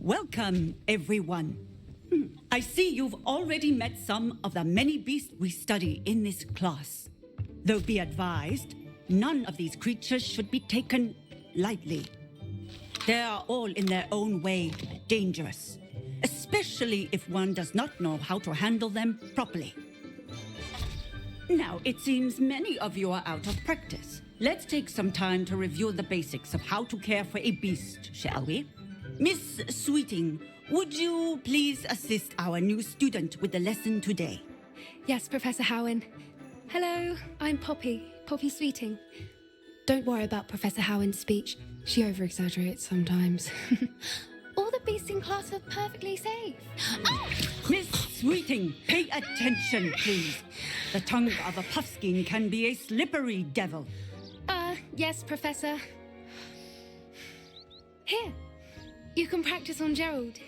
Welcome, everyone. I see you've already met some of the many beasts we study in this class. Though be advised, none of these creatures should be taken lightly. They are all in their own way dangerous, especially if one does not know how to handle them properly. Now, it seems many of you are out of practice. Let's take some time to review the basics of how to care for a beast, shall we? Miss Sweeting, would you please assist our new student with the lesson today? Yes, Professor Howen. Hello, I'm Poppy Sweeting. Don't worry about Professor Howen's speech. She over-exaggerates sometimes. All the beasts in class are perfectly safe. Oh! Miss Sweeting, pay attention, please. The tongue of a puffskein can be a slippery devil. Yes, Professor. Here, you can practice on Gerald.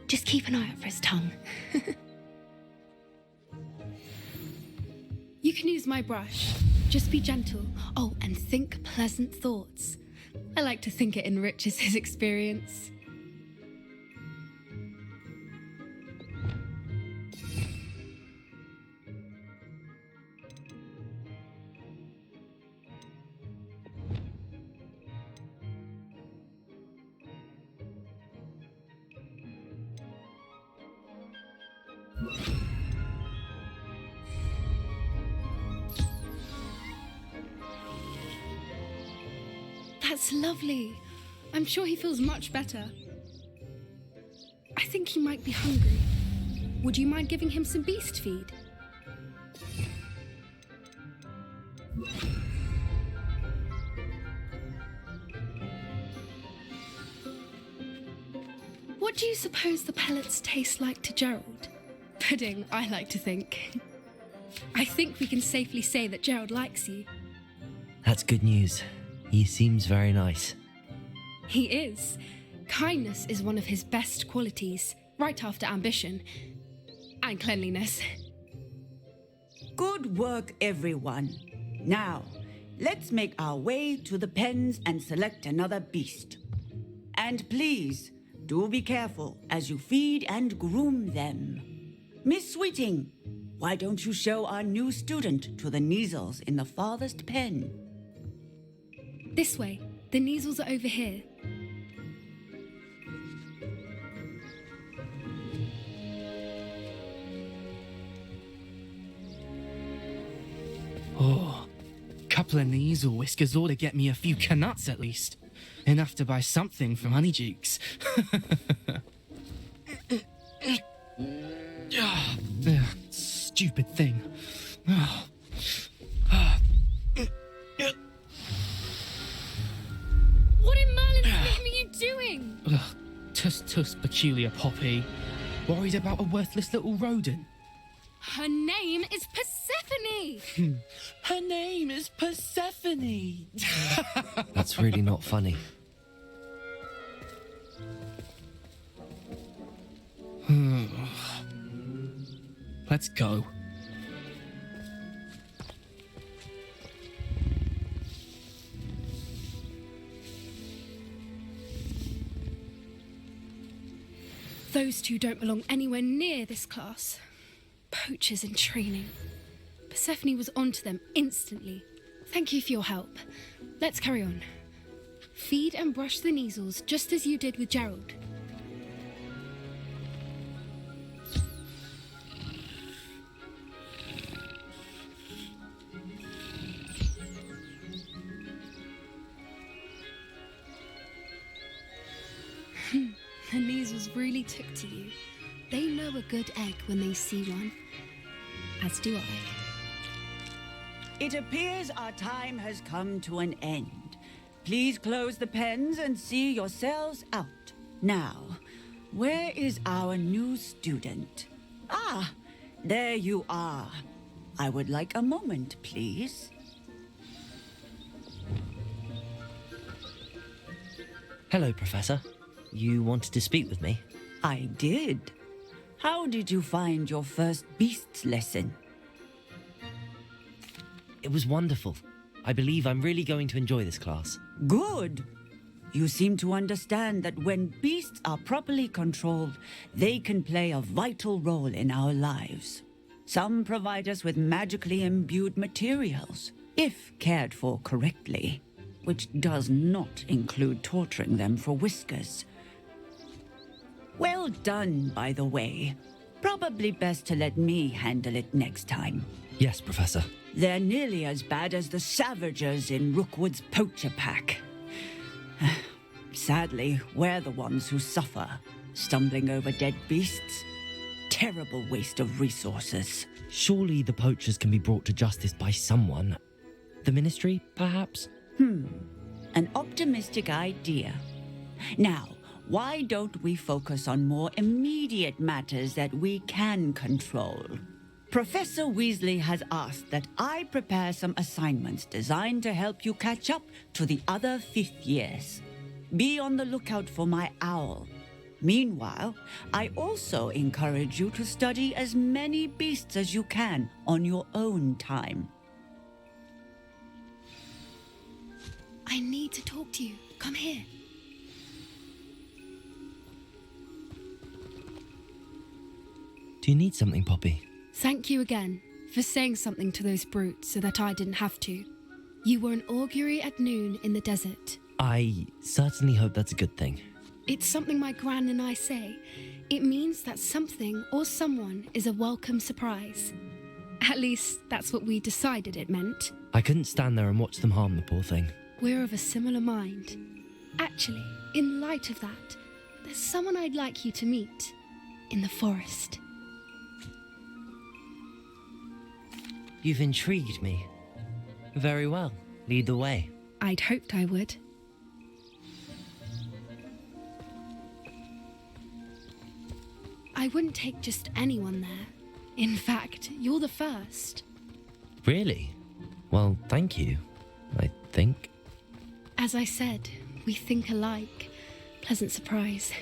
Just keep an eye out for his tongue. You can use my brush. Just be gentle. Oh, and think pleasant thoughts. I like to think it enriches his experience. That's lovely. I'm sure he feels much better. I think he might be hungry. Would you mind giving him some beast feed? What do you suppose the pellets taste like to Gerald? Pudding, I like to think. I think we can safely say that Gerald likes you. That's good news. He seems very nice. He is. Kindness is one of his best qualities, right after ambition. And cleanliness. Good work, everyone. Now, let's make our way to the pens and select another beast. And please, do be careful as you feed and groom them. Miss Sweeting, why don't you show our new student to the Neasels in the farthest pen? This way. The Neasels are over here. Oh, couple of Neasel whiskers ought to get me a few canuts at least. Enough to buy something from Honeydukes. Stupid thing. What in Merlin's name are you doing? Tuss, peculiar Poppy. Worried about a worthless little rodent. Her name is Persephone! Her name is Persephone! That's really not funny. Let's go. Those two don't belong anywhere near this class. Poachers in training. Persephone was onto them instantly. Thank you for your help. Let's carry on. Feed and brush the Neasels just as you did with Gerald. The Neasels really took to you. They know a good egg when they see one. As do I. It appears our time has come to an end. Please close the pens and see yourselves out. Now, where is our new student? Ah, there you are. I would like a moment, please. Hello, Professor. You wanted to speak with me? I did. How did you find your first beasts lesson? It was wonderful. I believe I'm really going to enjoy this class. Good. You seem to understand that when beasts are properly controlled, they can play a vital role in our lives. Some provide us with magically imbued materials, if cared for correctly, which does not include torturing them for whiskers. Well done, by the way. Probably best to let me handle it next time. Yes, Professor. They're nearly as bad as the Savagers in Rookwood's poacher pack. Sadly, we're the ones who suffer, stumbling over dead beasts. Terrible waste of resources. Surely the poachers can be brought to justice by someone. The Ministry, perhaps? An optimistic idea. Now, why don't we focus on more immediate matters that we can control? Professor Weasley has asked that I prepare some assignments designed to help you catch up to the other 5th years. Be on the lookout for my owl. Meanwhile, I also encourage you to study as many beasts as you can on your own time. I need to talk to you. Come here. Do you need something, Poppy? Thank you again for saying something to those brutes so that I didn't have to. You were an augury at noon in the desert. I certainly hope that's a good thing. It's something my gran and I say. It means that something or someone is a welcome surprise. At least, that's what we decided it meant. I couldn't stand there and watch them harm the poor thing. We're of a similar mind. Actually, in light of that, there's someone I'd like you to meet in the forest. You've intrigued me. Very well. Lead the way. I'd hoped I would. I wouldn't take just anyone there. In fact, you're the first. Really? Well, thank you, I think. As I said, we think alike. Pleasant surprise.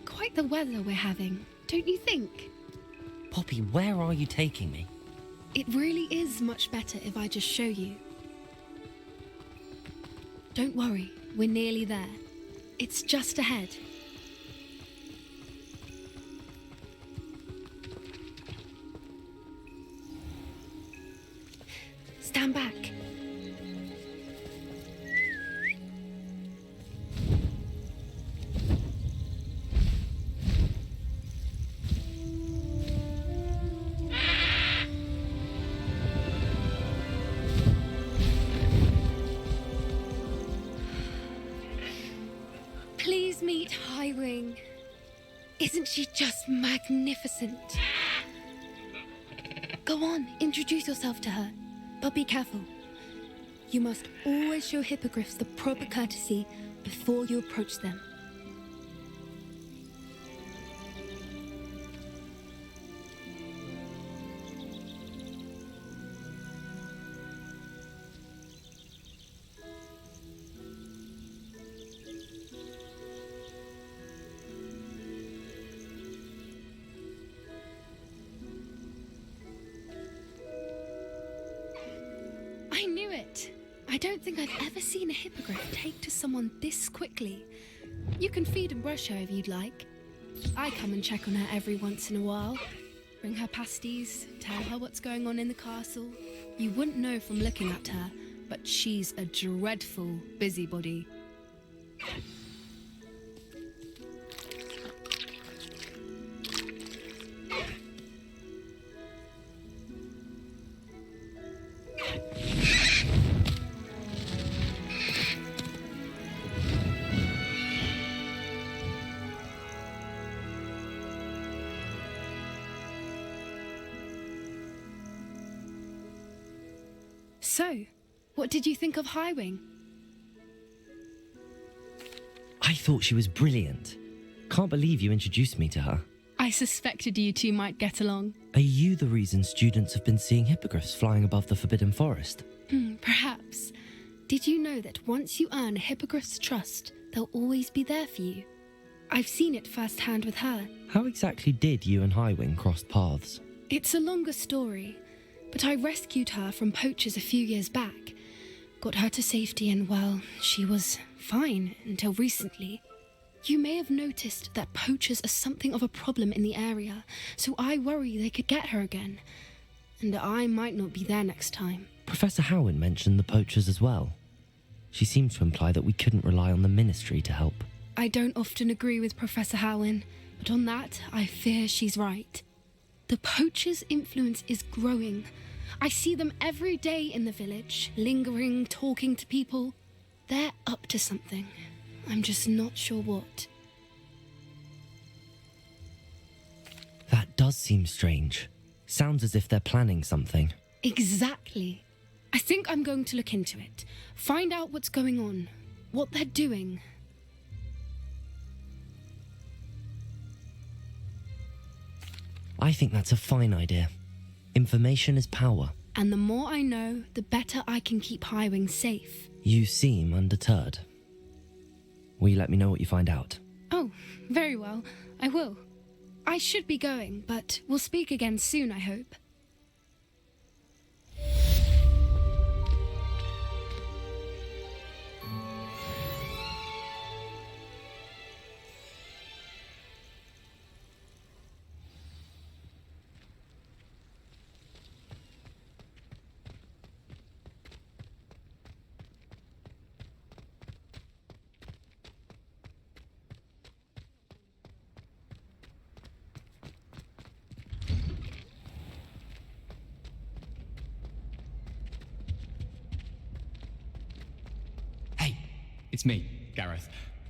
Quite the weather we're having, don't you think? Poppy, where are you taking me? It really is much better if I just show you. Don't worry, we're nearly there. It's just ahead. Stand back. Please meet Highwing. Isn't she just magnificent? Go on, introduce yourself to her. But be careful. You must always show hippogriffs the proper courtesy before you approach them. I knew it. I don't think I've ever seen a hippogriff take to someone this quickly. You can feed and brush her if you'd like. I come and check on her every once in a while. Bring her pasties, tell her what's going on in the castle. You wouldn't know from looking at her, but she's a dreadful busybody. So, what did you think of Highwing? I thought she was brilliant. Can't believe you introduced me to her. I suspected you two might get along. Are you the reason students have been seeing hippogriffs flying above the Forbidden Forest? Perhaps. Did you know that once you earn a hippogriff's trust, they'll always be there for you? I've seen it firsthand with her. How exactly did you and Highwing cross paths? It's a longer story, but I rescued her from poachers a few years back, got her to safety and, well, she was fine until recently. You may have noticed that poachers are something of a problem in the area, so I worry they could get her again. And I might not be there next time. Professor Howin mentioned the poachers as well. She seemed to imply that we couldn't rely on the Ministry to help. I don't often agree with Professor Howin, but on that, I fear she's right. The poachers' influence is growing. I see them every day in the village, lingering, talking to people. They're up to something. I'm just not sure what. That does seem strange. Sounds as if they're planning something. Exactly. I think I'm going to look into it. Find out what's going on. What they're doing. I think that's a fine idea. Information is power. And the more I know, the better I can keep Highwing safe. You seem undeterred. Will you let me know what you find out? Oh, very well. I will. I should be going, but we'll speak again soon, I hope. It's me, Gareth.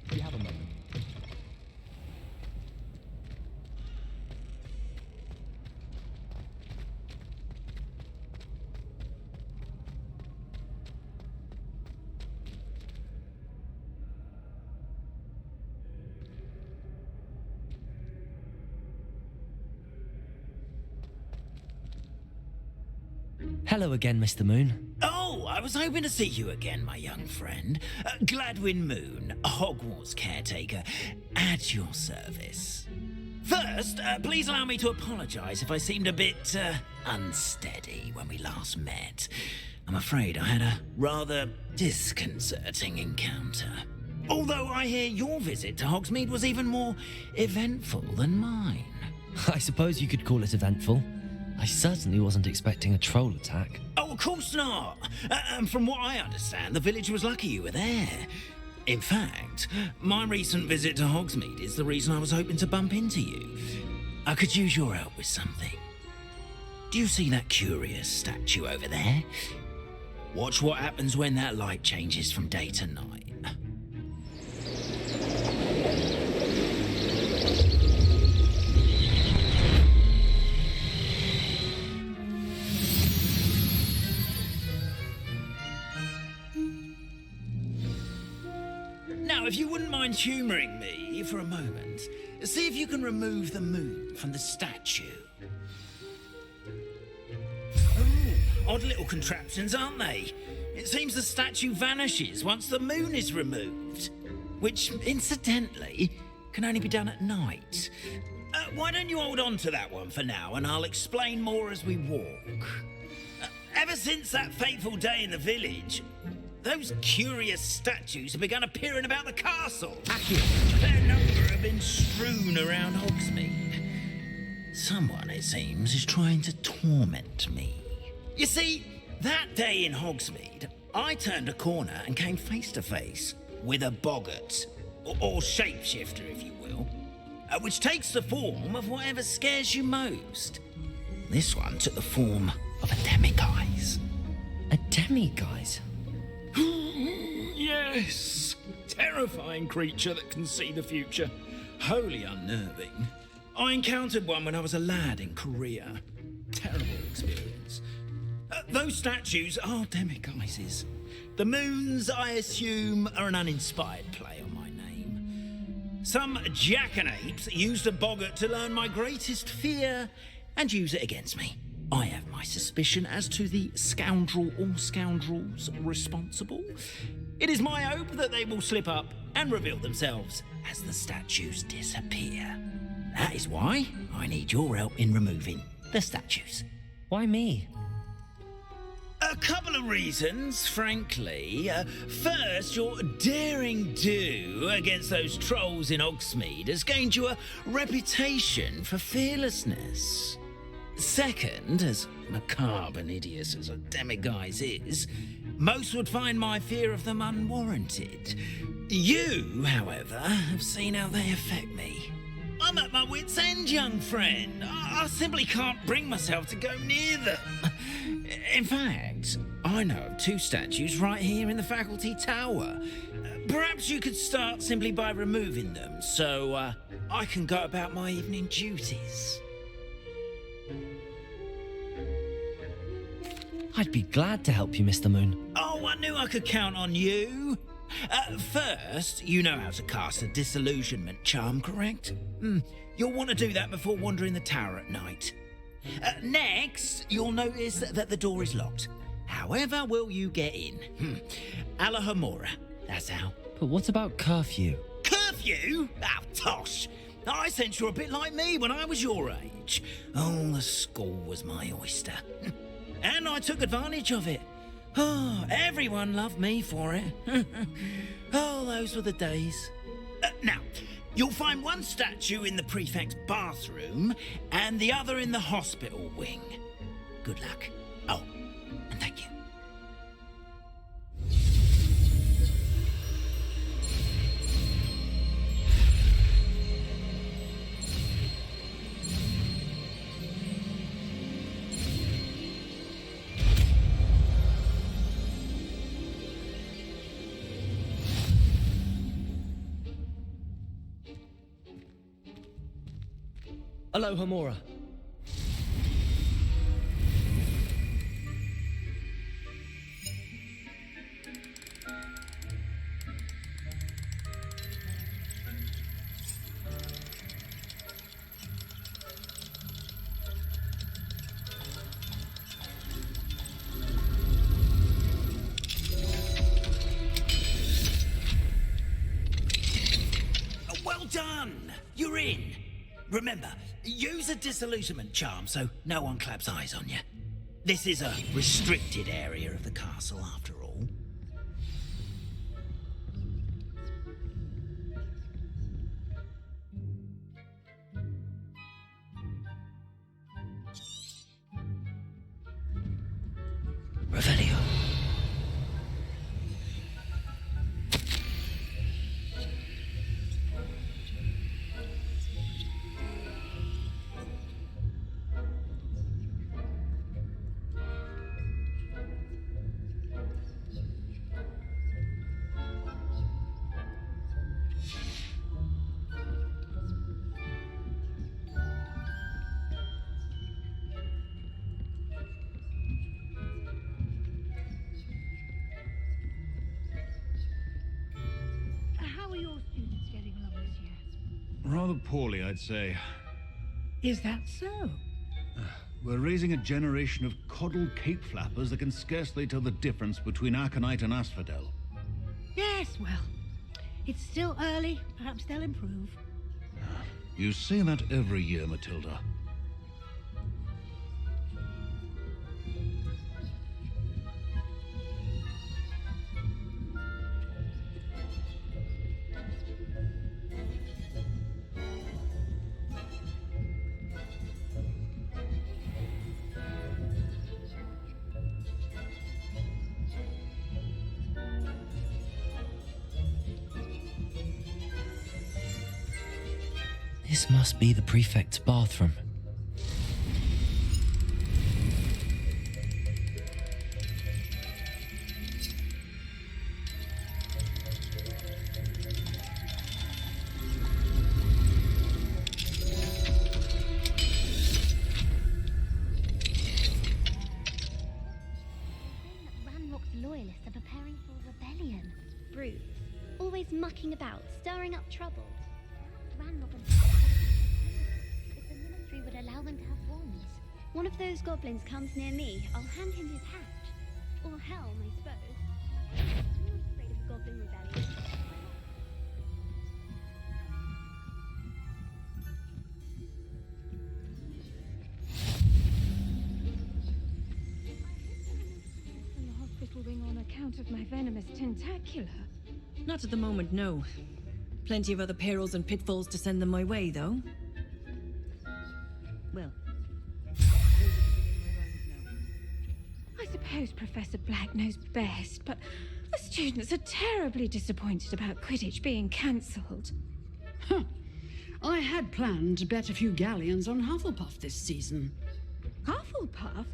Do you have a moment? Hello again, Mr. Moon. Oh, I was hoping to see you again, my young friend. Gladwin Moon, Hogwarts Caretaker, at your service. First, please allow me to apologise if I seemed a bit unsteady when we last met. I'm afraid I had a rather disconcerting encounter. Although I hear your visit to Hogsmeade was even more eventful than mine. I suppose you could call it eventful. I certainly wasn't expecting a troll attack. Oh, of course not. And from what I understand, the village was lucky you were there. In fact, my recent visit to Hogsmeade is the reason I was hoping to bump into you. I could use your help with something. Do you see that curious statue over there? Watch what happens when that light changes from day to night. Now, if you wouldn't mind humouring me for a moment, see if you can remove the moon from the statue. Oh, odd little contraptions, aren't they? It seems the statue vanishes once the moon is removed, which, incidentally, can only be done at night. Why don't you hold on to that one for now, and I'll explain more as we walk. Ever since that fateful day in the village, those curious statues have begun appearing about the castle. A fair number have been strewn around Hogsmeade. Someone, it seems, is trying to torment me. You see, that day in Hogsmeade, I turned a corner and came face to face with a boggart, or shapeshifter, if you will, which takes the form of whatever scares you most. This one took the form of a demiguise. A demiguise? Yes! Terrifying creature that can see the future. Wholly unnerving. I encountered one when I was a lad in Korea. Terrible experience. Those statues are demiguises. The moons, I assume, are an uninspired play on my name. Some jackanapes used a boggart to learn my greatest fear and use it against me. I have my suspicion as to the scoundrel or scoundrels responsible. It is my hope that they will slip up and reveal themselves as the statues disappear. That is why I need your help in removing the statues. Why me? A couple of reasons, frankly. First, your daring do against those trolls in Hogsmeade has gained you a reputation for fearlessness. Second, as macabre and hideous as a demiguise is, most would find my fear of them unwarranted. You, however, have seen how they affect me. I'm at my wit's end, young friend. I simply can't bring myself to go near them. In fact, I know of 2 statues right here in the faculty tower. Perhaps you could start simply by removing them, so I can go about my evening duties. I'd be glad to help you, Mr. Moon. Oh, I knew I could count on you. First, you know how to cast a disillusionment charm, correct? You'll want to do that before wandering the tower at night. Next, you'll notice that the door is locked. However will you get in? Alahomora, that's how. But what about curfew? Curfew? Oh, tosh. I sense you're a bit like me when I was your age. Oh, the school was my oyster. And I took advantage of it. Oh, everyone loved me for it. Oh, those were the days. Now, you'll find one statue in the prefect's bathroom and the other in the hospital wing. Good luck. Oh, and thank you. Alohomora. Well done! You're in. Remember, use a disillusionment charm so no one claps eyes on you. This is a restricted area of the castle, after all. Revelio. How are your students getting along this year? Rather poorly, I'd say. Is that so? We're raising a generation of coddled cape flappers that can scarcely tell the difference between Aconite and Asphodel. Yes, well, it's still early. Perhaps they'll improve. You say that every year, Matilda. This must be the prefect's bathroom. Ranrok's loyalists are preparing for a rebellion. Brutes, always mucking about, stirring up trouble. Ranrok and if the ministry would allow them to have wands. One of those goblins comes near me, I'll hand him his hatch. Or helm, I suppose. I'm not afraid of goblin rebellion. following on account of my venomous tentacula. Not at the moment, no. Plenty of other perils and pitfalls to send them my way, though. Well, I suppose Professor Black knows best, but the students are terribly disappointed about Quidditch being cancelled. Huh. I had planned to bet a few galleons on Hufflepuff this season. Hufflepuff?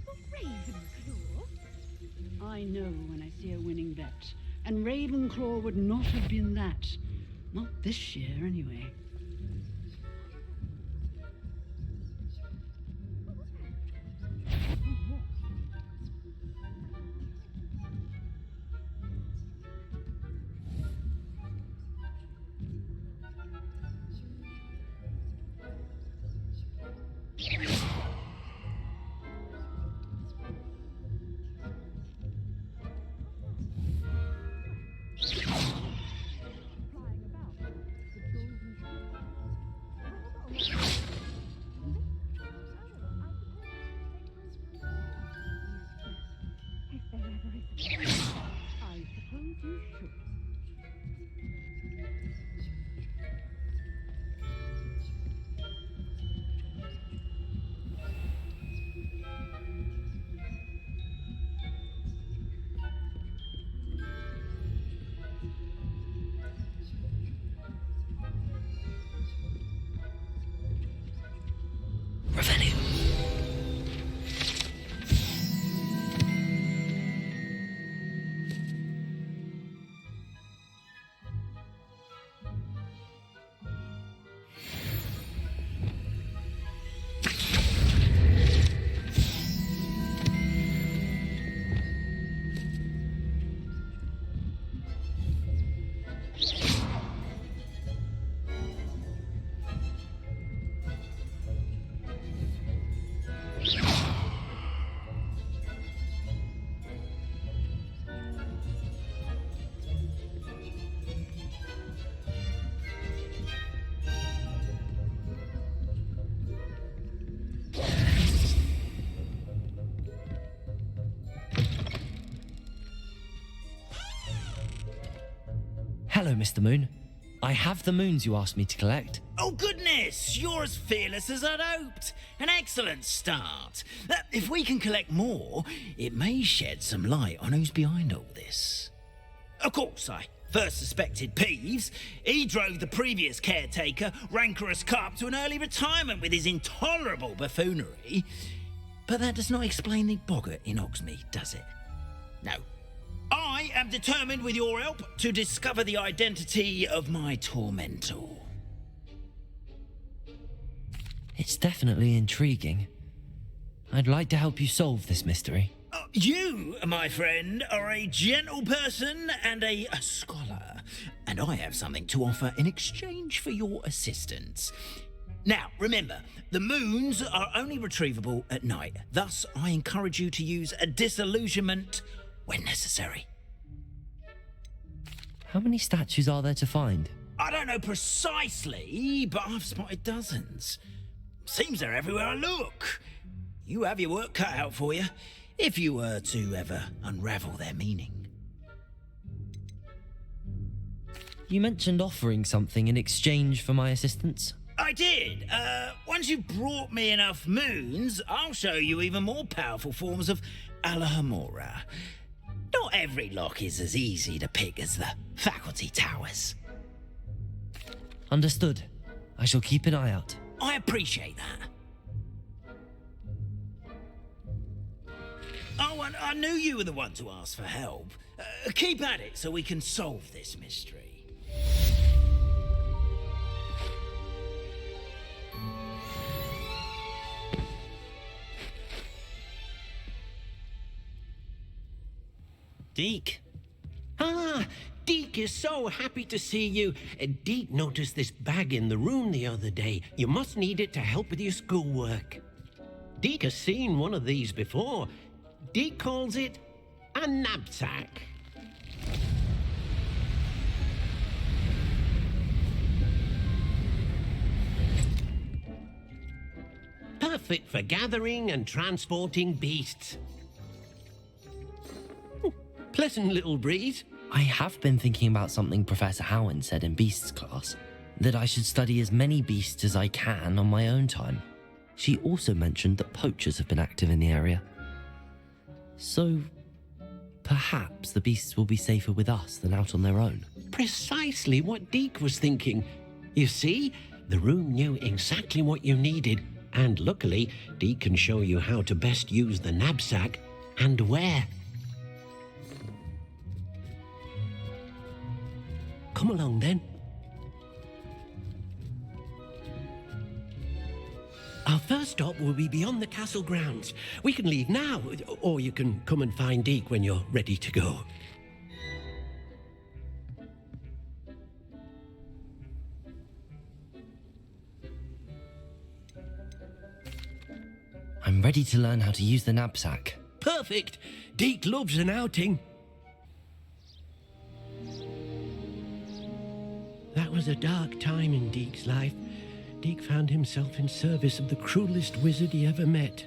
Not Ravenclaw? I know when I see a winning bet, and Ravenclaw would not have been that. Not this year, anyway. Hello, Mr. Moon. I have the moons you asked me to collect. Oh, goodness! You're as fearless as I'd hoped. An excellent start. If we can collect more, it may shed some light on who's behind all this. Of course, I first suspected Peeves. He drove the previous caretaker, rancorous Carp, to an early retirement with his intolerable buffoonery. But that does not explain the boggart in Hogsmeade, does it? No. I am determined, with your help, to discover the identity of my tormentor. It's definitely intriguing. I'd like to help you solve this mystery. You, my friend, are a gentle person and a scholar, and I have something to offer in exchange for your assistance. Now, remember, the moons are only retrievable at night. Thus, I encourage you to use a disillusionment when necessary. How many statues are there to find? I don't know precisely, but I've spotted dozens. Seems they're everywhere I look. You have your work cut out for you, if you were to ever unravel their meaning. You mentioned offering something in exchange for my assistance? I did. Once you've brought me enough moons, I'll show you even more powerful forms of Alohomora. Not every lock is as easy to pick as the faculty towers. Understood. I shall keep an eye out. I appreciate that. Oh, and I knew you were the one to ask for help. Keep at it so we can solve this mystery. Deke. Ah, Deke is so happy to see you. Deke noticed this bag in the room the other day. You must need it to help with your schoolwork. Deke has seen one of these before. Deke calls it a Nab-Sack. Perfect for gathering and transporting beasts. pleasant little breeze. I have been thinking about something Professor Howard said in Beasts class, that I should study as many beasts as I can on my own time. She also mentioned that poachers have been active in the area. So, perhaps the beasts will be safer with us than out on their own. Precisely what Deke was thinking. You see, the room knew exactly what you needed, and luckily, Deke can show you how to best use the Nab-Sack and where. Come along then. Our first stop will be beyond the castle grounds. We can leave now, or you can come and find Deke when you're ready to go. I'm ready to learn how to use the Nab-Sack. Perfect! Deke loves an outing. That was a dark time in Deke's life. Deke found himself in service of the cruelest wizard he ever met.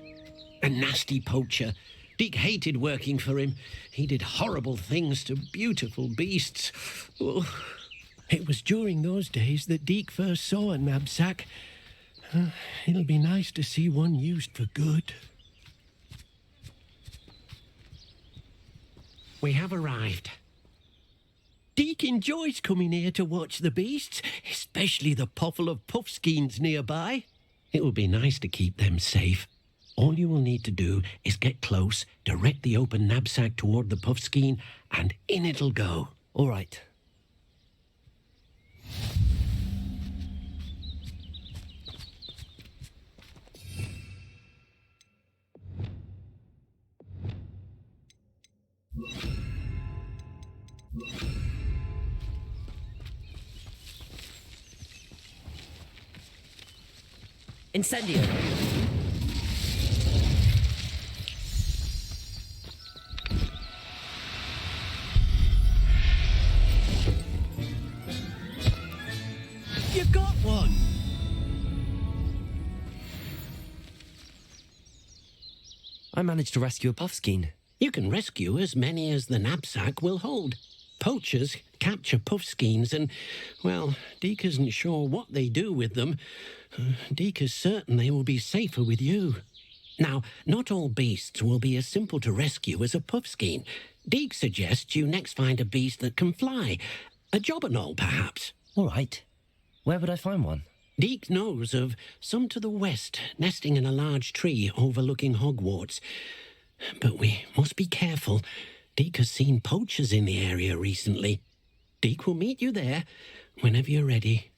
A nasty poacher. Deke hated working for him. He did horrible things to beautiful beasts. Oh. It was during those days that Deke first saw a Nab-Sack. It'll be nice to see one used for good. We have arrived. Deke enjoys coming here to watch the beasts, especially the potful of puffskeins nearby. It will be nice to keep them safe. All you will need to do is get close, direct the open Nab-Sack toward the puffskein, and in it'll go. All right. Incendio! You got one! I managed to rescue a puffskein. You can rescue as many as the Nab-Sack will hold. Poachers capture puffskeins and, well, Deke isn't sure what they do with them. Deke is certain they will be safer with you. Now, not all beasts will be as simple to rescue as a puffskein. Deke suggests you next find a beast that can fly. A Jobberknoll, perhaps. All right. Where would I find one? Deke knows of some to the west, nesting in a large tree overlooking Hogwarts. But we must be careful. Deke has seen poachers in the area recently. Deke will meet you there whenever you're ready.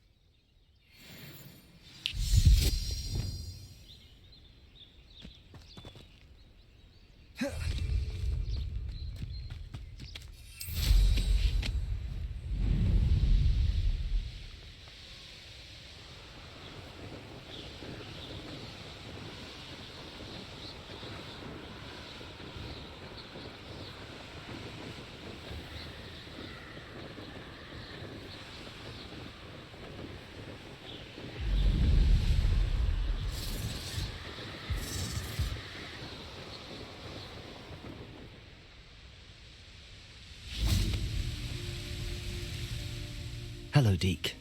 Hello, Deke.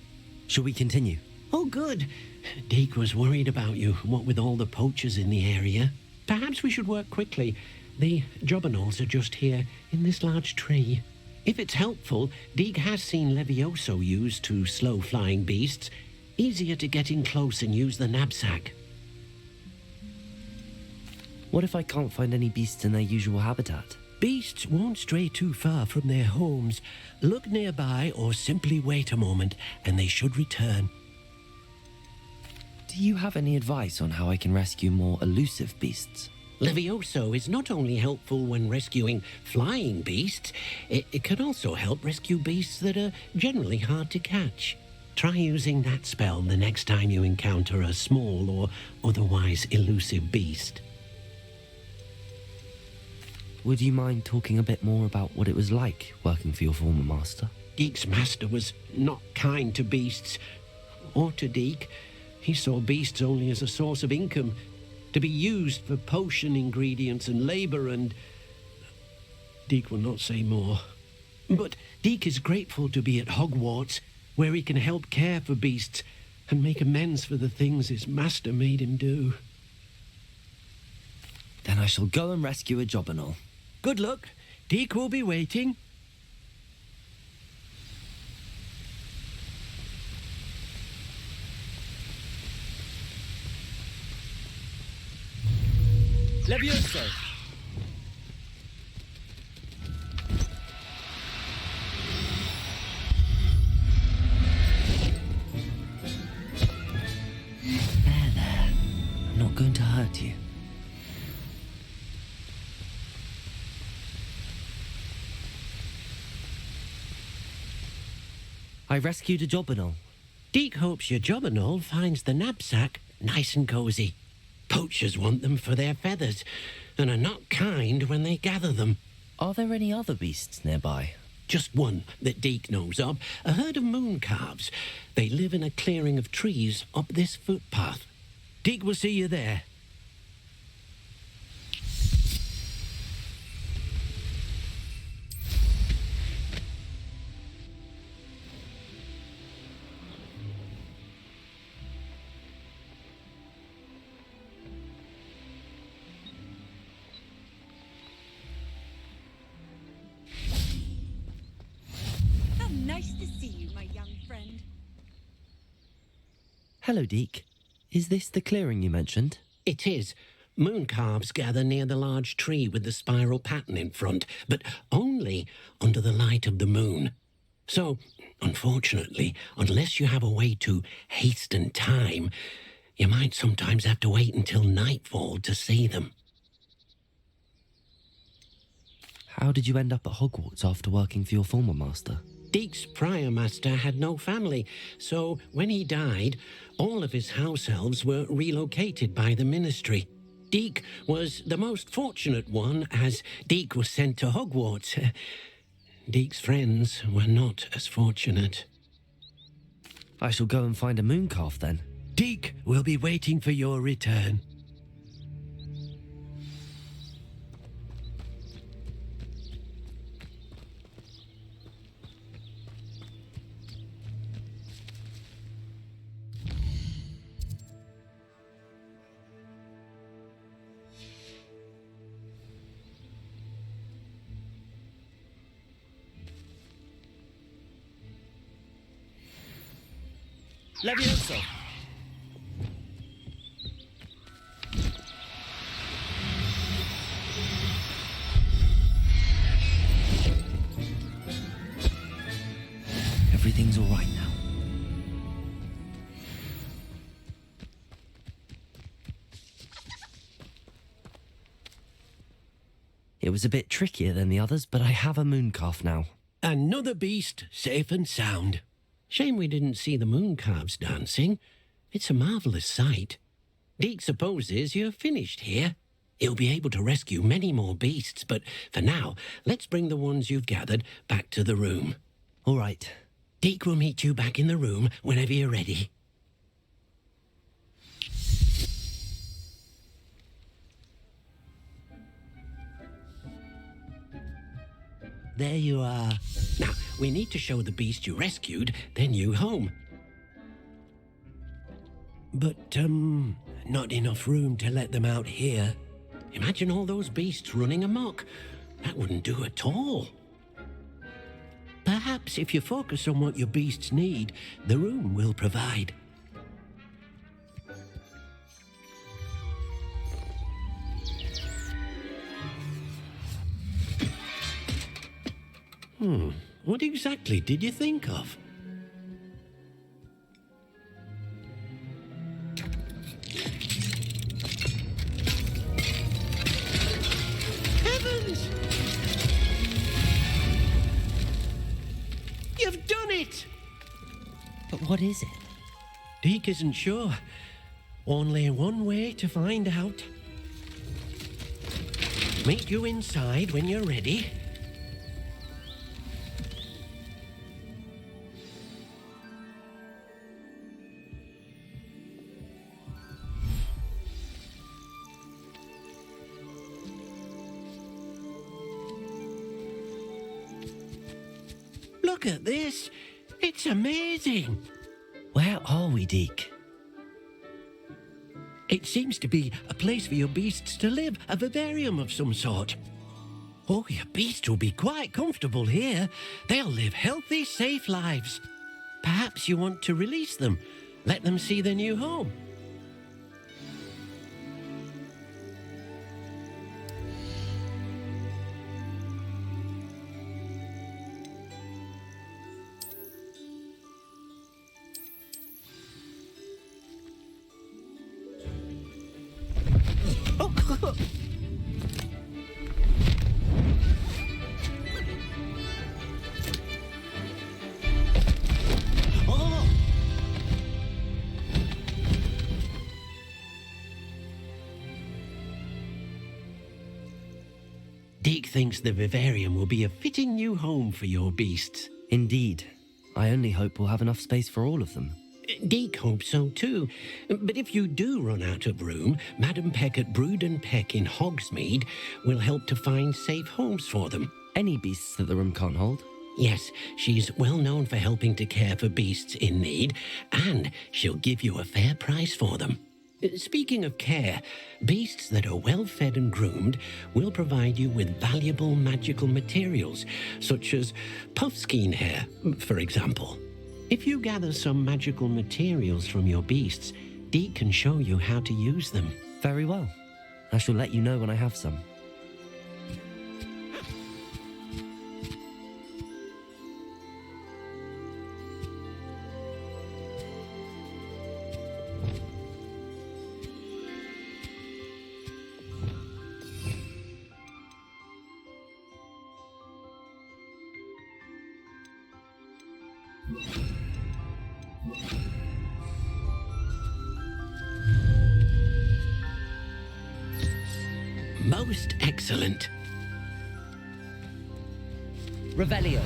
Shall we continue? Oh, good. Deke was worried about you, what with all the poachers in the area. Perhaps we should work quickly. The Jobberknolls are just here, in this large tree. If it's helpful, Deke has seen Levioso used to slow flying beasts. Easier to get in close and use the Nab-Sack. What if I can't find any beasts in their usual habitat? Beasts won't stray too far from their homes. Look nearby or simply wait a moment and they should return. Do you have any advice on how I can rescue more elusive beasts? Levioso is not only helpful when rescuing flying beasts, it can also help rescue beasts that are generally hard to catch. Try using that spell the next time you encounter a small or otherwise elusive beast. Would you mind talking a bit more about what it was like working for your former master? Deke's master was not kind to beasts, or to Deke. He saw beasts only as a source of income, to be used for potion ingredients and labor and... Deek will not say more. But Deek is grateful to be at Hogwarts, where he can help care for beasts and make amends for the things his master made him do. Then I shall go and rescue a job and all. Good luck. Deek will be waiting. Levioso! There. I'm not going to hurt you. I rescued a job and all. Deek hopes your job and all finds the Nab-Sack nice and cozy. Poachers want them for their feathers, and are not kind when they gather them. Are there any other beasts nearby? Just one that Deek knows of, a herd of moon calves. They live in a clearing of trees up this footpath. Deek will see you there. Nice to see you, my young friend. Hello, Deek. Is this the clearing you mentioned? It is. Moon calves gather near the large tree with the spiral pattern in front, but only under the light of the moon. So, unfortunately, unless you have a way to hasten time, you might sometimes have to wait until nightfall to see them. How did you end up at Hogwarts after working for your former master? Deek's prior master had no family, so when he died, all of his house elves were relocated by the ministry. Deek was the most fortunate one, as Deek was sent to Hogwarts. Deek's friends were not as fortunate. I shall go and find a moon calf then. Deek will be waiting for your return. Levioso! Everything's all right now. It was a bit trickier than the others, but I have a moon calf now. Another beast, safe and sound. Shame we didn't see the moon calves dancing. It's a marvellous sight. Deek supposes you're finished here. He'll be able to rescue many more beasts, but for now, let's bring the ones you've gathered back to the room. All right. Deek will meet you back in the room whenever you're ready. There you are. Now, we need to show the beast you rescued their new home. But, not enough room to let them out here. Imagine all those beasts running amok. That wouldn't do at all. Perhaps if you focus on what your beasts need, the room will provide. What exactly did you think of? Heavens! You've done it! But what is it? Deek isn't sure. Only one way to find out. Meet you inside when you're ready. Look at this. It's amazing. Where are we, Deke? It seems to be a place for your beasts to live, a vivarium of some sort. Oh, your beasts will be quite comfortable here. They'll live healthy, safe lives. Perhaps you want to release them, let them see their new home. Deke thinks the vivarium will be a fitting new home for your beasts. Indeed. I only hope we'll have enough space for all of them. Deke hopes so too. But if you do run out of room, Madam Peck at Brood and Peck in Hogsmeade will help to find safe homes for them. Any beasts that the room can't hold? Yes, she's well known for helping to care for beasts in need, and she'll give you a fair price for them. Speaking of care, beasts that are well fed and groomed will provide you with valuable magical materials, such as puffskein hair, for example. If you gather some magical materials from your beasts, Deke can show you how to use them. Very well. I shall let you know when I have some. Most excellent. Revelio.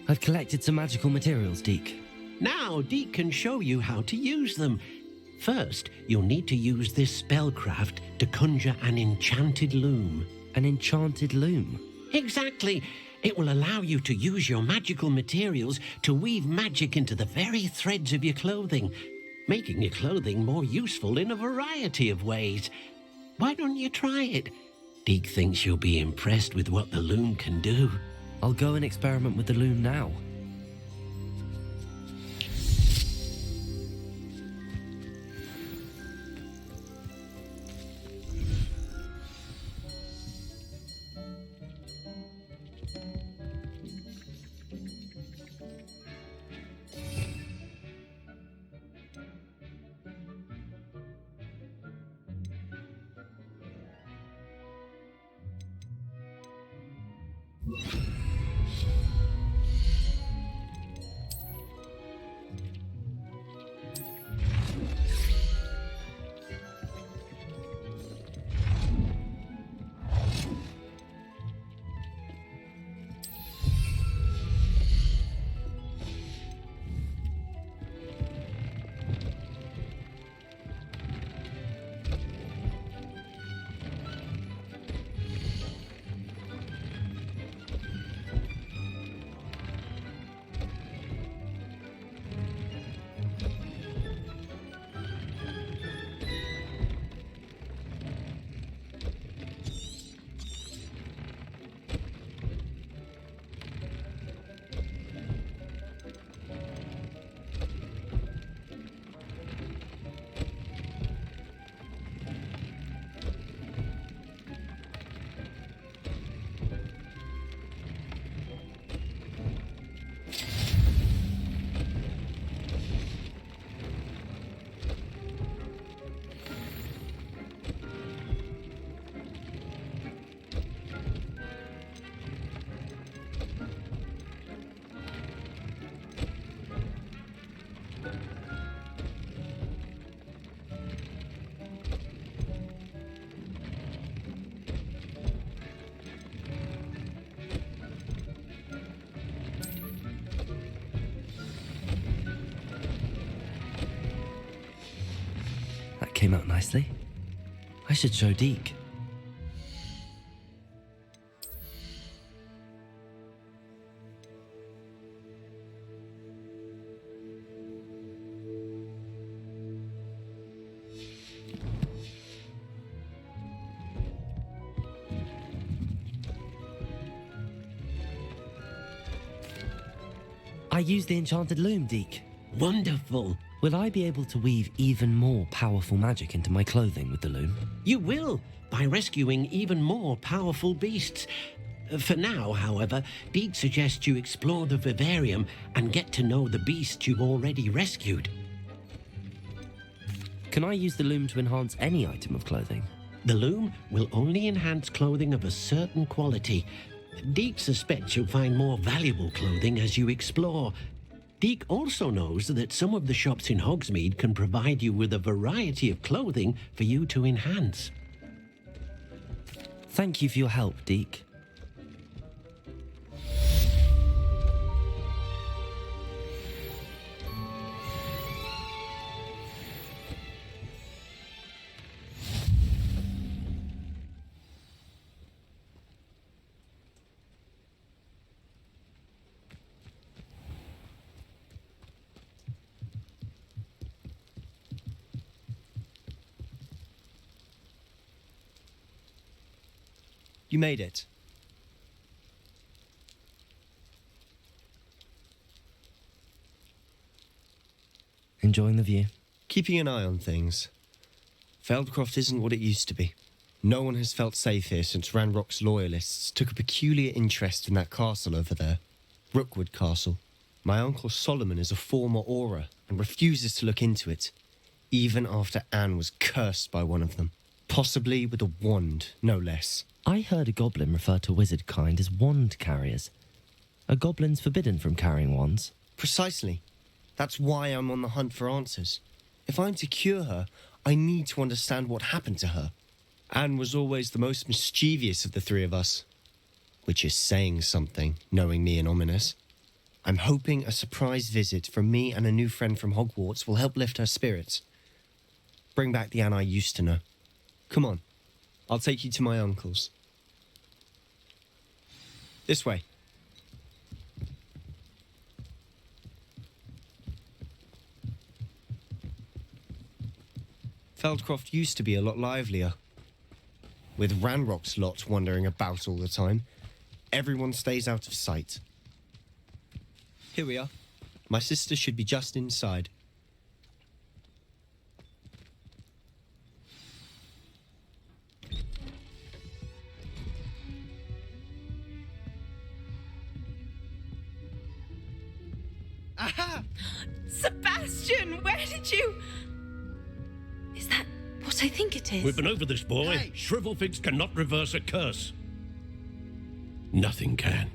I've collected some magical materials, Deke. Now Deke can show you how to use them. First, you'll need to use this spellcraft to conjure an enchanted loom. An enchanted loom? Exactly. It will allow you to use your magical materials to weave magic into the very threads of your clothing, making your clothing more useful in a variety of ways. Why don't you try it? Deke thinks you'll be impressed with what the loom can do. I'll go and experiment with the loom now. came out nicely. I should show Deke. I used the enchanted loom, Deke. Wonderful. Will I be able to weave even more powerful magic into my clothing with the loom? You will, by rescuing even more powerful beasts. For now, however, Deke suggests you explore the vivarium and get to know the beasts you've already rescued. Can I use the loom to enhance any item of clothing? The loom will only enhance clothing of a certain quality. Deke suspects you'll find more valuable clothing as you explore. Deke also knows that some of the shops in Hogsmeade can provide you with a variety of clothing for you to enhance. Thank you for your help, Deke. You made it. Enjoying the view? Keeping an eye on things. Feldcroft isn't what it used to be. No one has felt safe here since Ranrok's loyalists took a peculiar interest in that castle over there. Rookwood Castle. My uncle Solomon is a former Auror and refuses to look into it, even after Anne was cursed by one of them. Possibly with a wand, no less. I heard a goblin refer to wizard kind as wand carriers. Are goblins forbidden from carrying wands? Precisely. That's why I'm on the hunt for answers. If I'm to cure her, I need to understand what happened to her. Anne was always the most mischievous of the three of us. Which is saying something, knowing me and Ominous. I'm hoping a surprise visit from me and a new friend from Hogwarts will help lift her spirits. Bring back the Anne I used to know. Come on, I'll take you to my uncle's. This way. Feldcroft used to be a lot livelier. With Ranrok's lot wandering about all the time, everyone stays out of sight. Here we are. My sister should be just inside. Aha! Sebastian, where did you... Is that what I think it is? We've been over this, boy. Hey. Shrivelfigs cannot reverse a curse. Nothing can.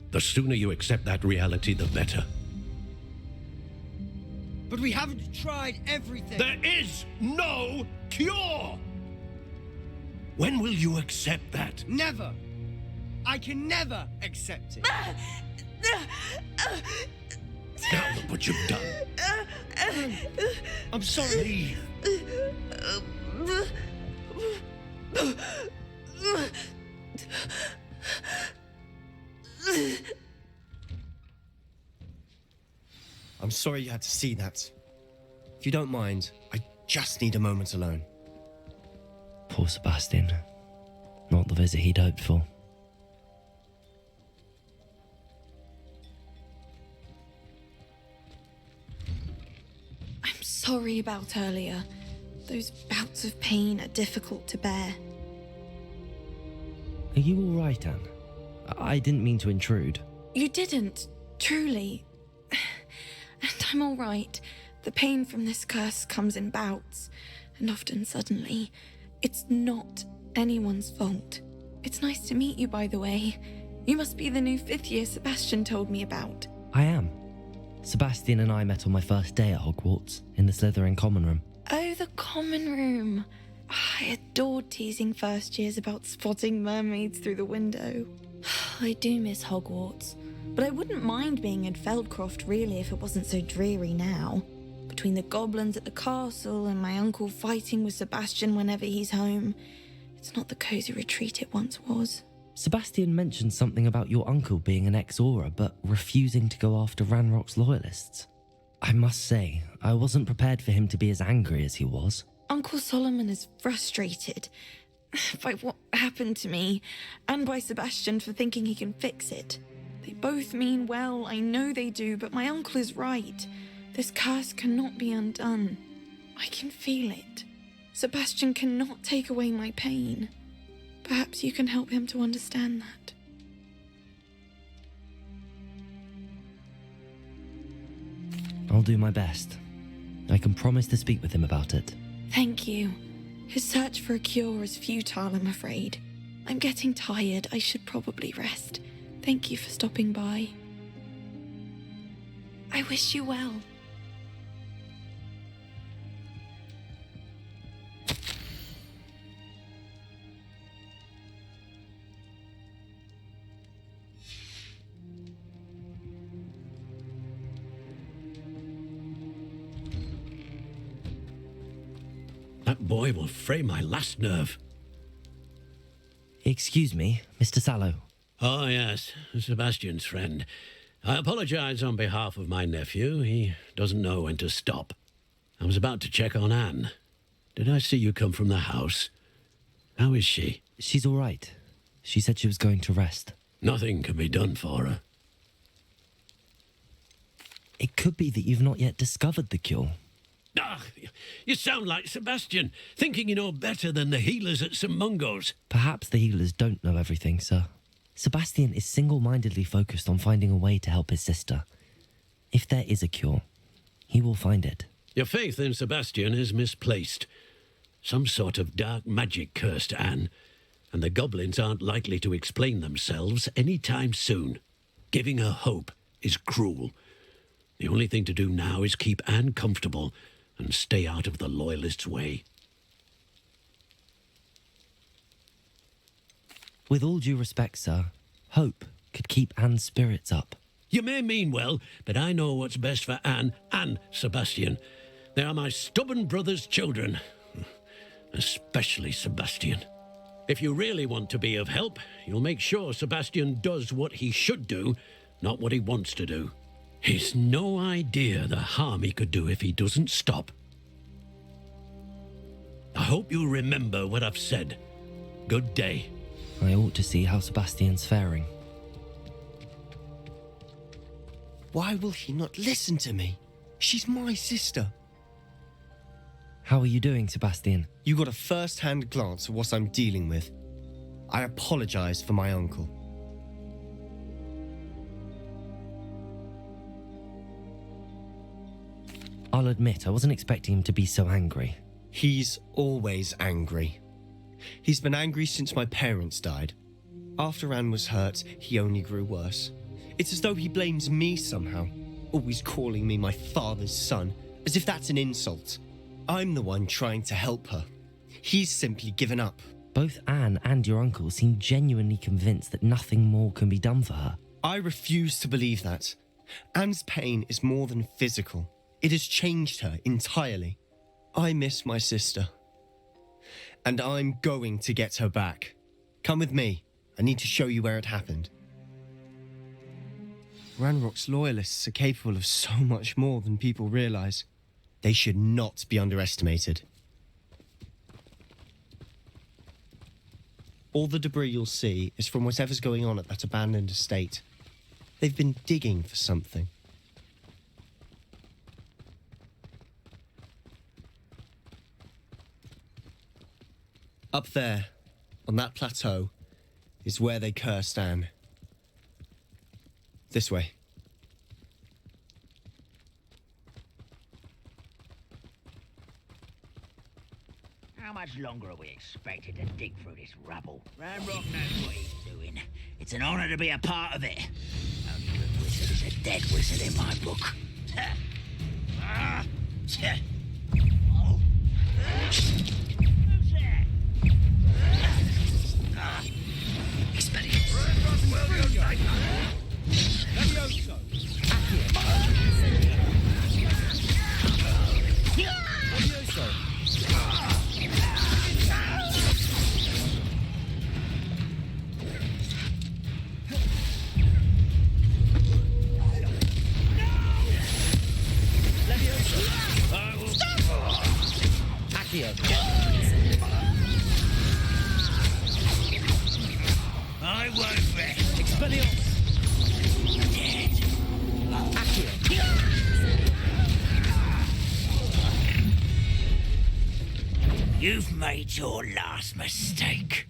The sooner you accept that reality, the better. But we haven't tried everything. There is no cure! When will you accept that? Never. I can never accept it. Now look what you've done. I'm sorry. I'm sorry you had to see that. If you don't mind, I just need a moment alone. Poor Sebastian. Not the visit he'd hoped for. I'm sorry about earlier. Those bouts of pain are difficult to bear. Are you all right, Anne? I didn't mean to intrude. You didn't, truly. And I'm all right. The pain from this curse comes in bouts, and often suddenly. It's not anyone's fault. It's nice to meet you, by the way. You must be the new 5th year Sebastian told me about. I am. Sebastian and I met on my first day at Hogwarts, in the Slytherin common room. Oh, the common room. I adored teasing first years about spotting mermaids through the window. I do miss Hogwarts, but I wouldn't mind being in Feldcroft really if it wasn't so dreary now. But between the goblins at the castle and my uncle fighting with Sebastian whenever he's home. It's not the cozy retreat it once was. Sebastian mentioned something about your uncle being an ex-Aura, but refusing to go after Ranrok's loyalists. I must say, I wasn't prepared for him to be as angry as he was. Uncle Solomon is frustrated by what happened to me, and by Sebastian for thinking he can fix it. They both mean well, I know they do, but my uncle is right. This curse cannot be undone. I can feel it. Sebastian cannot take away my pain. Perhaps you can help him to understand that. I'll do my best. I can promise to speak with him about it. Thank you. His search for a cure is futile, I'm afraid. I'm getting tired. I should probably rest. Thank you for stopping by. I wish you well. That boy will fray my last nerve. Excuse me, Mr. Sallow. Oh, yes, Sebastian's friend. I apologize on behalf of my nephew. He doesn't know when to stop. I was about to check on Anne. Did I see you come from the house? How is she? She's all right. She said she was going to rest. Nothing can be done for her. It could be that you've not yet discovered the cure. Ah, you sound like Sebastian, thinking you know better than the healers at St. Mungo's. Perhaps the healers don't know everything, sir. Sebastian is single-mindedly focused on finding a way to help his sister. If there is a cure, he will find it. Your faith in Sebastian is misplaced. Some sort of dark magic cursed Anne, and the goblins aren't likely to explain themselves any time soon. Giving her hope is cruel. The only thing to do now is keep Anne comfortable and stay out of the Loyalists' way. With all due respect, sir, hope could keep Anne's spirits up. You may mean well, but I know what's best for Anne and Sebastian. They are my stubborn brother's children. Especially Sebastian. If you really want to be of help, you'll make sure Sebastian does what he should do, not what he wants to do. He's no idea the harm he could do if he doesn't stop. I hope you'll remember what I've said. Good day. I ought to see how Sebastian's faring. Why will he not listen to me? She's my sister. How are you doing, Sebastian? You got a first-hand glance at what I'm dealing with. I apologize for my uncle. I'll admit, I wasn't expecting him to be so angry. He's always angry. He's been angry since my parents died. After Anne was hurt, he only grew worse. It's as though he blames me somehow, always calling me my father's son, as if that's an insult. I'm the one trying to help her. He's simply given up. Both Anne and your uncle seem genuinely convinced that nothing more can be done for her. I refuse to believe that. Anne's pain is more than physical. It has changed her entirely. I miss my sister. And I'm going to get her back. Come with me. I need to show you where it happened. Ranrok's loyalists are capable of so much more than people realize. They should not be underestimated. All the debris you'll see is from whatever's going on at that abandoned estate. They've been digging for something. Up there, on that plateau, is where they cursed Anne. This way. How much longer are we expected to dig through this rubble? Ranrok knows what he's doing. It's an honor to be a part of it. Only good wizard is a dead wizard in my book. Oh. Who's there? Experience. Accio. I won't rest. Expelliarmus. Dead. Accio. You've made your last mistake.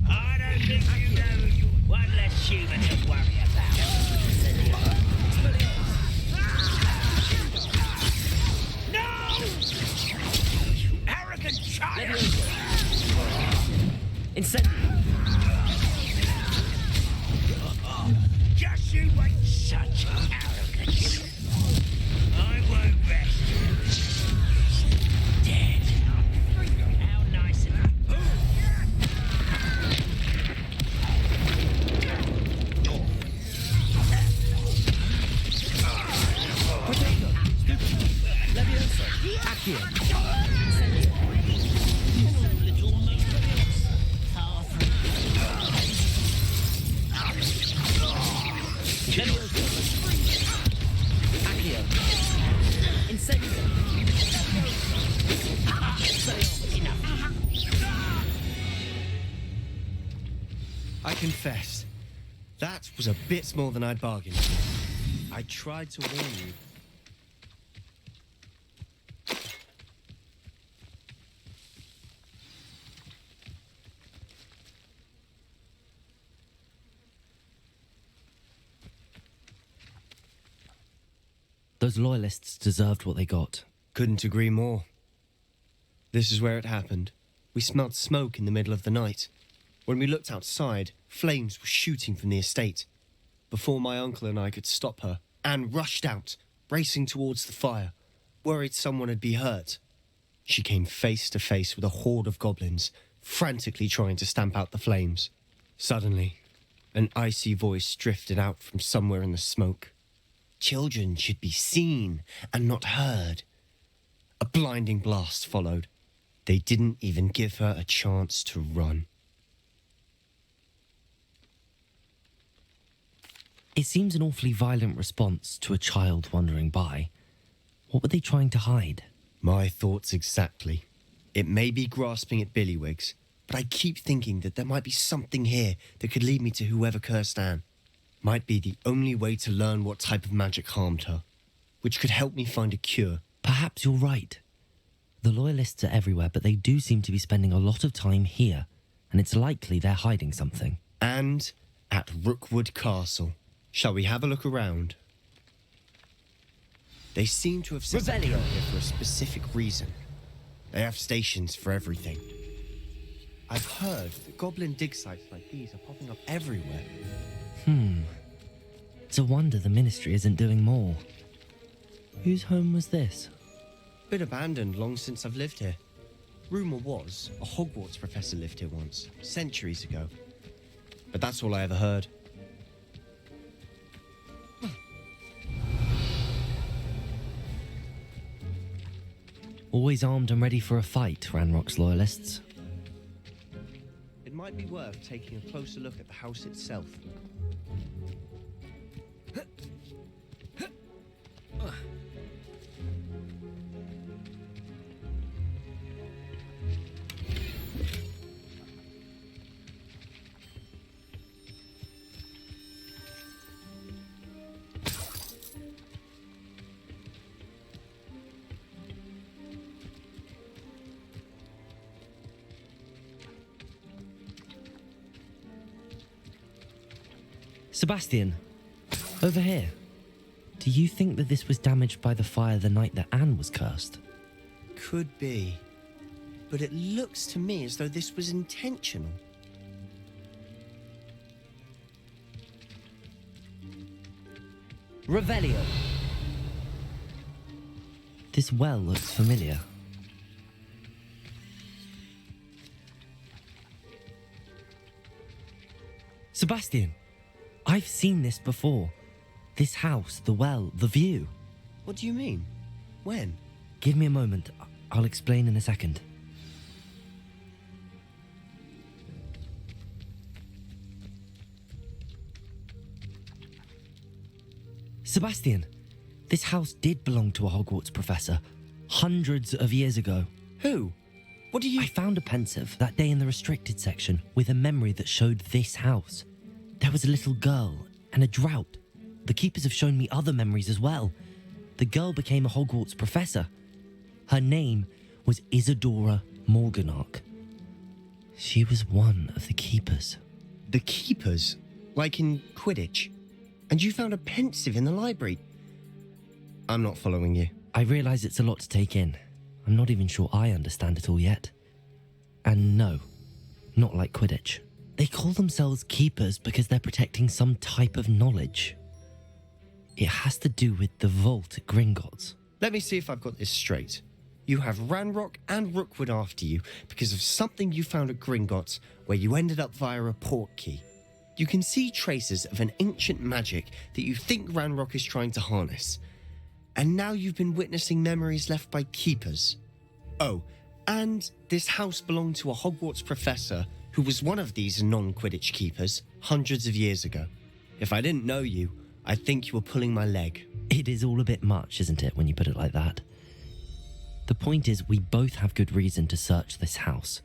I don't think you know one less human to worry about. No! You arrogant child! Incendio. Just you wait, such arrogance. I won't rest. Dead. How nice of you. Accio. Little moonlights. Accio. Incendio. I confess, that was a bit more than I'd bargained for. I tried to warn you. Those loyalists deserved what they got. Couldn't agree more. This is where it happened. We smelled smoke in the middle of the night. When we looked outside, flames were shooting from the estate. Before my uncle and I could stop her, Anne rushed out, racing towards the fire, worried someone had been hurt. She came face to face with a horde of goblins, frantically trying to stamp out the flames. Suddenly, an icy voice drifted out from somewhere in the smoke. Children should be seen and not heard. A blinding blast followed. They didn't even give her a chance to run. It seems an awfully violent response to a child wandering by. What were they trying to hide? My thoughts exactly. It may be grasping at Billywigs, but I keep thinking that there might be something here that could lead me to whoever cursed Anne. Might be the only way to learn what type of magic harmed her, which could help me find a cure. Perhaps you're right. The Loyalists are everywhere, but they do seem to be spending a lot of time here, and it's likely they're hiding something. And at Rookwood Castle. Shall we have a look around? They seem to have set up here for a specific reason. They have stations for everything. I've heard that goblin dig sites like these are popping up everywhere. It's a wonder the Ministry isn't doing more. Whose home was this? Been abandoned long since I've lived here. Rumour was a Hogwarts professor lived here once, centuries ago. But that's all I ever heard. Always armed and ready for a fight, Ranrok's Loyalists. It might be worth taking a closer look at the house itself. Sebastian, over here. Do you think that this was damaged by the fire the night that Anne was cursed? Could be. But it looks to me as though this was intentional. Revelio. This well looks familiar. Sebastian, I've seen this before. This house, the well, the view. What do you mean? When? Give me a moment. I'll explain in a second. Sebastian, This house did belong to a Hogwarts professor, hundreds of years ago. Who? What do you... I found a pensive that day in the restricted section with a memory that showed this house. There was a little girl and a drought. The keepers have shown me other memories as well. The girl became a Hogwarts professor. Her name was Isadora Morganach. She was one of the keepers. The keepers? Like in Quidditch? And you found a pensive in the library? I'm not following you. I realise it's a lot to take in. I'm not even sure I understand it all yet. And no, not like Quidditch. They call themselves keepers because they're protecting some type of knowledge. It has to do with the vault at Gringotts. Let me see if I've got this straight. You have Ranrok and Rookwood after you because of something you found at Gringotts where you ended up via a portkey. You can see traces of an ancient magic that you think Ranrok is trying to harness. And now you've been witnessing memories left by keepers. Oh, and this house belonged to a Hogwarts professor who was one of these non-Quidditch keepers hundreds of years ago. If I didn't know you, I'd think you were pulling my leg. It is all a bit much, isn't it, when you put it like that? The point is, we both have good reason to search this house.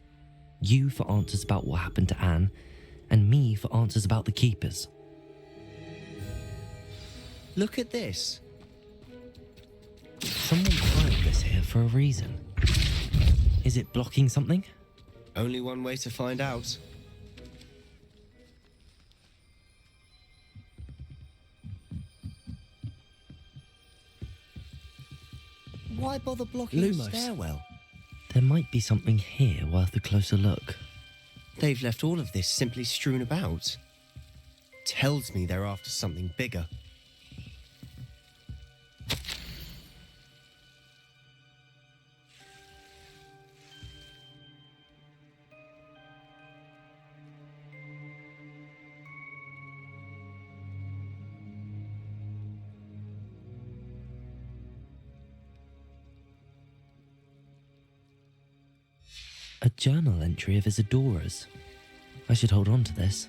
You for answers about what happened to Anne, and me for answers about the keepers. Look at this. Someone piled this here for a reason. Is it blocking something? Only one way to find out. Why bother blocking the stairwell? There might be something here worth a closer look. They've left all of this simply strewn about. Tells me they're after something bigger. A journal entry of Isadora's. I should hold on to this.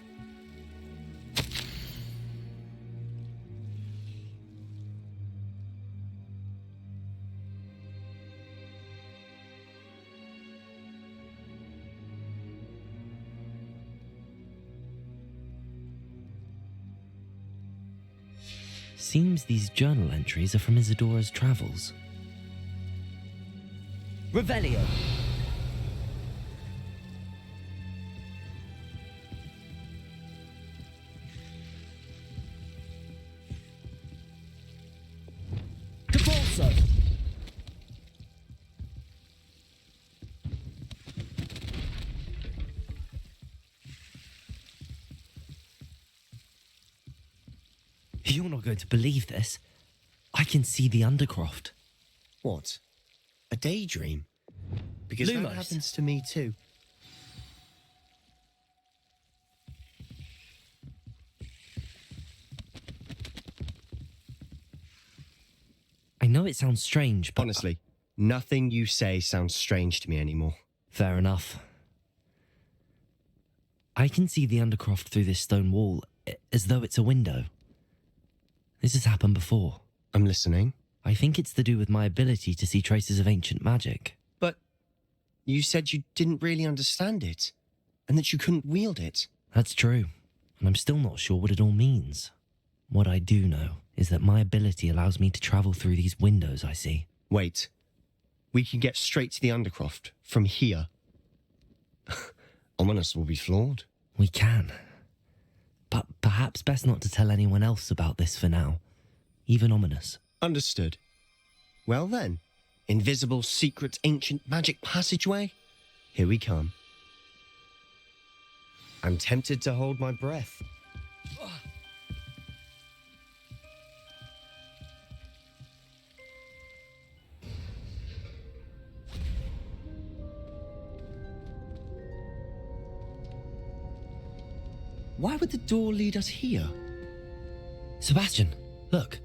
Seems these journal entries are from Isadora's travels. Revelio. You're not going to believe this. I can see the Undercroft. What? A daydream? Because that happens to me too. I know it sounds strange, but... Honestly, nothing you say sounds strange to me anymore. Fair enough. I can see the Undercroft through this stone wall, as though it's a window. This has happened before. I'm listening. I think it's to do with my ability to see traces of ancient magic. But you said you didn't really understand it, and that you couldn't wield it. That's true, and I'm still not sure what it all means. What I do know is that my ability allows me to travel through these windows I see. Wait. We can get straight to the Undercroft from here. Ominous will be flawed. We can. But perhaps best not to tell anyone else about this for now. Even Ominous. Understood. Well then, invisible, secret, ancient magic passageway? Here we come. I'm tempted to hold my breath. Why would the door lead us here? Sebastian, look.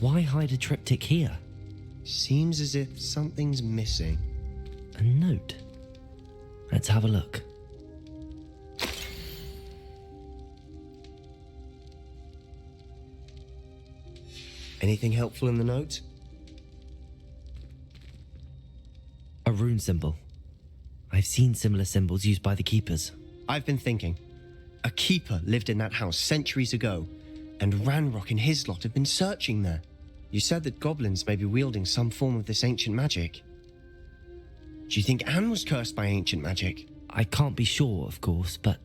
Why hide a triptych here? Seems as if something's missing. A note. Let's have a look. Anything helpful in the note? A rune symbol. I've seen similar symbols used by the keepers. I've been thinking. A keeper lived in that house centuries ago, and Ranrok and his lot have been searching there. You said that goblins may be wielding some form of this ancient magic. Do you think Anne was cursed by ancient magic? I can't be sure, of course, but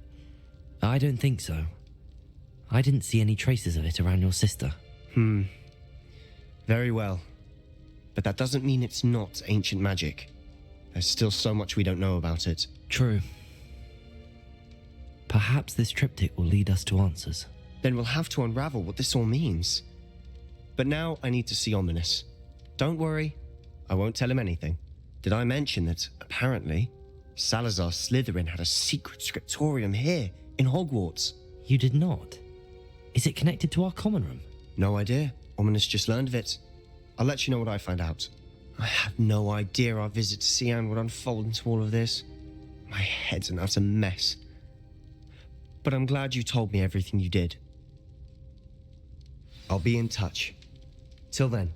I don't think so. I didn't see any traces of it around your sister. Very well. But that doesn't mean it's not ancient magic. There's still so much we don't know about it. True. Perhaps this triptych will lead us to answers. Then we'll have to unravel what this all means. But now I need to see Ominous. Don't worry, I won't tell him anything. Did I mention that, apparently, Salazar Slytherin had a secret scriptorium here, in Hogwarts? You did not? Is it connected to our common room? No idea. Ominous just learned of it. I'll let you know what I find out. I had no idea our visit to see Anne would unfold into all of this. My head's an utter mess. But I'm glad you told me everything you did. I'll be in touch. Till then.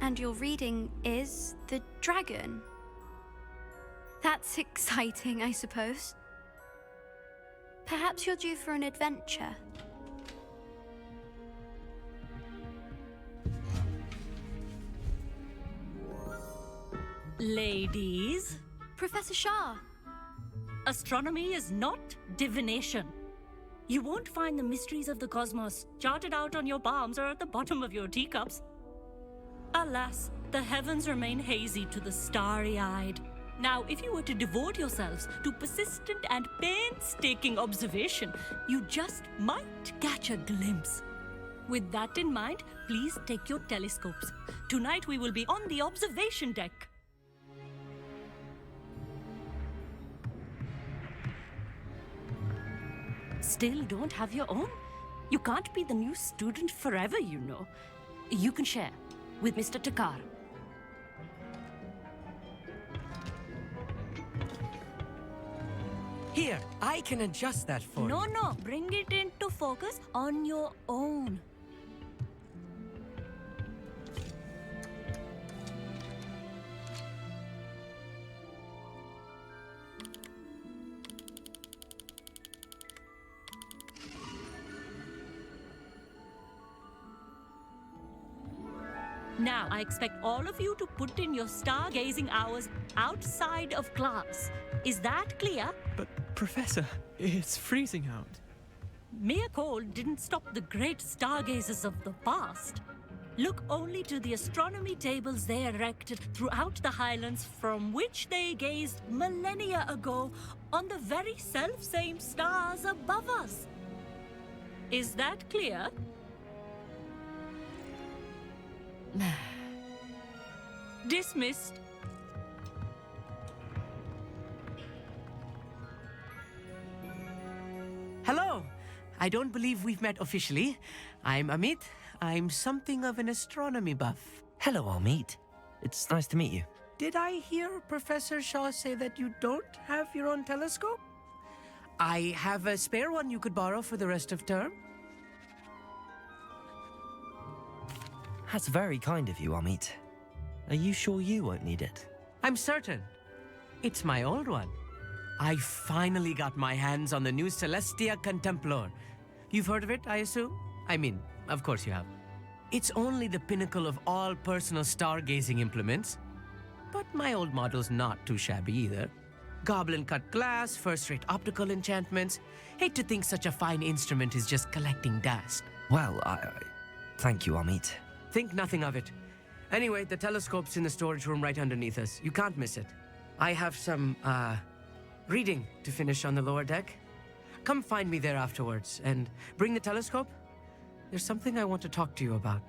And your reading is the dragon. That's exciting, I suppose. Perhaps you're due for an adventure. Ladies. Professor Shah. Astronomy is not divination. You won't find the mysteries of the cosmos charted out on your palms or at the bottom of your teacups. Alas, the heavens remain hazy to the starry-eyed. Now, if you were to devote yourselves to persistent and painstaking observation, you just might catch a glimpse. With that in mind, please take your telescopes. Tonight we will be on the observation deck. Still don't have your own? You can't be the new student forever, you know. You can share with Mr. Takar. Here, I can adjust that for you. No, bring it into focus on your own. Now, I expect all of you to put in your stargazing hours outside of class. Is that clear? But, Professor, it's freezing out. Mere cold didn't stop the great stargazers of the past. Look only to the astronomy tables they erected throughout the Highlands from which they gazed millennia ago on the very self-same stars above us. Is that clear? Dismissed. Hello! I don't believe we've met officially. I'm Amit. I'm something of an astronomy buff. Hello, Amit. It's nice to meet you. Did I hear Professor Shaw say that you don't have your own telescope? I have a spare one you could borrow for the rest of term. That's very kind of you, Amit. Are you sure you won't need it? I'm certain. It's my old one. I finally got my hands on the new Celestia Contemplar. You've heard of it, I assume? I mean, of course you have. It's only the pinnacle of all personal stargazing implements. But my old model's not too shabby either. Goblin-cut glass, first-rate optical enchantments. Hate to think such a fine instrument is just collecting dust. Well, thank you, Amit. think nothing of it. Anyway, the telescope's in the storage room right underneath us. You can't miss it. I have some, reading to finish on the lower deck. Come find me there afterwards, and bring the telescope. There's something I want to talk to you about.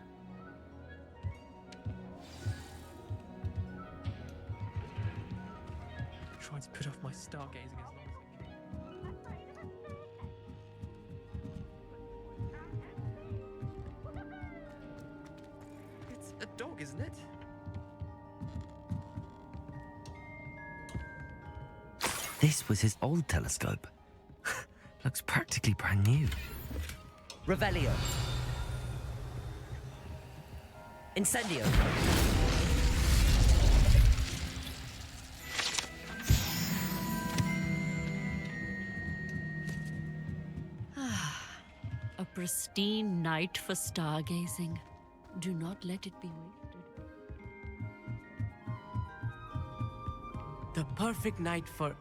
I'm trying to put off my stargazing as long as I can. It's a dog, isn't it? This was his old telescope. Looks practically brand new. Revelio. Incendio. A pristine night for stargazing. Do not let it be wasted. The perfect night for...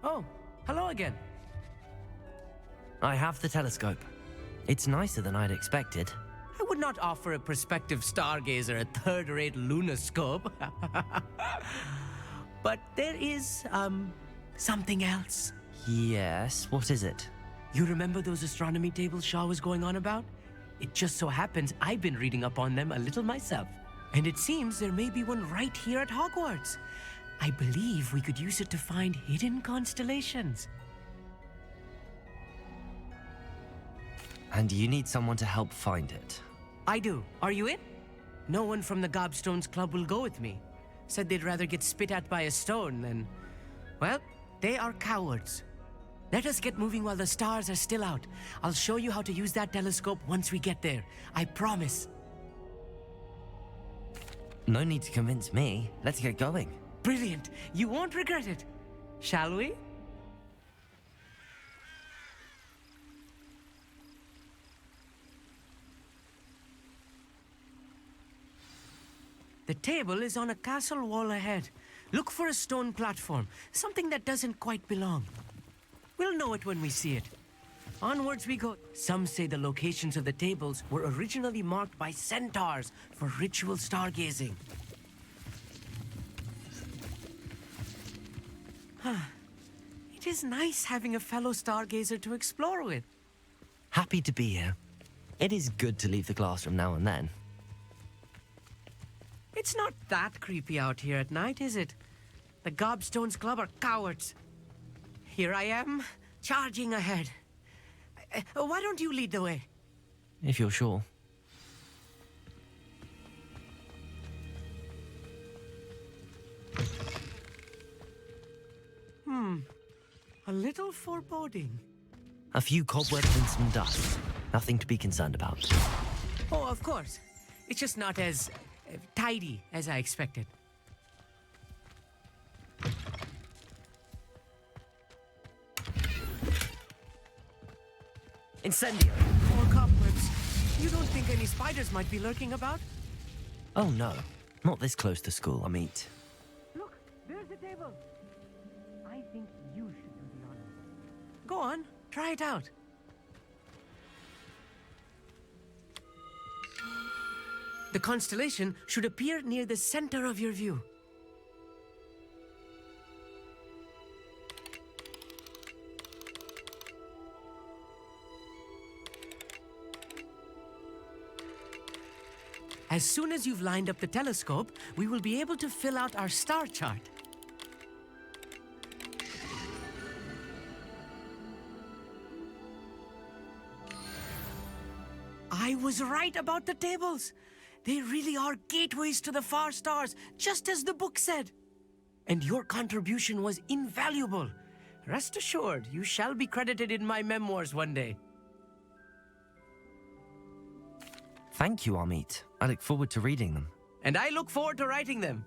Oh, hello again. I have the telescope. It's nicer than I'd expected. I would not offer a prospective stargazer a third-rate lunarscope. But there is, something else. Yes, what is it? You remember those astronomy tables Shaw was going on about? It just so happens I've been reading up on them a little myself. And it seems there may be one right here at Hogwarts. I believe we could use it to find hidden constellations. And you need someone to help find it. I do. Are you in? No one from the Gobstones Club will go with me. Said they'd rather get spit at by a stone than... Well, they are cowards. Let us get moving while the stars are still out. I'll show you how to use that telescope once we get there. I promise. No need to convince me. Let's get going. Brilliant. You won't regret it. Shall we? The table is on a castle wall ahead. Look for a stone platform, something that doesn't quite belong. We'll know it when we see it. Onwards we go. Some say the locations of the tables were originally marked by centaurs for ritual stargazing. It is nice having a fellow stargazer to explore with. Happy to be here. It is good to leave the classroom now and then. It's not that creepy out here at night, is it? The Gobstones Club are cowards. Here I am, charging ahead. Why don't you lead the way? If you're sure. A little foreboding. A few cobwebs and some dust. Nothing to be concerned about. Oh, of course. It's just not as tidy as I expected. Incendio. More cobwebs. You don't think any spiders might be lurking about? Oh no, not this close to school, I mean. Look, there's the table. I think you should do the honors. Go on, try it out. The constellation should appear near the center of your view. As soon as you've lined up the telescope, we will be able to fill out our star chart. I was right about the tables. They really are gateways to the far stars, just as the book said. And your contribution was invaluable. Rest assured, you shall be credited in my memoirs one day. Thank you, Amit. I look forward to reading them. And I look forward to writing them.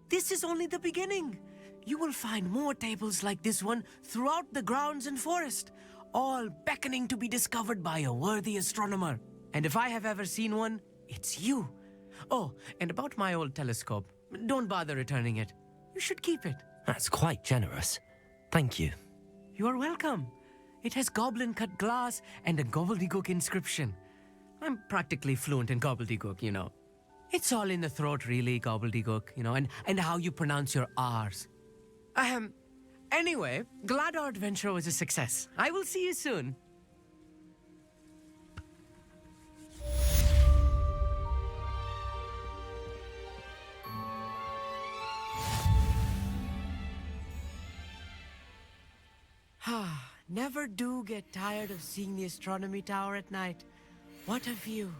This is only the beginning. You will find more tables like this one throughout the grounds and forest, all beckoning to be discovered by a worthy astronomer. And if I have ever seen one, it's you. Oh, and about my old telescope, don't bother returning it. You should keep it. That's quite generous. Thank you. You are welcome. It has goblin-cut glass and a gobbledygook inscription. I'm practically fluent in gobbledygook, you know. It's all in the throat, really, gobbledygook, you know, and how you pronounce your R's. Anyway, glad our adventure was a success. I will see you soon. Never do get tired of seeing the astronomy tower at night. What a view.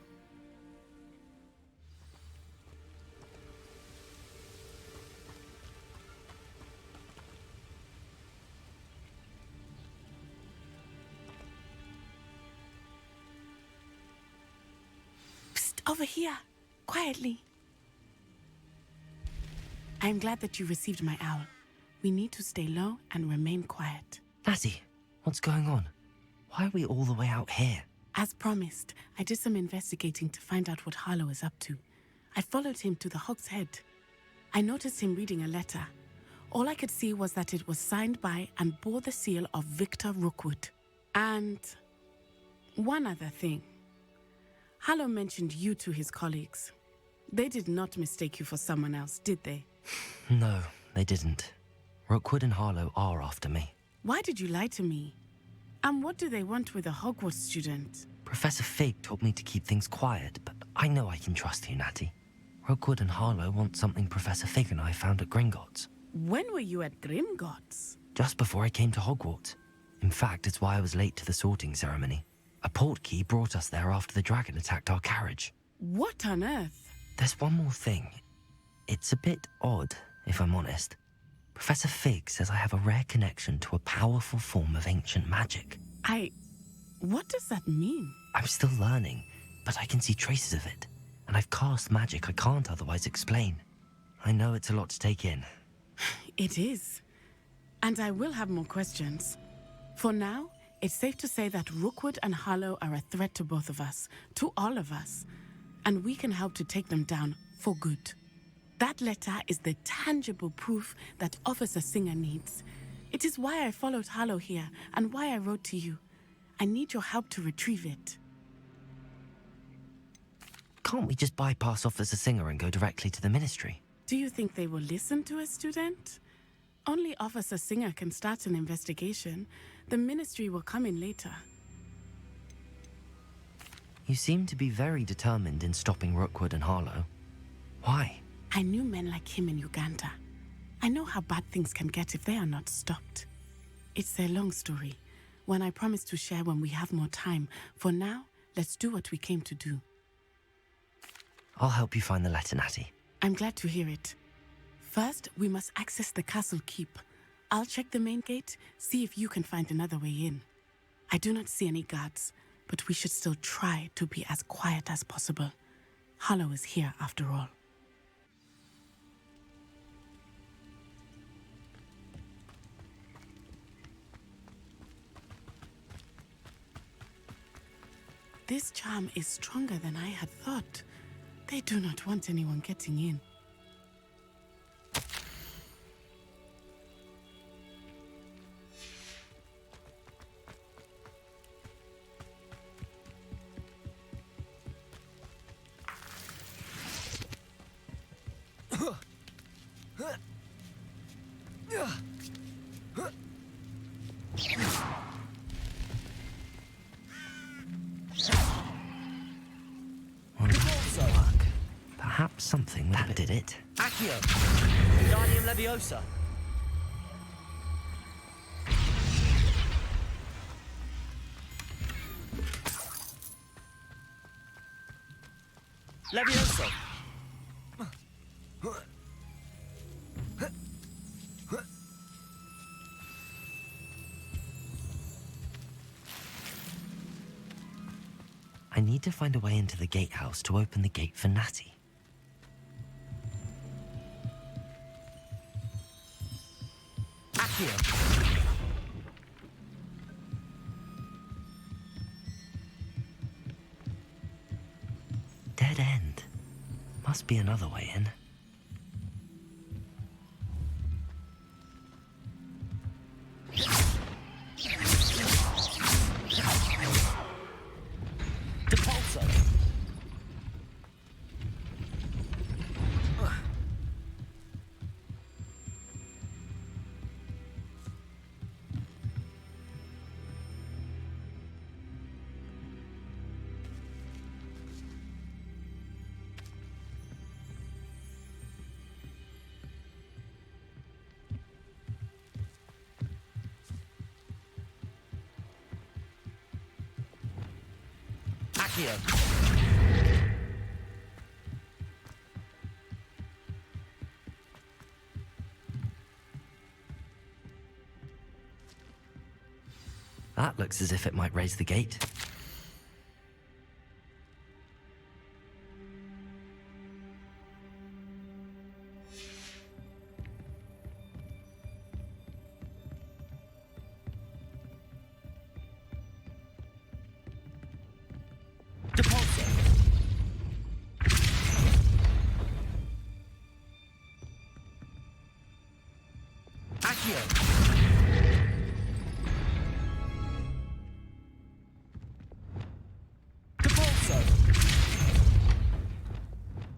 Psst, over here, quietly. I'm glad that you received my owl. We need to stay low and remain quiet. Natty, what's going on? Why are we all the way out here? As promised, I did some investigating to find out what Harlow is up to. I followed him to the Hog's Head. I noticed him reading a letter. All I could see was that it was signed by and bore the seal of Victor Rookwood. And one other thing. Harlow mentioned you to his colleagues. They did not mistake you for someone else, did they? No, they didn't. Rookwood and Harlow are after me. Why did you lie to me? And what do they want with a Hogwarts student? Professor Fig told me to keep things quiet, but I know I can trust you, Natty. Rookwood and Harlow want something Professor Fig and I found at Gringotts. When were you at Gringotts? Just before I came to Hogwarts. In fact, it's why I was late to the sorting ceremony. A portkey brought us there after the dragon attacked our carriage. What on earth? There's one more thing. It's a bit odd, if I'm honest. Professor Fig says I have a rare connection to a powerful form of ancient magic. What does that mean? I'm still learning, but I can see traces of it. And I've cast magic I can't otherwise explain. I know it's a lot to take in. It is. And I will have more questions. For now, it's safe to say that Rookwood and Harlow are a threat to both of us, to all of us. And we can help to take them down for good. That letter is the tangible proof that Officer Singer needs. It is why I followed Harlow here and why I wrote to you. I need your help to retrieve it. Can't we just bypass Officer Singer and go directly to the Ministry? Do you think they will listen to a student? Only Officer Singer can start an investigation. The Ministry will come in later. You seem to be very determined in stopping Rookwood and Harlow. Why? I knew men like him in Uganda. I know how bad things can get if they are not stopped. It's a long story, one I promise to share when we have more time. For now, let's do what we came to do. I'll help you find the letter, Natty. I'm glad to hear it. First, we must access the castle keep. I'll check the main gate, see if you can find another way in. I do not see any guards, but we should still try to be as quiet as possible. Harlow is here after all. This charm is stronger than I had thought. They do not want anyone getting in. Perhaps something that did it. Accio! Wingardium Leviosa! Leviosa! I need to find a way into the gatehouse to open the gate for Natty. Accio! Dead end. Must be another way in. Depulso! Accio. That looks as if it might raise the gate.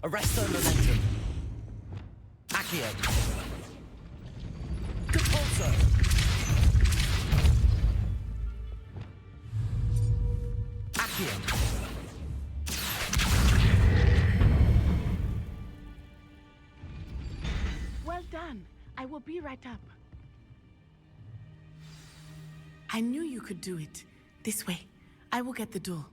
Arresto momentum. Accio. Compulso. Accio. Well done. I will be right up. I knew you could do it. This way. I will get the door.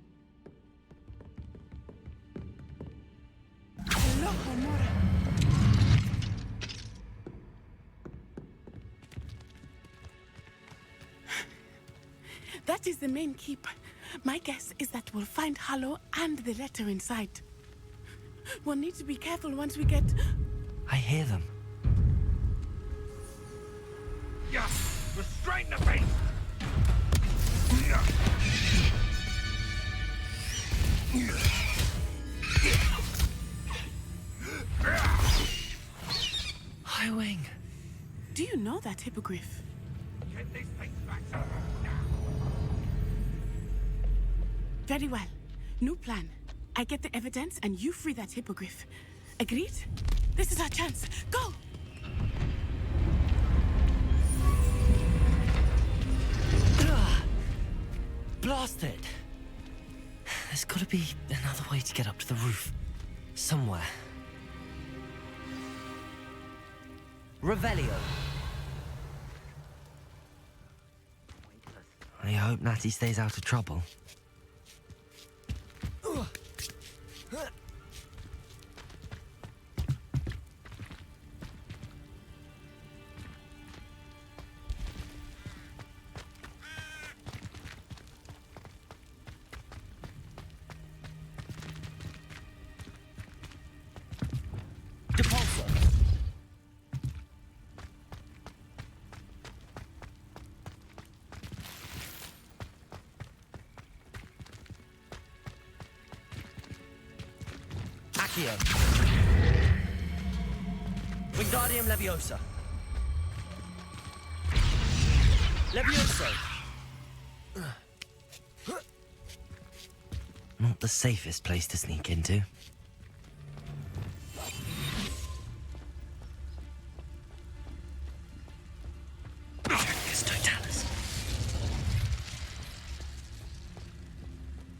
That is the main keep. My guess is that we'll find Hollow and the letter inside. We'll need to be careful once we get... I hear them. Yeah, restrain the beast! High Wing. Do you know that hippogriff? Get these things back now. Very well. New plan. I get the evidence and you free that hippogriff. Agreed? This is our chance. Go! Blasted! There's gotta be another way to get up to the roof. Somewhere. Revelio. I hope Natty stays out of trouble. Wingardium Leviosa. Levioso. Not the safest place to sneak into.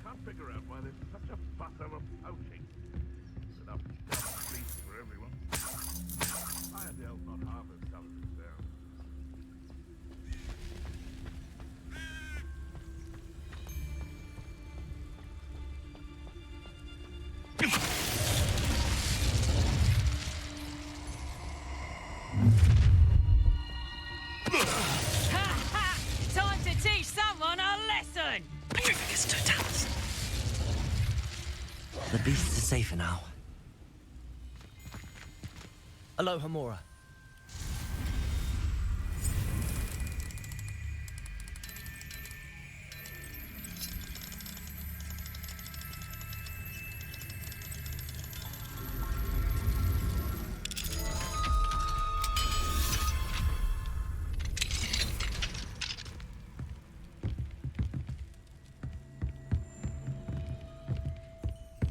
Can't figure out why there's such a fuss over poaching. Enough sleep for everyone. Iredale's not half as tough as it sounds. Time to teach someone a lesson! Petrificus Totalis. The beasts are safer now. Alohomora.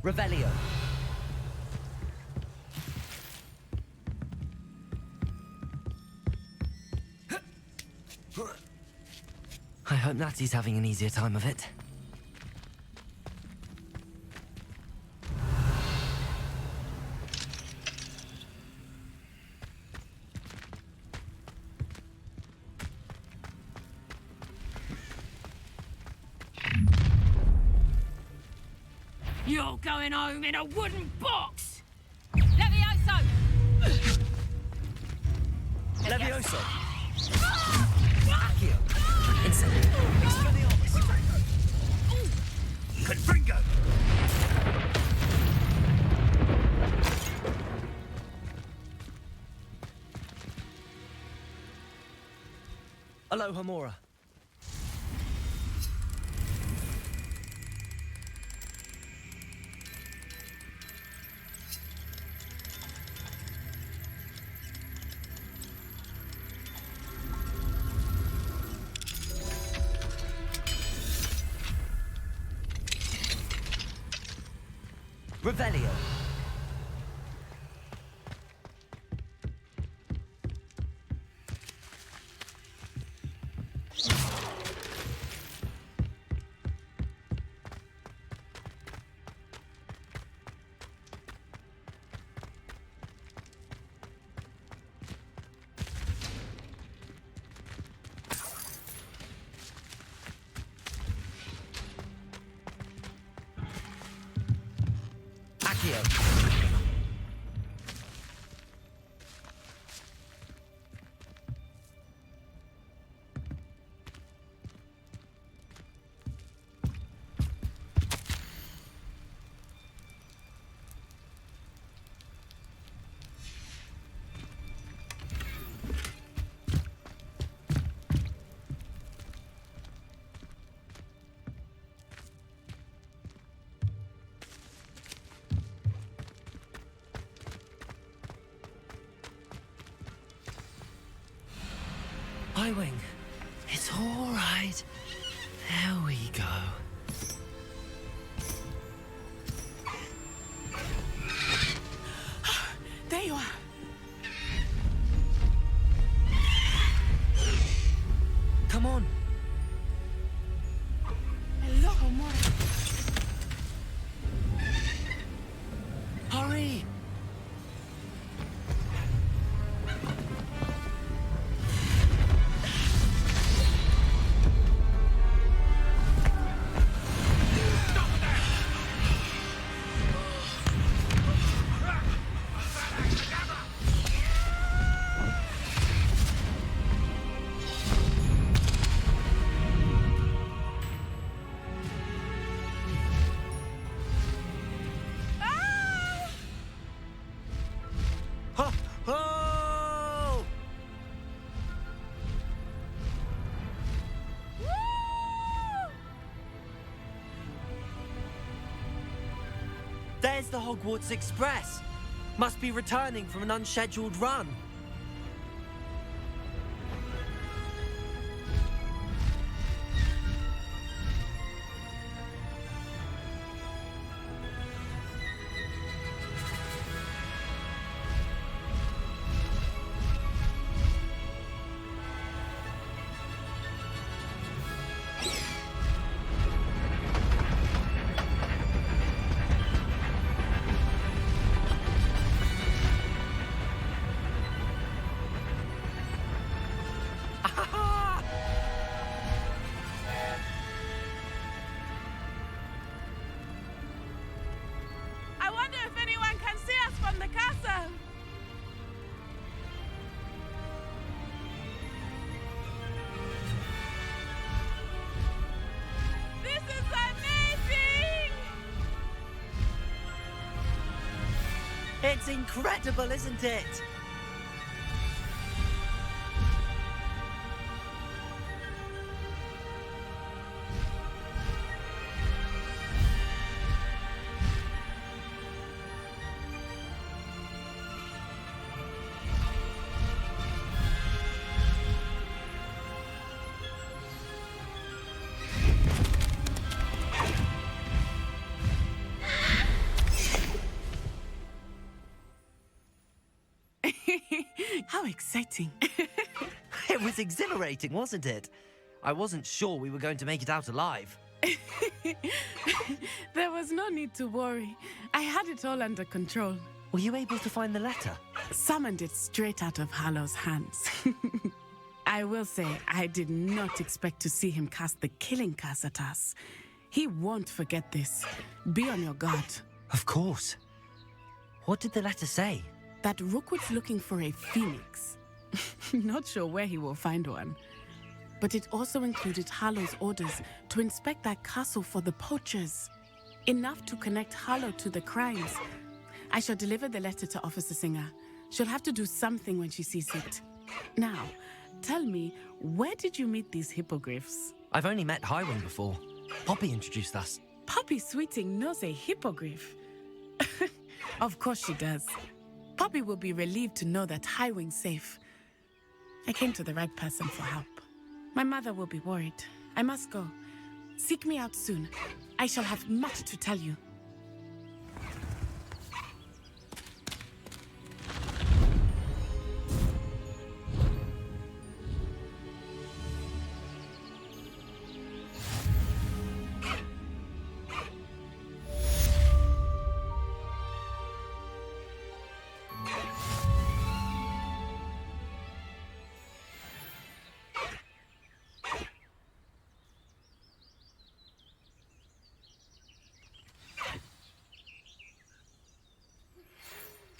Revelio. I hope Natty's having an easier time of it. You're going home in a wooden box! Levioso! Levioso! Accio! Expelliarmus! Confringo! Alohomora. Revelio. Accio. Wing, it's all right. There we go. There you are. Come on. Alohomora. Hurry! There's the Hogwarts Express. Must be returning from an unscheduled run. It's incredible, isn't it? How exciting. It was exhilarating, wasn't it? I wasn't sure we were going to make it out alive. There was no need to worry. I had it all under control. Were you able to find the letter? Summoned it straight out of Hallow's hands. I will say, I did not expect to see him cast the killing curse at us. He won't forget this. Be on your guard. Of course. What did the letter say? That Rookwood's looking for a phoenix. Not sure where he will find one. But it also included Harlow's orders to inspect that castle for the poachers. Enough to connect Harlow to the crimes. I shall deliver the letter to Officer Singer. She'll have to do something when she sees it. Now, tell me, where did you meet these hippogriffs? I've only met Highwing before. Poppy introduced us. Poppy Sweeting knows a hippogriff. Of course she does. Poppy will be relieved to know that Highwing's safe. I came to the right person for help. My mother will be worried. I must go. Seek me out soon. I shall have much to tell you.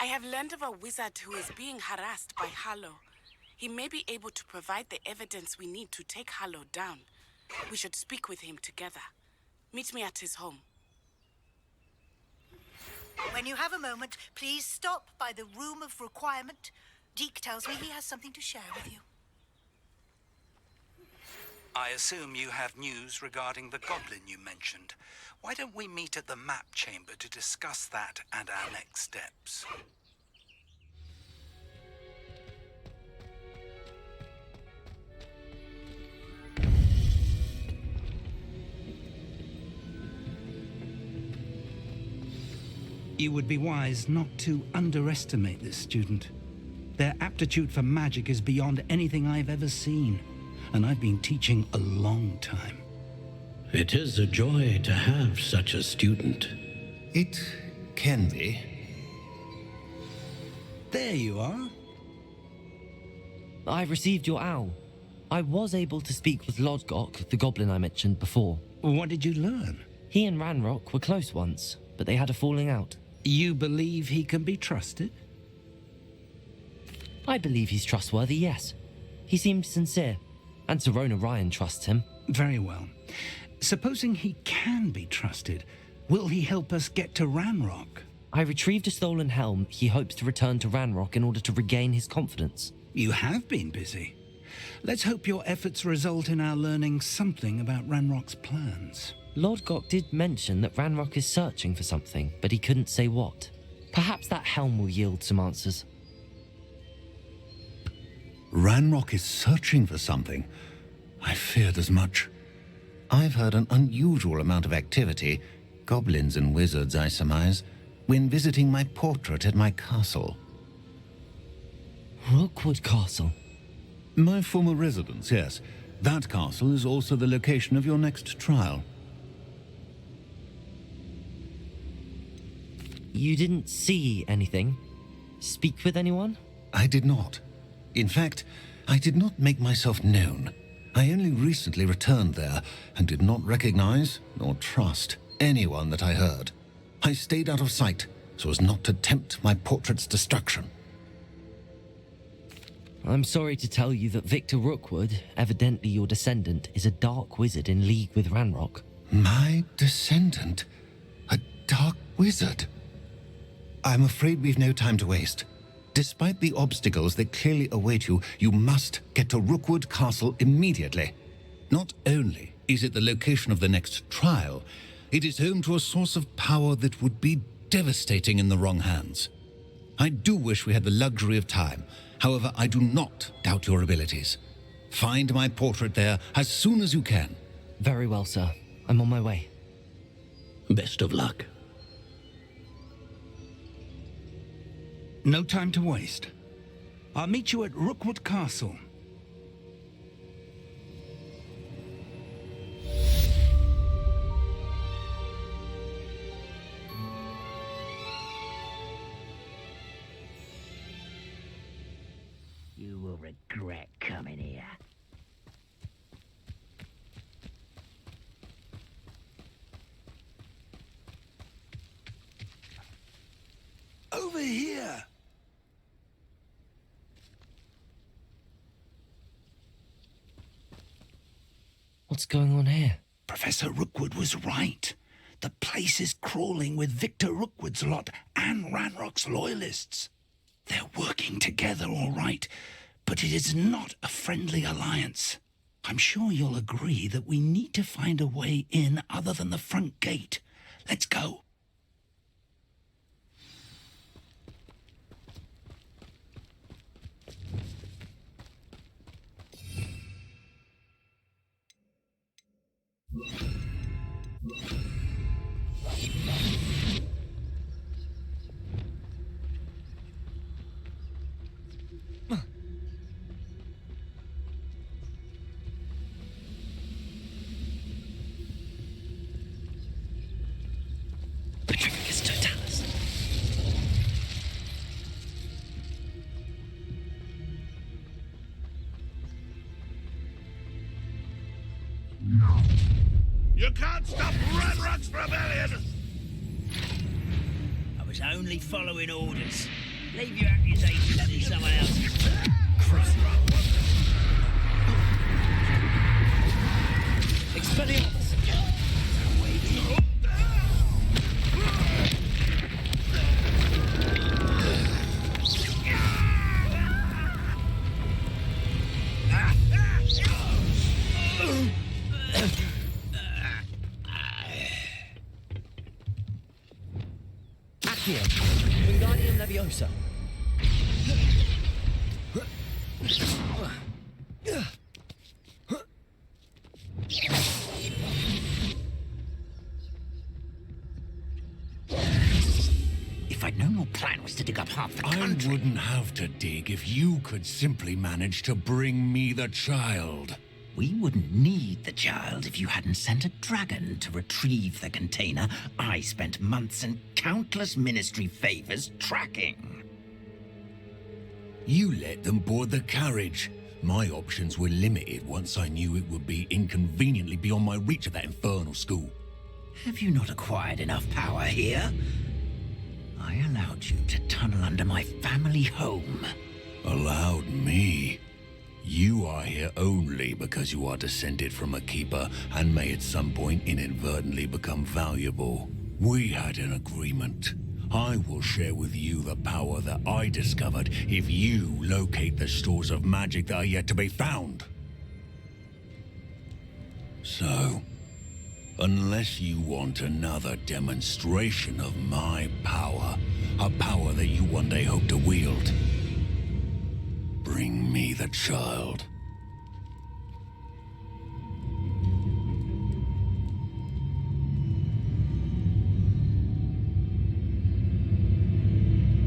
I have learned of a wizard who is being harassed by Harlow. He may be able to provide the evidence we need to take Harlow down. We should speak with him together. Meet me at his home. When you have a moment, please stop by the Room of Requirement. Deke tells me he has something to share with you. I assume you have news regarding the goblin you mentioned. Why don't we meet at the map chamber to discuss that and our next steps? You would be wise not to underestimate this student. Their aptitude for magic is beyond anything I've ever seen, and I've been teaching a long time. It is a joy to have such a student. It can be. There you are. I received your owl. I was able to speak with Lodgok, the goblin I mentioned before. What did you learn? He and Ranrok were close once, but they had a falling out. You believe he can be trusted? I believe he's trustworthy, yes. He seemed sincere, and Serona Ryan trusts him. Very well. Supposing he can be trusted, will he help us get to Ranrok? I retrieved a stolen helm he hopes to return to Ranrok in order to regain his confidence. You have been busy. Let's hope your efforts result in our learning something about Ranrock's plans. Lodgok did mention that Ranrok is searching for something, but he couldn't say what. Perhaps that helm will yield some answers. Ranrok is searching for something. I feared as much. I've heard an unusual amount of activity, goblins and wizards, I surmise, when visiting my portrait at my castle. Rookwood Castle? My former residence, yes. That castle is also the location of your next trial. You didn't see anything? Speak with anyone? I did not. In fact, I did not make myself known. I only recently returned there and did not recognize nor trust anyone that I heard. I stayed out of sight so as not to tempt my portrait's destruction. I'm sorry to tell you that Victor Rookwood, evidently your descendant, is a dark wizard in league with Ranrok. My descendant? A dark wizard? I'm afraid we've no time to waste. Despite the obstacles that clearly await you, you must get to Rookwood Castle immediately. Not only is it the location of the next trial, it is home to a source of power that would be devastating in the wrong hands. I do wish we had the luxury of time. However, I do not doubt your abilities. Find my portrait there as soon as you can. Very well, sir. I'm on my way. Best of luck. No time to waste. I'll meet you at Rookwood Castle. You will regret coming here. over here. What's going on here? Professor Rookwood was right. The place is crawling with Victor Rookwood's lot and Ranrok's loyalists. They're working together all right, but it is not a friendly alliance. I'm sure you'll agree that we need to find a way in other than the front gate. Let's go. You can't stop Ranrok's rebellion! I was only following orders. Leave your accusations to someone else. Expelliarmus! Wingardium Leviosa. If I'd known your plan was to dig up half the country... I wouldn't have to dig if you could simply manage to bring me the child. We wouldn't need the child if you hadn't sent a dragon to retrieve the container I spent months and countless ministry favors tracking. You let them board the carriage. My options were limited once I knew it would be inconveniently beyond my reach at that infernal school. Have you not acquired enough power here? I allowed you to tunnel under my family home. Allowed me? You are here only because you are descended from a keeper and may at some point inadvertently become valuable. We had an agreement. I will share with you the power that I discovered if you locate the stores of magic that are yet to be found. So, unless you want another demonstration of my power, a power that you one day hope to wield, bring me the child.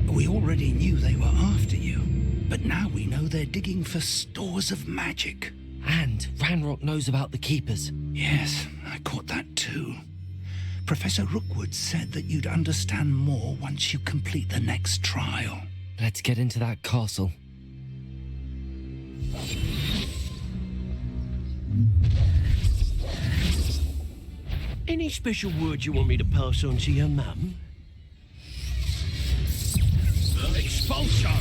We already knew they were after you, but now we know they're digging for stores of magic. And Ranrok knows about the Keepers. Yes, I caught that too. Professor Rookwood said that you'd understand more once you complete the next trial. Let's get into that castle. Any special words you want me to pass on to your mum? Expulsion!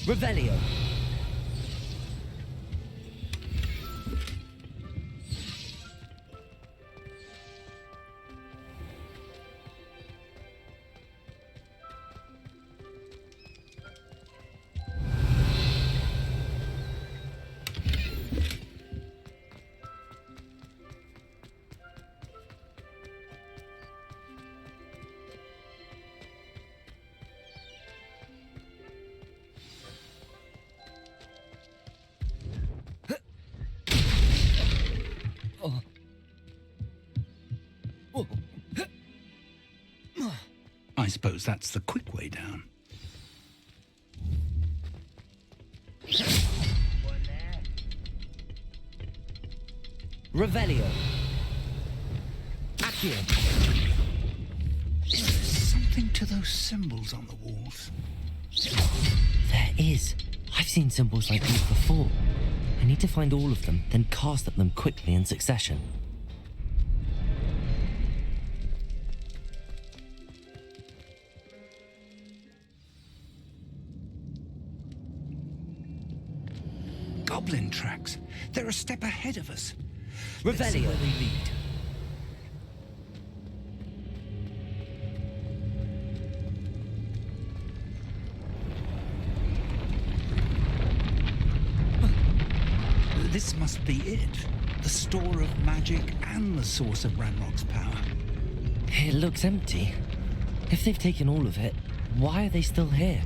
Revelio. I suppose that's the quick way down. Revelio. Accio. Is there something to those symbols on the walls? There is. I've seen symbols like these before. I need to find all of them, then cast at them quickly in succession. Goblin tracks. They're a step ahead of us. Revelio. Let's see where they lead. This must be it. The store of magic and the source of Ranrok's power. It looks empty. If they've taken all of it, why are they still here?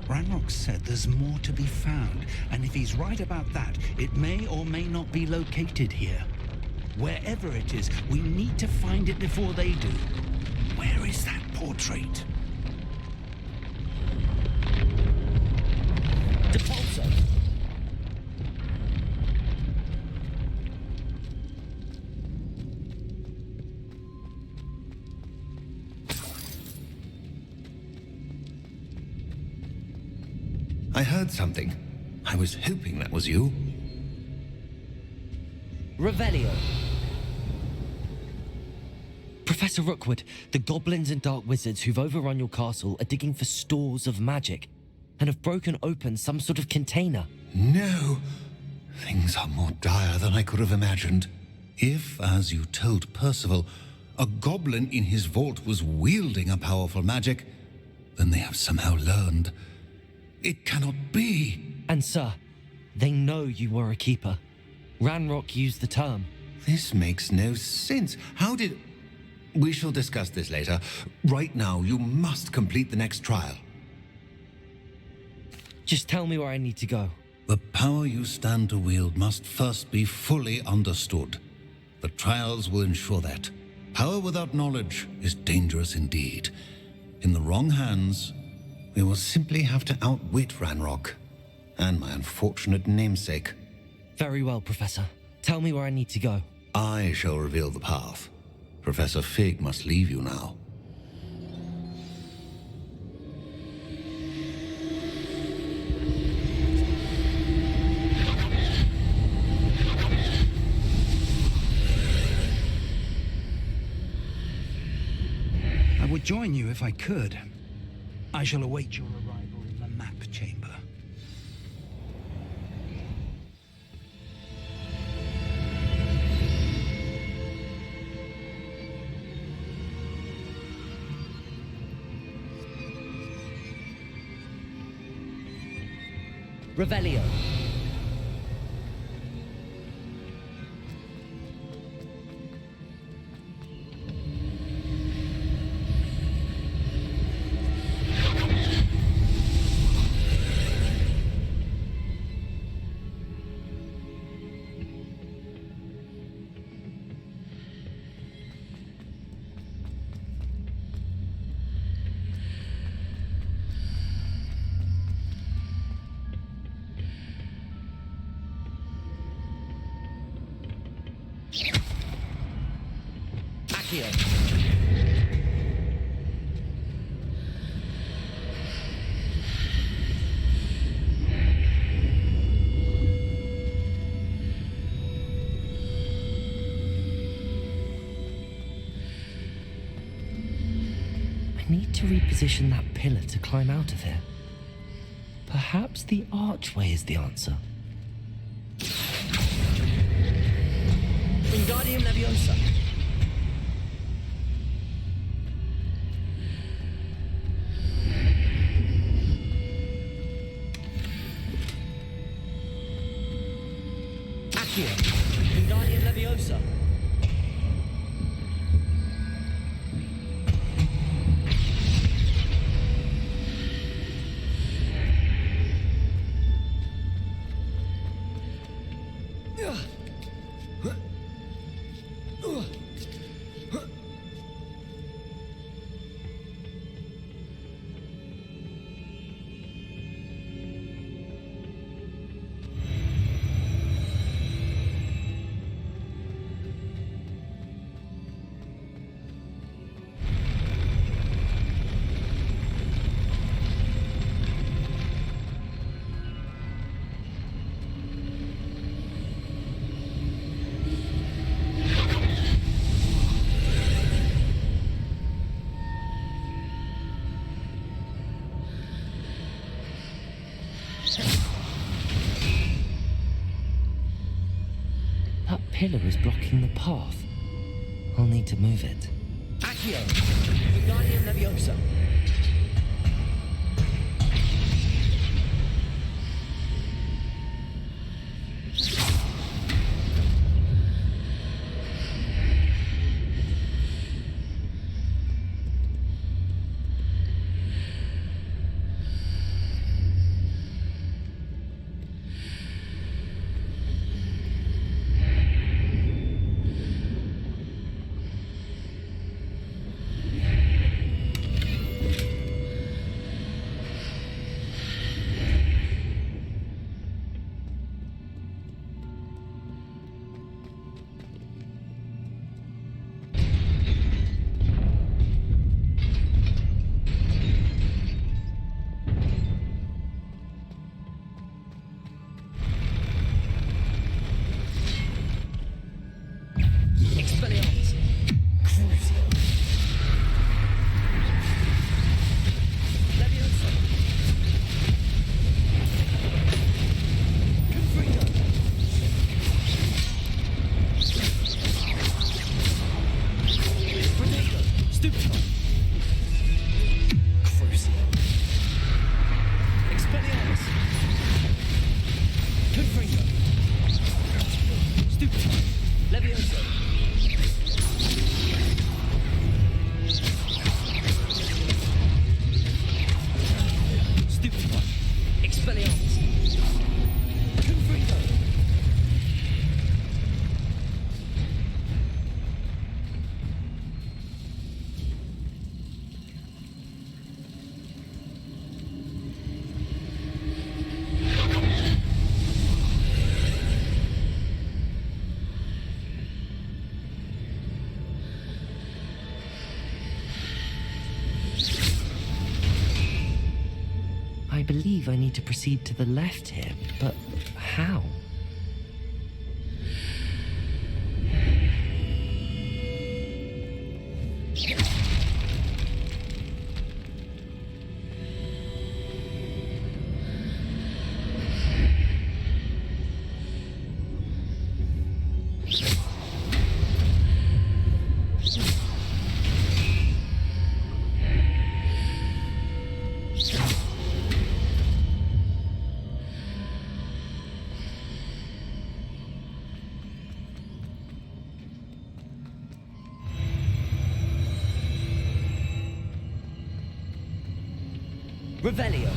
Ranrok said there's more to be found, and if he's right about that, it may or may not be located here. Wherever it is, we need to find it before they do. Where is that portrait? Depulso. I heard something. I was hoping that was you. Revelio. Professor Rookwood, the goblins and dark wizards who've overrun your castle are digging for stores of magic and have broken open some sort of container. No. Things are more dire than I could have imagined. If, as you told Percival, a goblin in his vault was wielding a powerful magic, then they have somehow learned. It cannot be. And sir, they know you were a keeper. Ranrok used the term. This makes no sense. How did... We shall discuss this later. Right now, you must complete the next trial. Just tell me where I need to go. The power you stand to wield must first be fully understood. The trials will ensure that. Power without knowledge is dangerous indeed. In the wrong hands, we will simply have to outwit Ranrok and my unfortunate namesake. Very well, Professor. Tell me where I need to go. I shall reveal the path. Professor Fig must leave you now. I would join you if I could. I shall await your arrival in the map chamber. Revelio. I need to reposition that pillar to climb out of here. Perhaps the archway is the answer. Wingardium Leviosa. Accio. Wingardium Leviosa. That pillar is blocking the path. I'll need to move it. Accio. Wingardium Leviosa. I believe I need to proceed to the left here, but how? Revelio.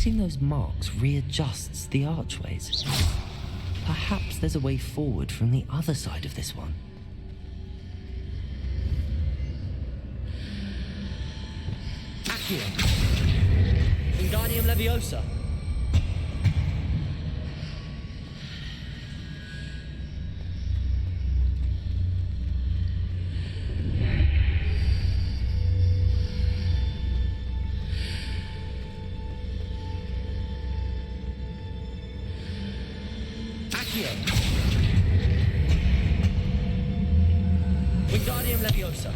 Hitting those marks readjusts the archways. Perhaps there's a way forward from the other side of this one. Accio! Wingardium Leviosa! Wingardium Leviosa.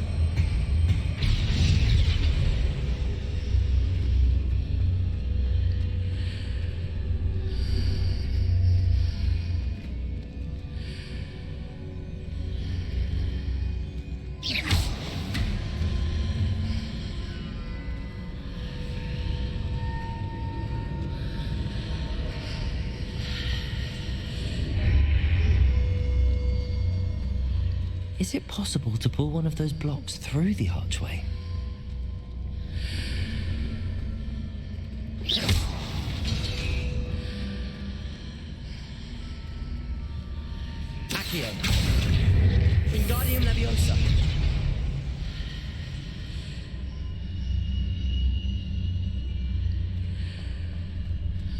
Is it possible to pull one of those blocks through the archway? Accio! Wingardium Leviosa.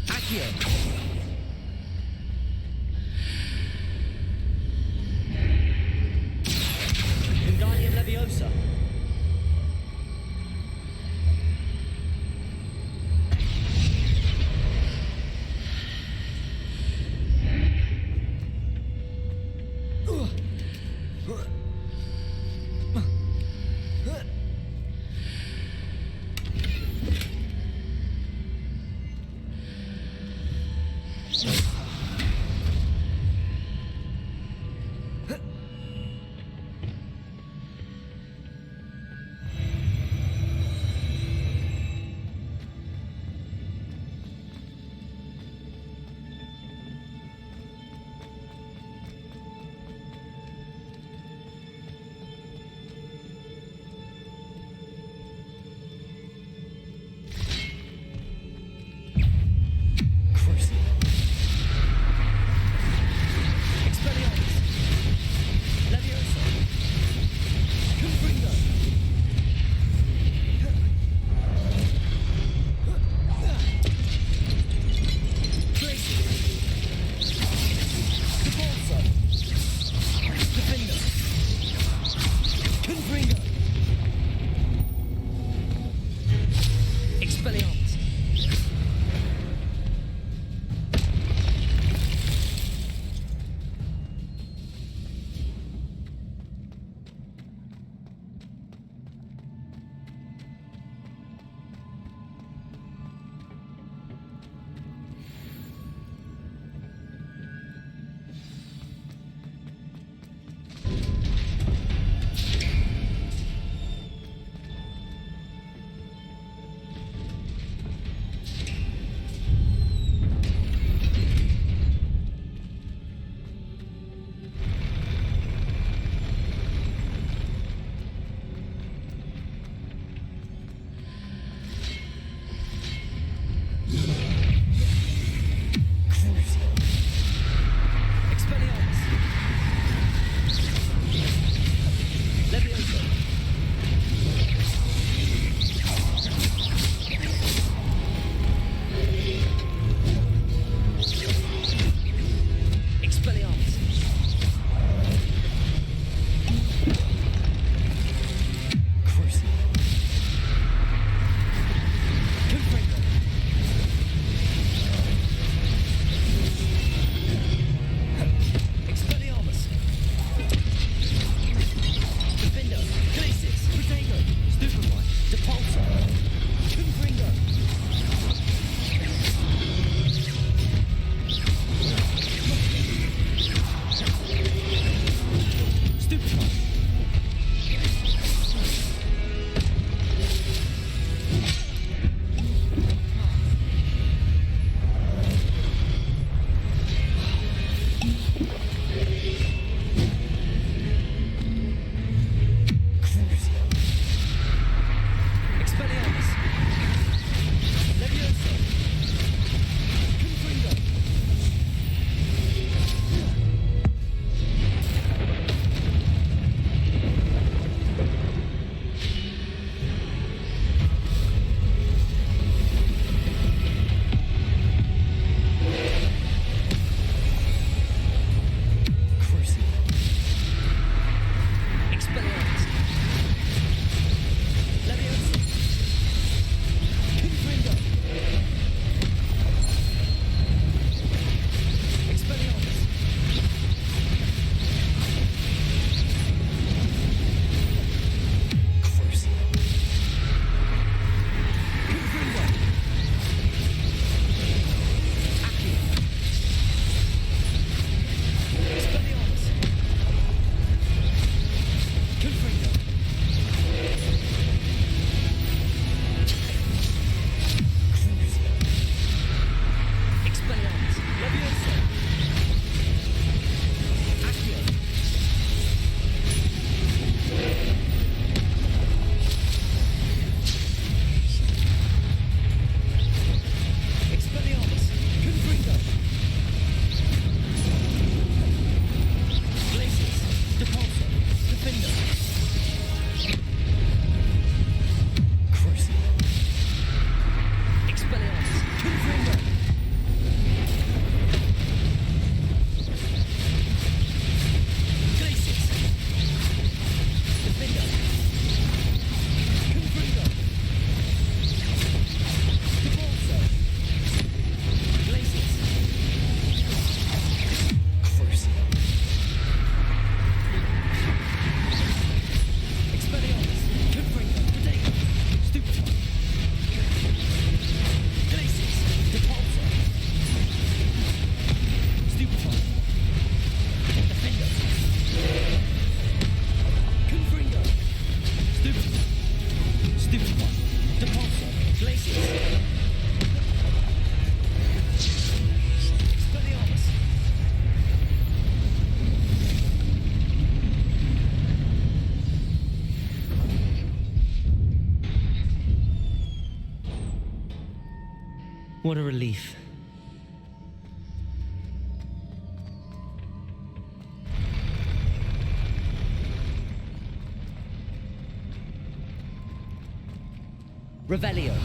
Accio! Wingardium Leviosa. What a relief. Revelio.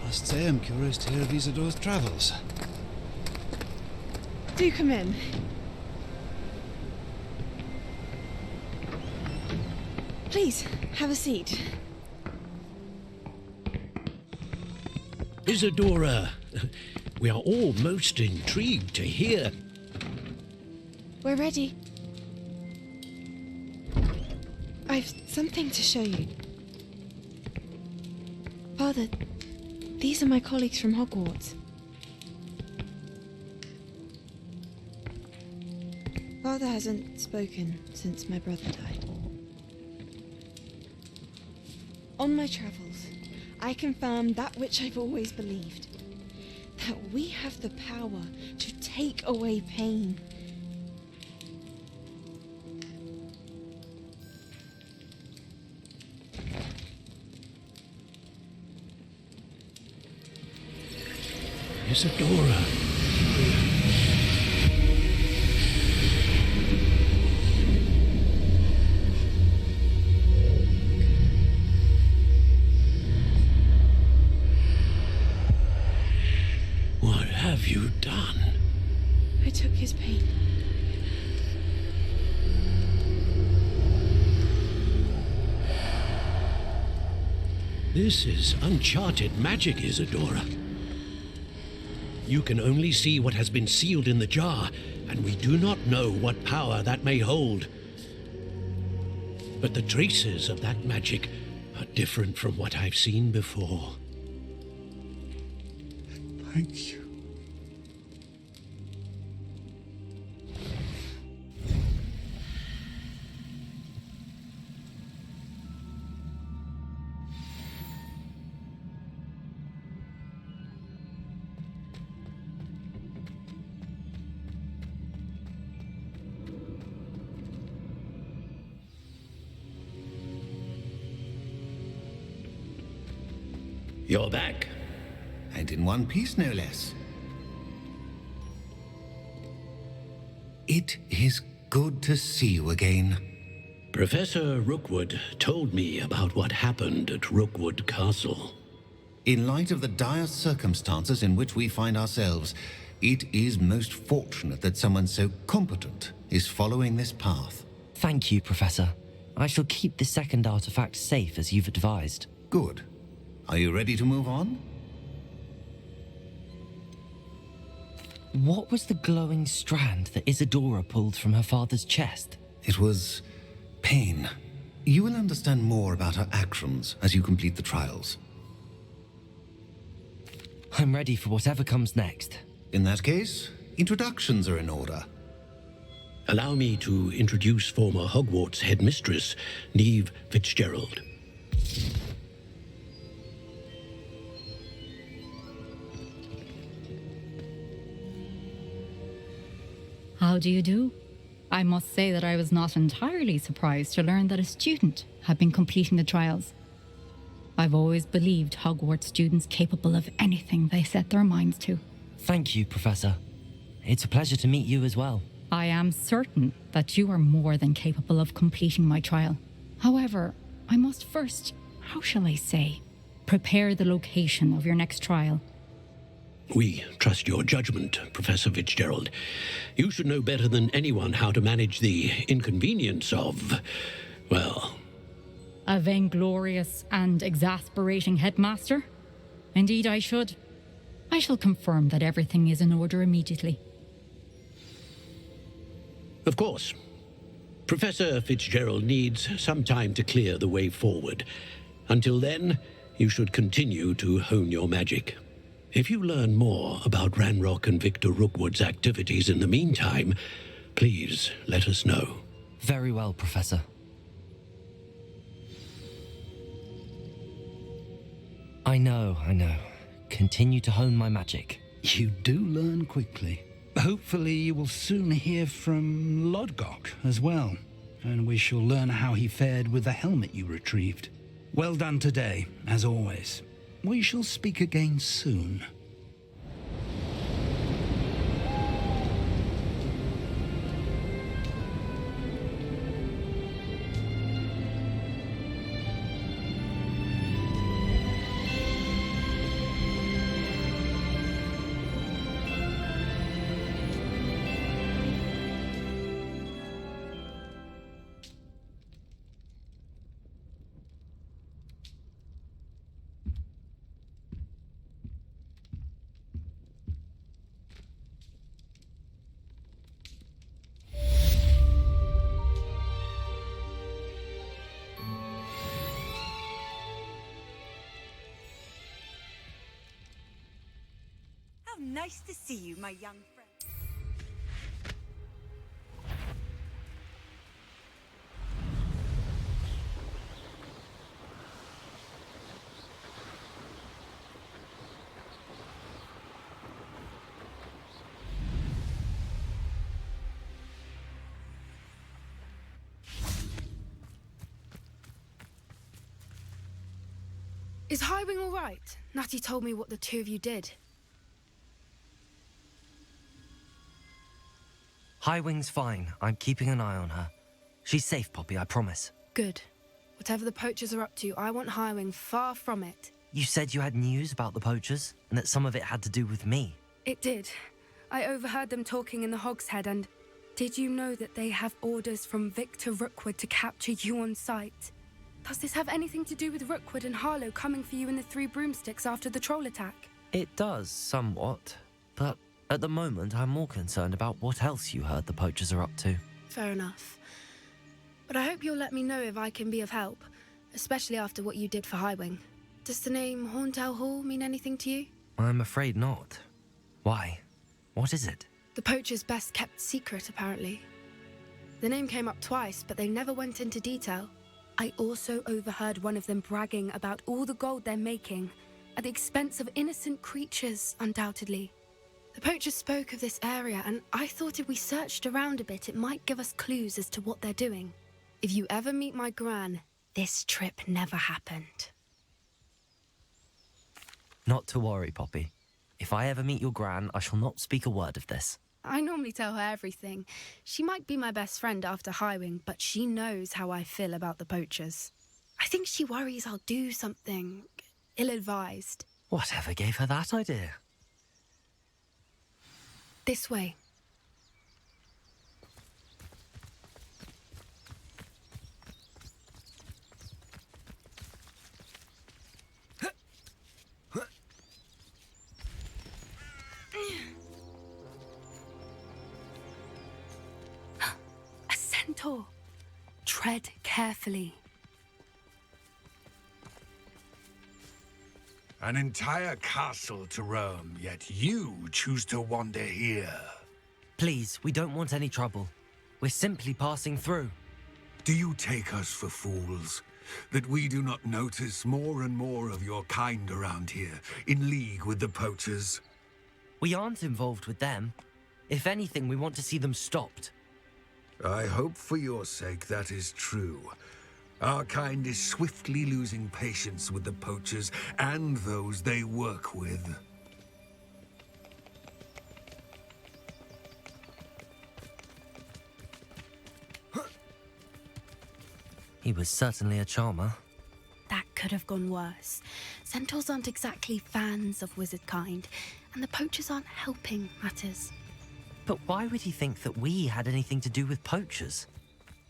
Must say I'm curious to hear of Isidore's travels. Do come in. Please, have a seat. Isidora, we are all most intrigued to hear. We're ready. I've something to show you. Father, these are my colleagues from Hogwarts. Father hasn't spoken since my brother died. On my travels, I confirmed that which I've always believed. That we have the power to take away pain. Isidora. What have you done? I took his pain. This is uncharted magic, Isidora. You can only see what has been sealed in the jar, and we do not know what power that may hold. But the traces of that magic are different from what I've seen before. Thank you. You're back. And in one piece, no less. It is good to see you again. Professor Rookwood told me about what happened at Rookwood Castle. In light of the dire circumstances in which we find ourselves, it is most fortunate that someone so competent is following this path. Thank you, Professor. I shall keep the second artifact safe as you've advised. Good. Are you ready to move on? What was the glowing strand that Isidora pulled from her father's chest? It was pain. You will understand more about her actions as you complete the trials. I'm ready for whatever comes next. In that case, introductions are in order. Allow me to introduce former Hogwarts Headmistress, Niamh Fitzgerald. How do you do? I must say that I was not entirely surprised to learn that a student had been completing the trials. I've always believed Hogwarts students capable of anything they set their minds to. Thank you, Professor. It's a pleasure to meet you as well. I am certain that you are more than capable of completing my trial. However, I must first, how shall I say, prepare the location of your next trial. We trust your judgment, Professor Fitzgerald. You should know better than anyone how to manage the inconvenience of, well... A vainglorious and exasperating headmaster? Indeed, I should. I shall confirm that everything is in order immediately. Of course. Professor Fitzgerald needs some time to clear the way forward. Until then, you should continue to hone your magic. If you learn more about Ranrok and Victor Rookwood's activities in the meantime, please let us know. Very well, Professor. I know. Continue to hone my magic. You do learn quickly. Hopefully you will soon hear from Lodgok as well, and we shall learn how he fared with the helmet you retrieved. Well done today, as always. We shall speak again soon. How nice to see you, my young friend. Is Highwing all right? Natty told me what the two of you did. Highwing's fine. I'm keeping an eye on her. She's safe, Poppy, I promise. Good. Whatever the poachers are up to, I want Highwing far from it. You said you had news about the poachers, and that some of it had to do with me. It did. I overheard them talking in the Hogshead, and did you know that they have orders from Victor Rookwood to capture you on sight? Does this have anything to do with Rookwood and Harlow coming for you in the Three Broomsticks after the troll attack? It does, somewhat. But at the moment, I'm more concerned about what else you heard the poachers are up to. Fair enough. But I hope you'll let me know if I can be of help, especially after what you did for Highwing. Does the name Horntail Hall mean anything to you? I'm afraid not. Why? What is it? The poachers' best kept secret, apparently. The name came up twice, but they never went into detail. I also overheard one of them bragging about all the gold they're making, at the expense of innocent creatures, undoubtedly. The poachers spoke of this area, and I thought if we searched around a bit, it might give us clues as to what they're doing. If you ever meet my Gran, this trip never happened. Not to worry, Poppy. If I ever meet your Gran, I shall not speak a word of this. I normally tell her everything. She might be my best friend after Highwing, but she knows how I feel about the poachers. I think she worries I'll do something ill-advised. Whatever gave her that idea? This way. A centaur. Tread carefully. An entire castle to roam, yet you choose to wander here. Please, we don't want any trouble. We're simply passing through. Do you take us for fools? That we do not notice more and more of your kind around here, in league with the poachers? We aren't involved with them. If anything, we want to see them stopped. I hope for your sake that is true. Our kind is swiftly losing patience with the poachers and those they work with. He was certainly a charmer. That could have gone worse. Centaurs aren't exactly fans of wizard kind, and the poachers aren't helping matters. But why would he think that we had anything to do with poachers?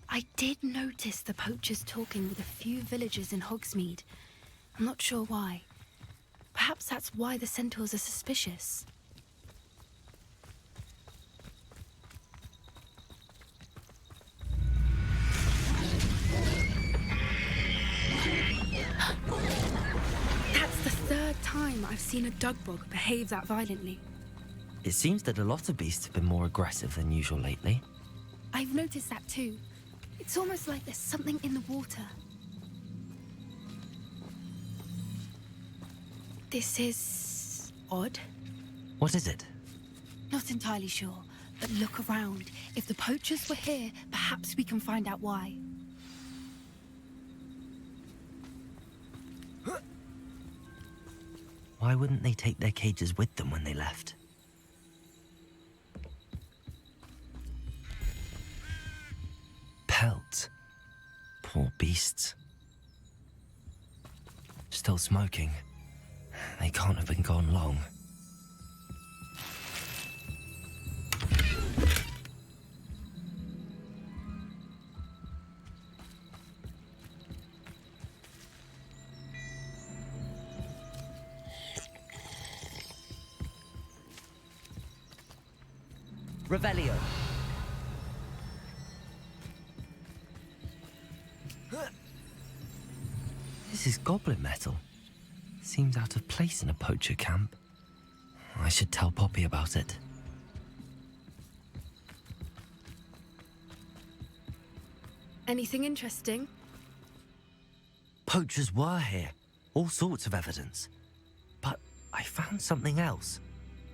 I did notice the poachers talking with a few villagers in Hogsmeade. I'm not sure why. Perhaps that's why the centaurs are suspicious. That's the third time I've seen a dugbog behave that violently. It seems that a lot of beasts have been more aggressive than usual lately. I've noticed that too. It's almost like there's something in the water. This is odd. What is it? Not entirely sure, but look around. If the poachers were here, perhaps we can find out why. Why wouldn't they take their cages with them when they left? Pelts. Poor beasts. Still smoking. They can't have been gone long. Revelio. This is goblin metal. Seems out of place in a poacher camp. I should tell Poppy about it. Anything interesting? Poachers were here. All sorts of evidence. But I found something else.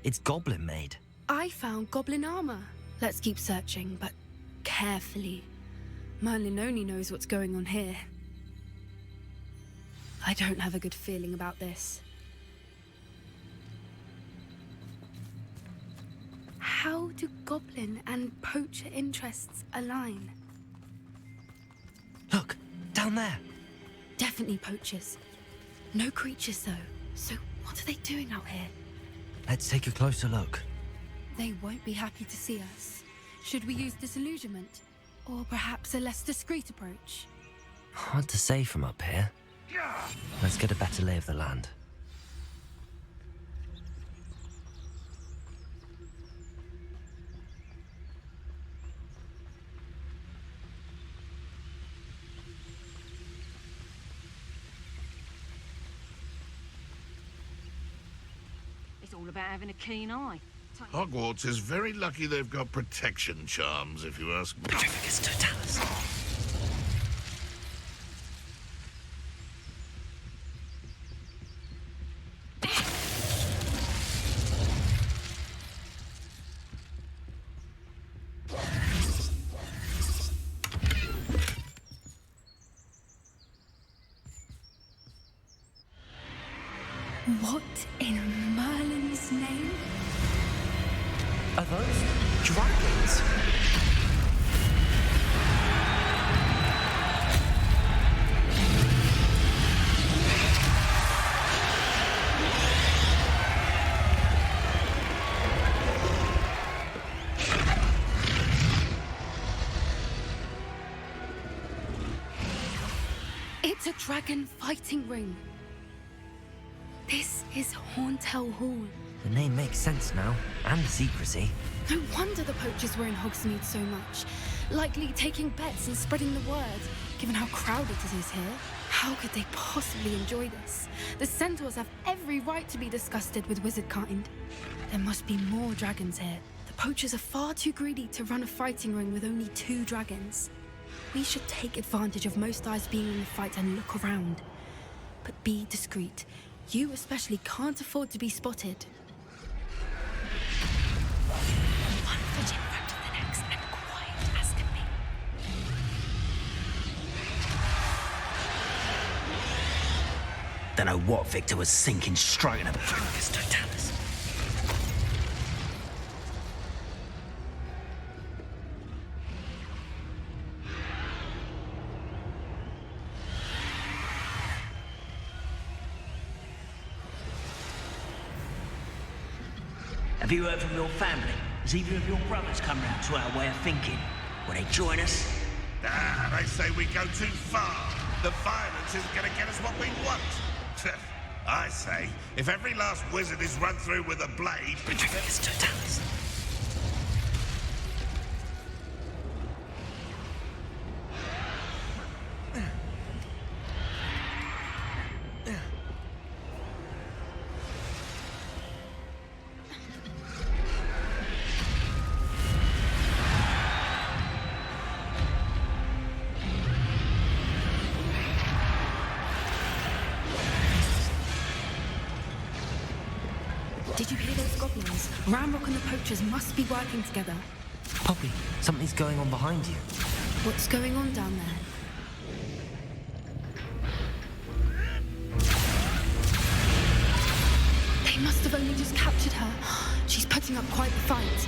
It's goblin made. I found goblin armor. Let's keep searching, but carefully. Merlin only knows what's going on here. I don't have a good feeling about this. How do goblin and poacher interests align? Look, down there. Definitely poachers. No creatures though. So what are they doing out here? Let's take a closer look. They won't be happy to see us. Should we use disillusionment? Or perhaps a less discreet approach? Hard to say from up here. Let's get a better lay of the land. It's all about having a keen eye. Hogwarts is very lucky they've got protection charms, if you ask me. Petrificus totalis. What in Merlin's name? Are those dragons? It's a dragon fighting ring. This is Hauntel Hall. The name makes sense now, and the secrecy. No wonder the poachers were in Hogsmeade so much. Likely taking bets and spreading the word, given how crowded it is here. How could they possibly enjoy this? The centaurs have every right to be disgusted with wizardkind. There must be more dragons here. The poachers are far too greedy to run a fighting ring with only 2 dragons. We should take advantage of most eyes being in the fight and look around. But be discreet. You especially can't afford to be spotted. One foot in front of the next and quiet as can be. Don't know what Victor was thinking, striking a Petrificus totalis. Have you heard from your family? Has either of your brothers come round to our way of thinking? Will they join us? They say we go too far. The violence isn't going to get us what we want. I say, if every last wizard is run through with a blade... Protagonist totalis. Did you hear those goblins? Ranrok and the poachers must be working together. Poppy, something's going on behind you. What's going on down there? They must have only just captured her. She's putting up quite the fight.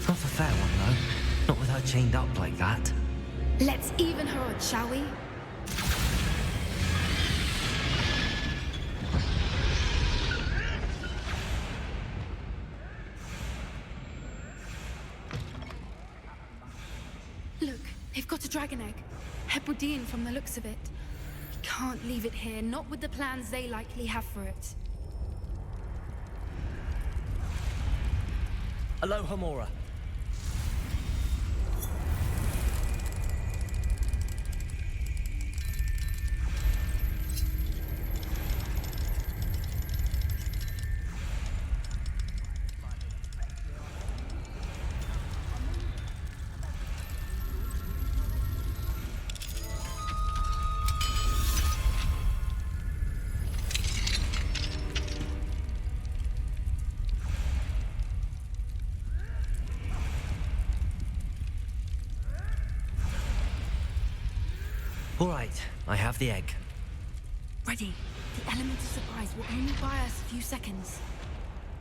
Not a fair one, though. Not with her chained up like that. Let's even her odds, shall we? Look, they've got a dragon egg. Hebridean from the looks of it. We can't leave it here, not with the plans they likely have for it. Aloha, Mora. All right, I have the egg. Ready. The element of surprise will only buy us a few seconds.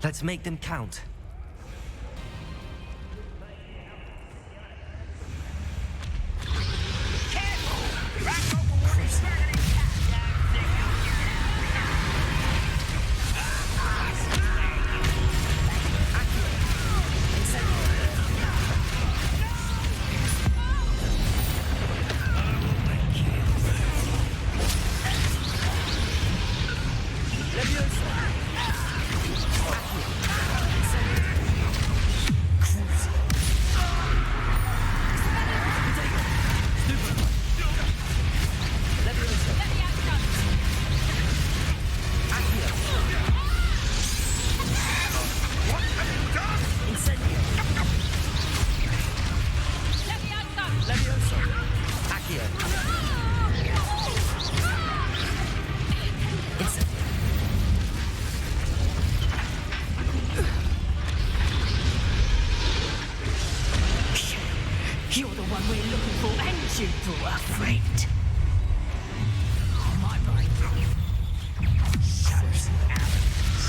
Let's make them count. You're the one we're looking for, and you brought a friend. My brain. Shows arrogance.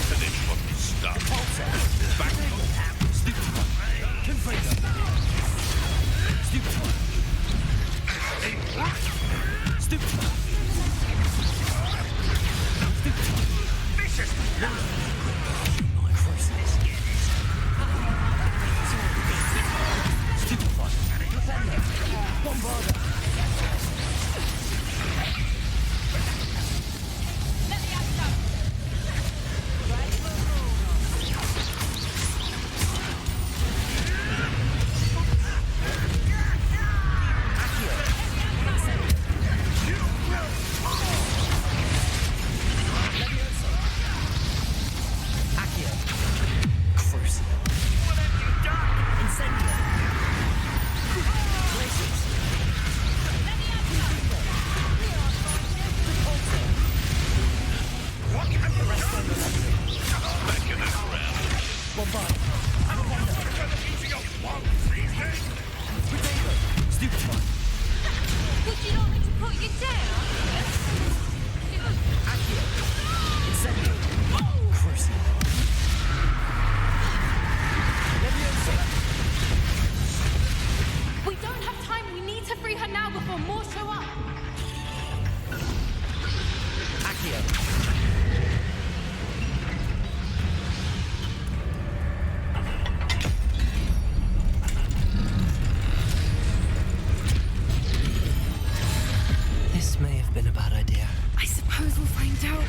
Finish what you started. Back This may have been a bad idea. I suppose we'll find out.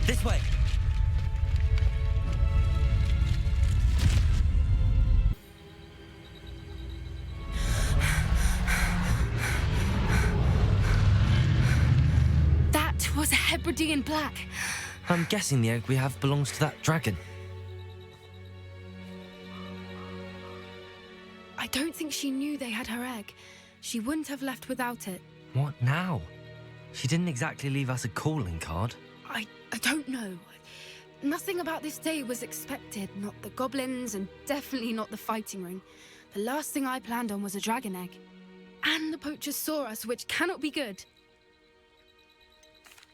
This way. That was a Hebridean black. I'm guessing the egg we have belongs to that dragon. I don't think she knew they had her egg. She wouldn't have left without it. What now? She didn't exactly leave us a calling card. I don't know. Nothing about this day was expected. Not the goblins, and definitely not the fighting ring. The last thing I planned on was a dragon egg. And the poachers saw us, which cannot be good.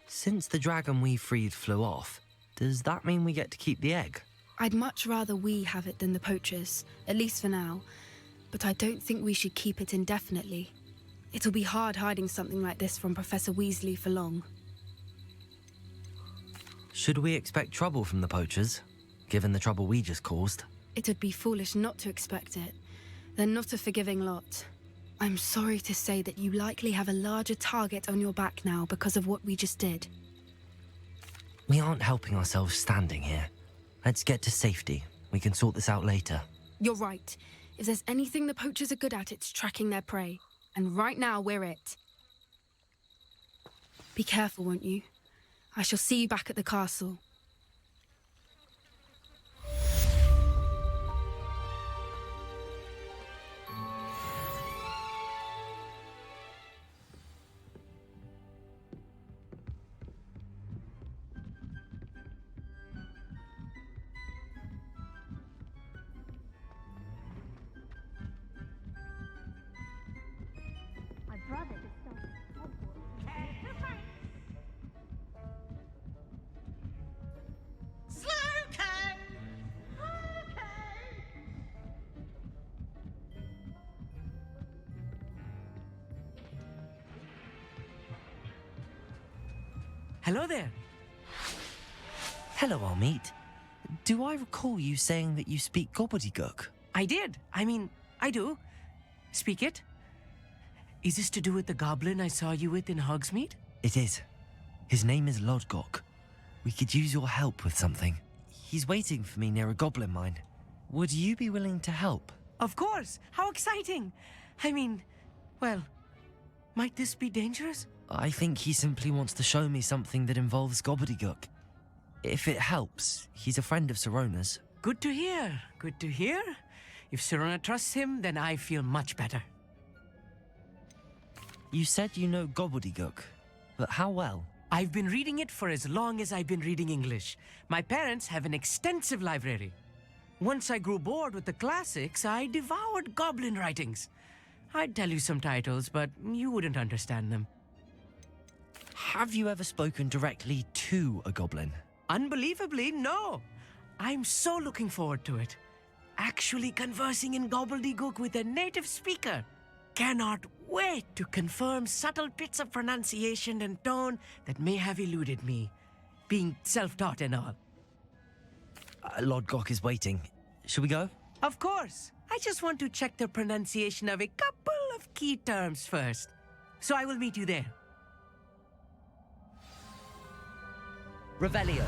Since the dragon we freed flew off, does that mean we get to keep the egg? I'd much rather we have it than the poachers, at least for now. But I don't think we should keep it indefinitely. It'll be hard hiding something like this from Professor Weasley for long. Should we expect trouble from the poachers, given the trouble we just caused? It would be foolish not to expect it. They're not a forgiving lot. I'm sorry to say that you likely have a larger target on your back now because of what we just did. We aren't helping ourselves standing here. Let's get to safety. We can sort this out later. You're right. If there's anything the poachers are good at, it's tracking their prey. And right now, we're it. Be careful, won't you? I shall see you back at the castle. My brother just started Hogwarts. Hello there. Hello, Amit. Do I recall you saying that you speak Gobbledegook? I did. I do. Speak it. Is this to do with the goblin I saw you with in Hogsmeade? It is. His name is Lodgok. We could use your help with something. He's waiting for me near a goblin mine. Would you be willing to help? Of course. How exciting. Well, might this be dangerous? I think he simply wants to show me something that involves Gobbledegook. If it helps, he's a friend of Sirona's. Good to hear. Good to hear. If Sirona trusts him, then I feel much better. You said you know Gobbledegook, but how well? I've been reading it for as long as I've been reading English. My parents have an extensive library. Once I grew bored with the classics, I devoured goblin writings. I'd tell you some titles, but you wouldn't understand them. Have you ever spoken directly to a goblin? Unbelievably, no. I'm so looking forward to it. Actually conversing in Gobbledegook with a native speaker. Cannot wait to confirm subtle bits of pronunciation and tone that may have eluded me, being self-taught and all. Lodgok is waiting. Should we go? Of course. I just want to check the pronunciation of a couple of key terms first. So I will meet you there. Revelio.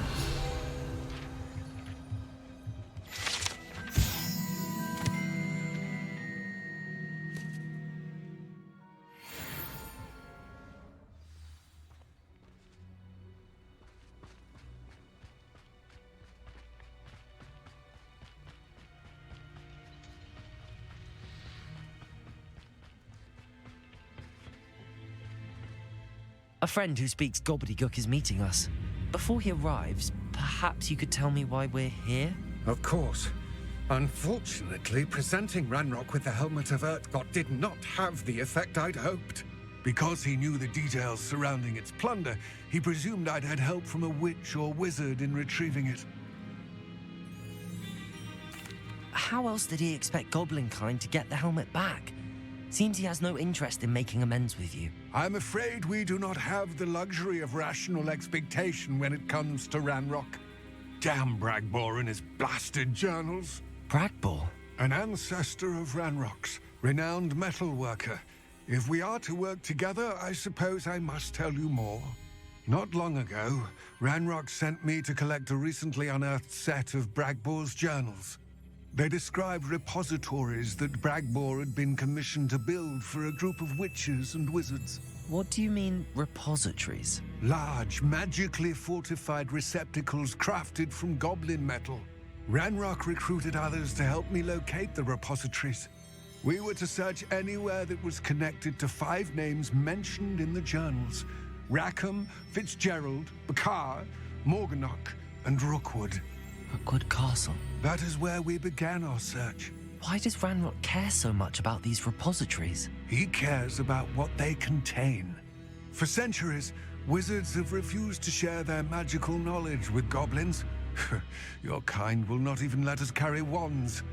A friend who speaks gobbledygook is meeting us. Before he arrives, perhaps you could tell me why we're here? Of course. Unfortunately, presenting Ranrok with the Helmet of Urtkot did not have the effect I'd hoped. Because he knew the details surrounding its plunder, he presumed I'd had help from a witch or wizard in retrieving it. How else did he expect Goblinkind to get the helmet back? Seems he has no interest in making amends with you. I'm afraid we do not have the luxury of rational expectation when it comes to Ranrok. Damn Bragbor and his blasted journals. Bragbor? An ancestor of Ranrok's, renowned metalworker. If we are to work together, I suppose I must tell you more. Not long ago, Ranrok sent me to collect a recently unearthed set of Bragbor's journals. They described repositories that Bragbor had been commissioned to build for a group of witches and wizards. What do you mean, repositories? Large, magically fortified receptacles crafted from goblin metal. Ranrok recruited others to help me locate the repositories. We were to search anywhere that was connected to 5 names mentioned in the journals: Rackham, Fitzgerald, Bakar, Morganach, and Rookwood. Rookwood Castle. That is where we began our search. Why does Ranrok care so much about these repositories? He cares about what they contain. For centuries, wizards have refused to share their magical knowledge with goblins. Your kind will not even let us carry wands.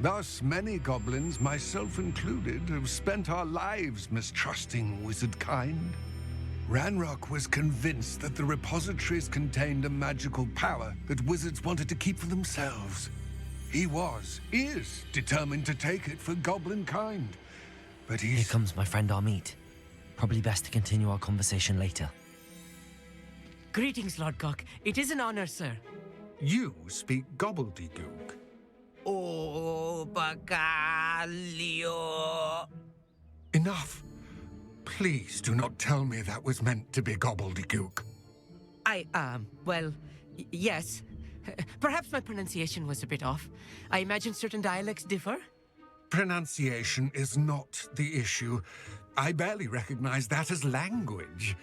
Thus, many goblins, myself included, have spent our lives mistrusting wizard kind. Ranrok was convinced that the repositories contained a magical power that wizards wanted to keep for themselves. He is determined to take it for goblin kind. But he's... Here comes my friend Amit. Probably best to continue our conversation later. Greetings, Lodgok. It is an honor, sir. You speak gobbledygook. Oh, Bacalio. Enough. Please do not tell me that was meant to be gobbledygook. Yes. Perhaps my pronunciation was a bit off. I imagine certain dialects differ. Pronunciation is not the issue. I barely recognize that as language.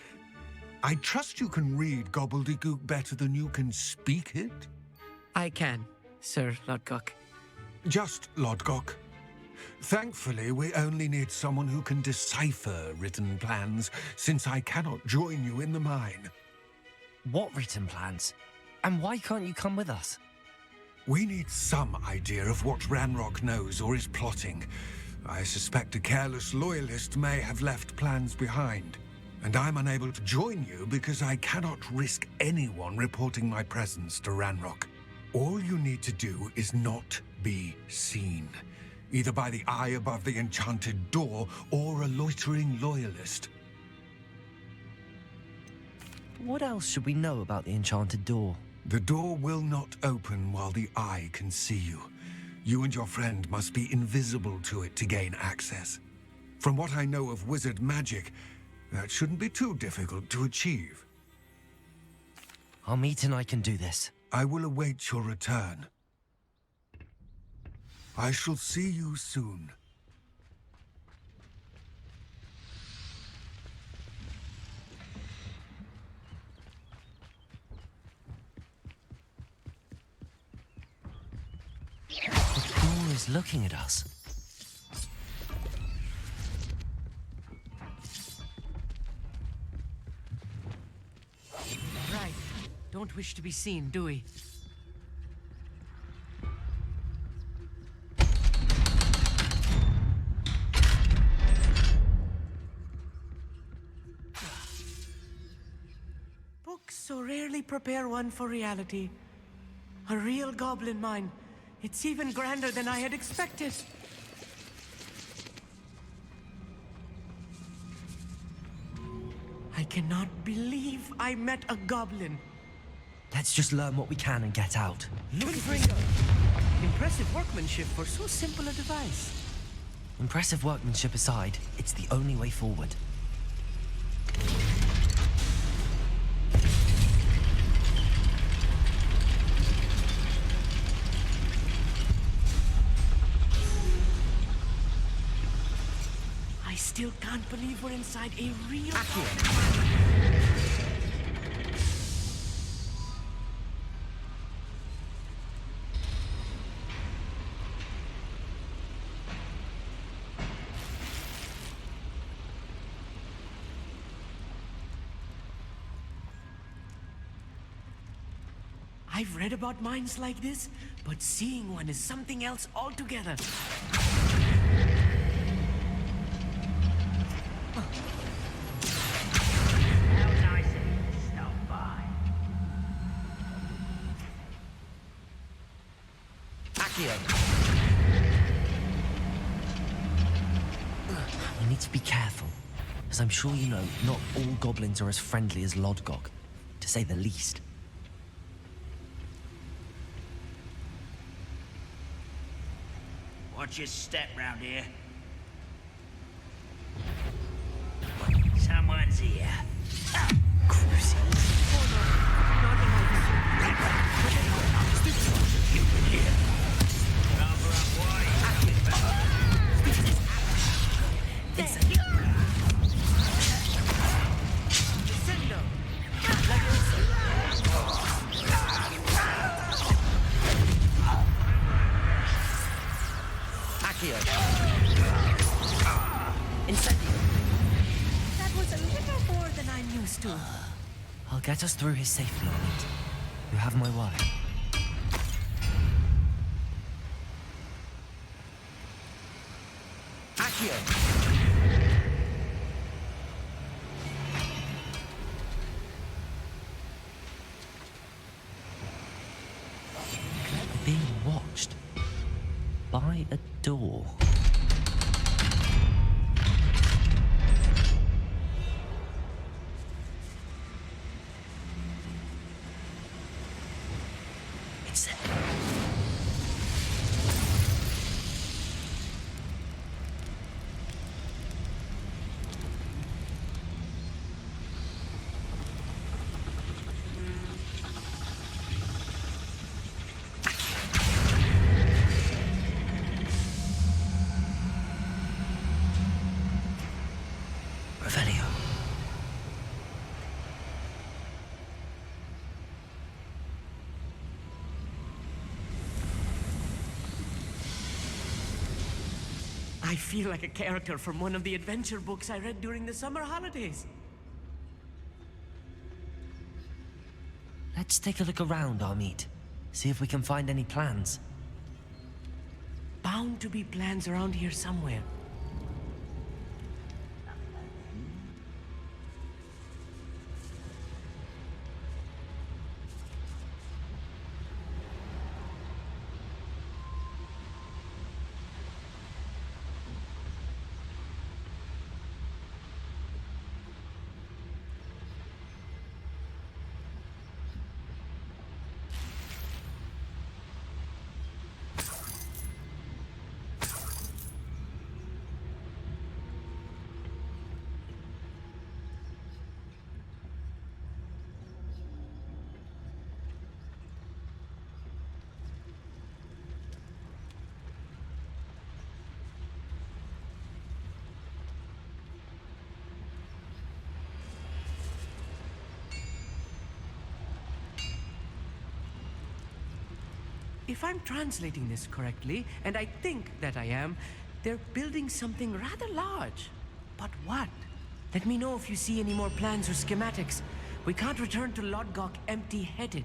I trust you can read gobbledygook better than you can speak it? I can, Sir Lodgok. Just Lodgok. Thankfully, we only need someone who can decipher written plans, since I cannot join you in the mine. What written plans? And why can't you come with us? We need some idea of what Ranrok knows or is plotting. I suspect a careless loyalist may have left plans behind. And I'm unable to join you because I cannot risk anyone reporting my presence to Ranrok. All you need to do is not be seen, either by the eye above the enchanted door or a loitering loyalist. What else should we know about the enchanted door? The door will not open while the eye can see you. You and your friend must be invisible to it to gain access. From what I know of wizard magic, that shouldn't be too difficult to achieve. Amit and I can do this. I will await your return. I shall see you soon. The door is looking at us. Right. Don't wish to be seen, do we? Books so rarely prepare one for reality. A real goblin mine. It's even grander than I had expected. I cannot believe I met a goblin. Let's just learn what we can and get out. Windbringer! Impressive workmanship for so simple a device. Impressive workmanship aside, it's the only way forward. I still can't believe we're inside a real... I've read about mines like this, but seeing one is something else altogether. How nice of you to stop by. Accio! You need to be careful, as I'm sure you know, not all goblins are as friendly as Lodgok, to say the least. Watch your step round here. Someone's here. That was a little more than I'm used to. I'll get us through his safely on it. You have my word. Accio! Being watched by a door. It's Revelio. I feel like a character from one of the adventure books I read during the summer holidays. Let's take a look around, Amit. See if we can find any plans. Bound to be plans around here somewhere. If I'm translating this correctly, and I think that I am, they're building something rather large. But what? Let me know if you see any more plans or schematics. We can't return to Lodgok empty-headed.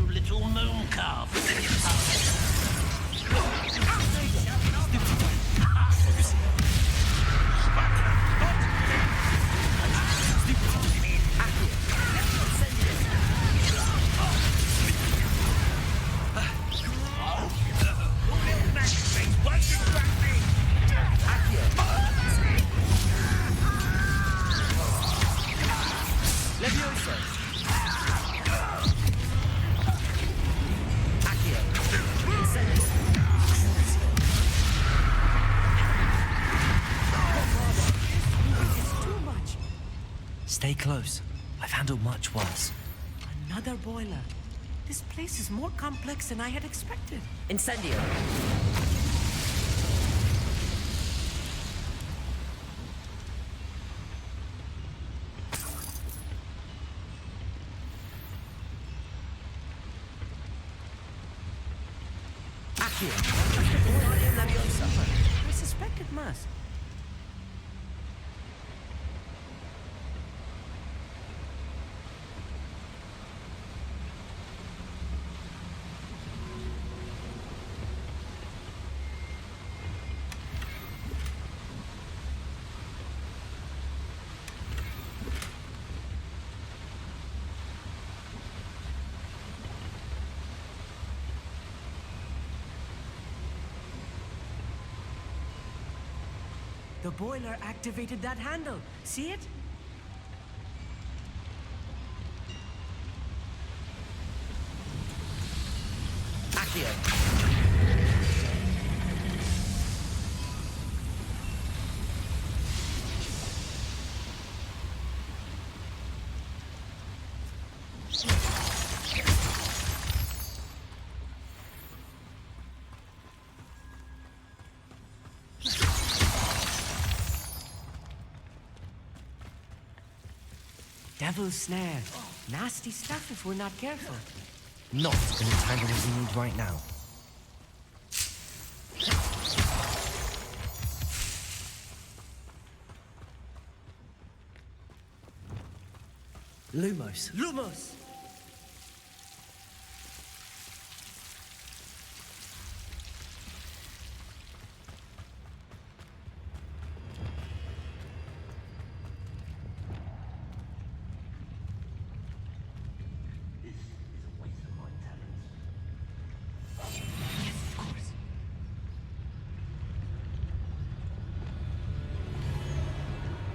Little moon calf. Stay close. I've handled much worse. Another boiler. This place is more complex than I had expected. Incendio. Accio. I suspect it must. The boiler activated that handle. See it? Accio. Devil's snare. Nasty stuff if we're not careful. Not an entanglement we need right now. Lumos. Lumos!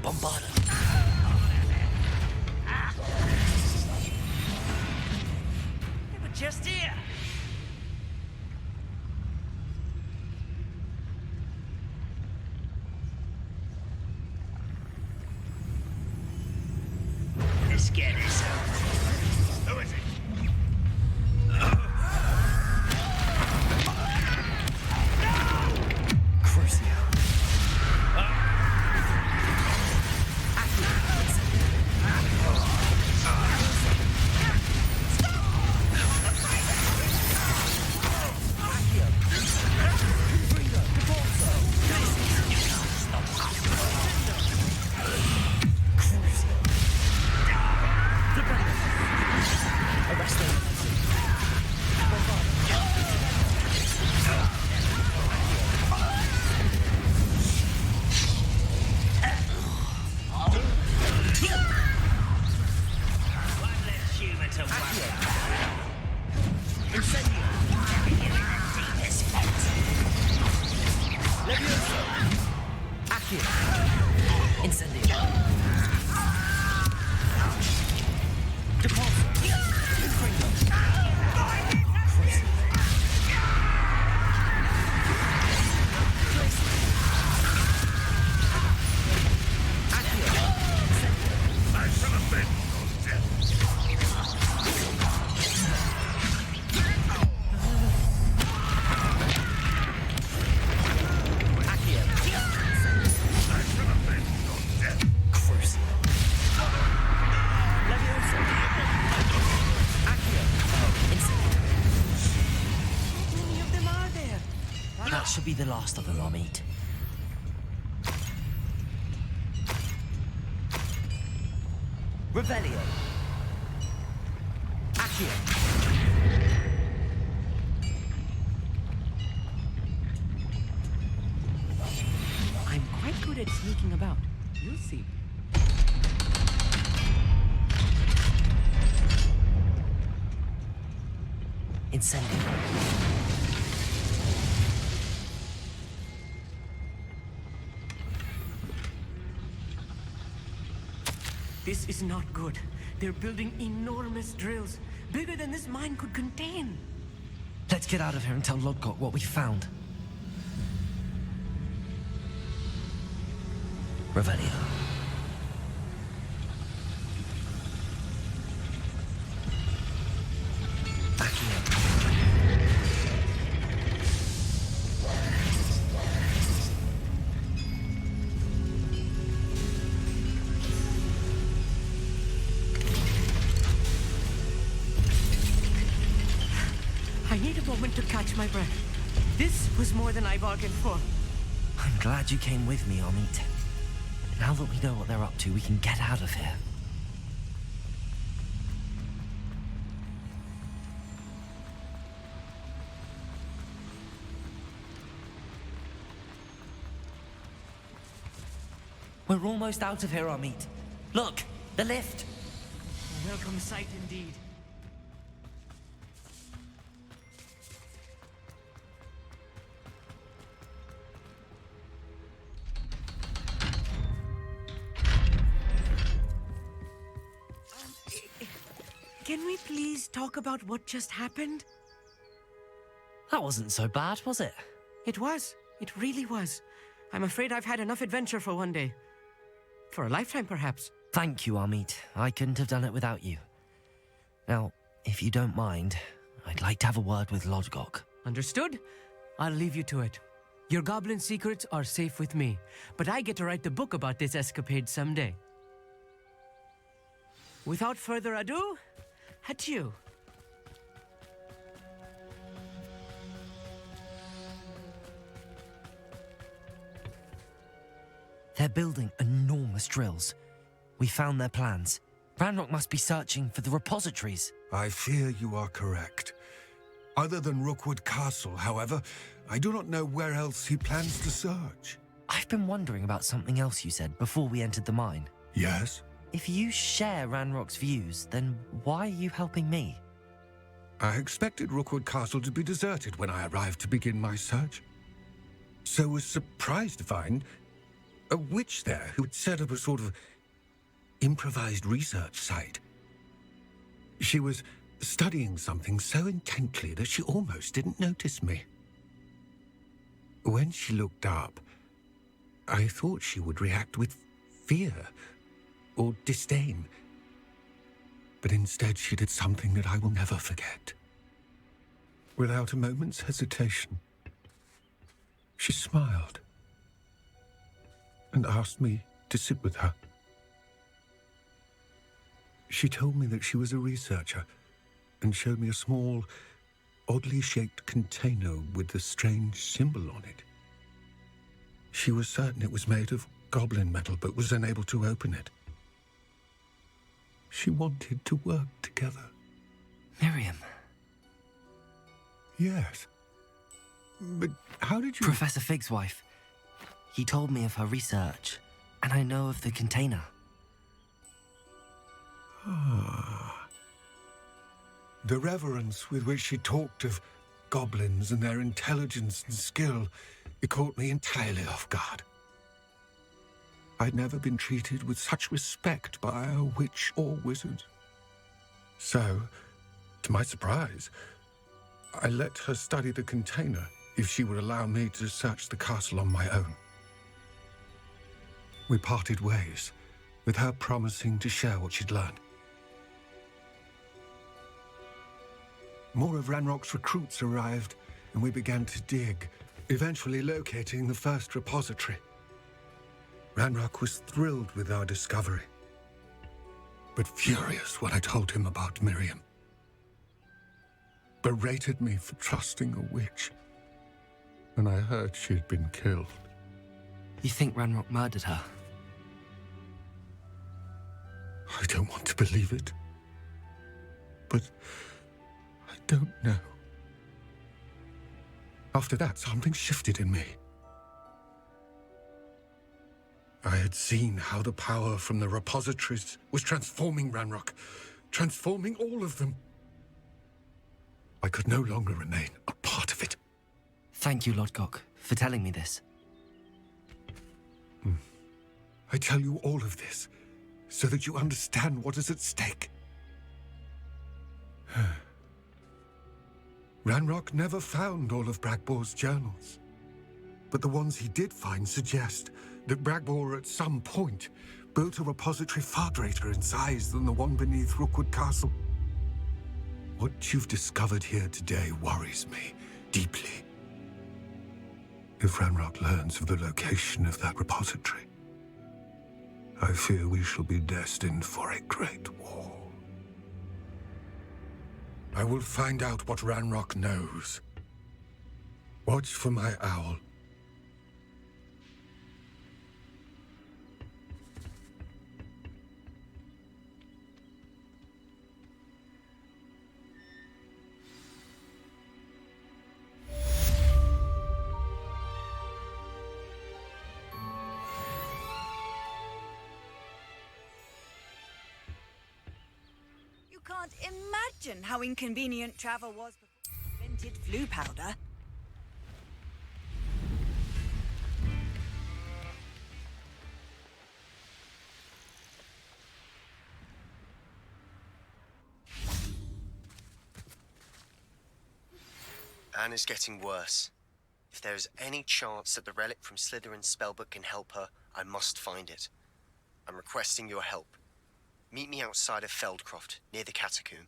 Bombarda. They were just here. Let's get this out. Who is it? Should be the last of them I'll meet. Revelio. Accio. I'm quite good at sneaking about. You'll see. Incendio. This is not good. They're building enormous drills, bigger than this mine could contain. Let's get out of here and tell Lodgok what we found. Revelio. I need a moment to catch my breath. This was more than I bargained for. I'm glad you came with me, Amit. Now that we know what they're up to, we can get out of here. We're almost out of here, Amit. Look, the lift. A welcome sight indeed. Can we please talk about what just happened? That wasn't so bad, was it? It was. It really was. I'm afraid I've had enough adventure for one day. For a lifetime, perhaps. Thank you, Amit. I couldn't have done it without you. Now, if you don't mind, I'd like to have a word with Lodgok. Understood? I'll leave you to it. Your goblin secrets are safe with me, but I get to write the book about this escapade someday. Without further ado, adieu. They're building enormous drills. We found their plans. Ranrok must be searching for the repositories. I fear you are correct. Other than Rookwood Castle, however, I do not know where else he plans to search. I've been wondering about something else you said before we entered the mine. Yes? If you share Ranrock's views, then why are you helping me? I expected Rookwood Castle to be deserted when I arrived to begin my search. So was surprised to find a witch there who had set up a sort of improvised research site. She was studying something so intently that she almost didn't notice me. When she looked up, I thought she would react with fear or disdain. But instead she did something that I will never forget. Without a moment's hesitation, she smiled and asked me to sit with her. She told me that she was a researcher and showed me a small, oddly shaped container with a strange symbol on it. She was certain it was made of goblin metal, but was unable to open it. She wanted to work together. Miriam. Yes. But how did you... Professor Fig's wife. He told me of her research, and I know of the container. Ah. The reverence with which she talked of goblins and their intelligence and skill, it caught me entirely off guard. I'd never been treated with such respect by a witch or wizard. So, to my surprise, I let her study the container if she would allow me to search the castle on my own. We parted ways, with her promising to share what she'd learned. More of Ranrok's recruits arrived, and we began to dig, eventually locating the first repository. Ranrok was thrilled with our discovery, but furious when I told him about Miriam. Berated me for trusting a witch, and I heard she had been killed. You think Ranrok murdered her? I don't want to believe it, but I don't know. After that, something shifted in me. I had seen how the power from the repositories was transforming Ranrok, transforming all of them. I could no longer remain a part of it. Thank you, Lodgok, for telling me this. I tell you all of this so that you understand what is at stake. Ranrok never found all of Bragbor's journals, but the ones he did find suggest that Bragbor at some point built a repository far greater in size than the one beneath Rookwood Castle. What you've discovered here today worries me deeply. If Ranrok learns of the location of that repository, I fear we shall be destined for a great war. I will find out what Ranrok knows, Watch for my owl. You can't imagine how inconvenient travel was before invented flu powder. Anne is getting worse. If there is any chance that the relic from Slytherin's spellbook can help her, I must find it. I'm requesting your help. Meet me outside of Feldcroft, near the catacomb.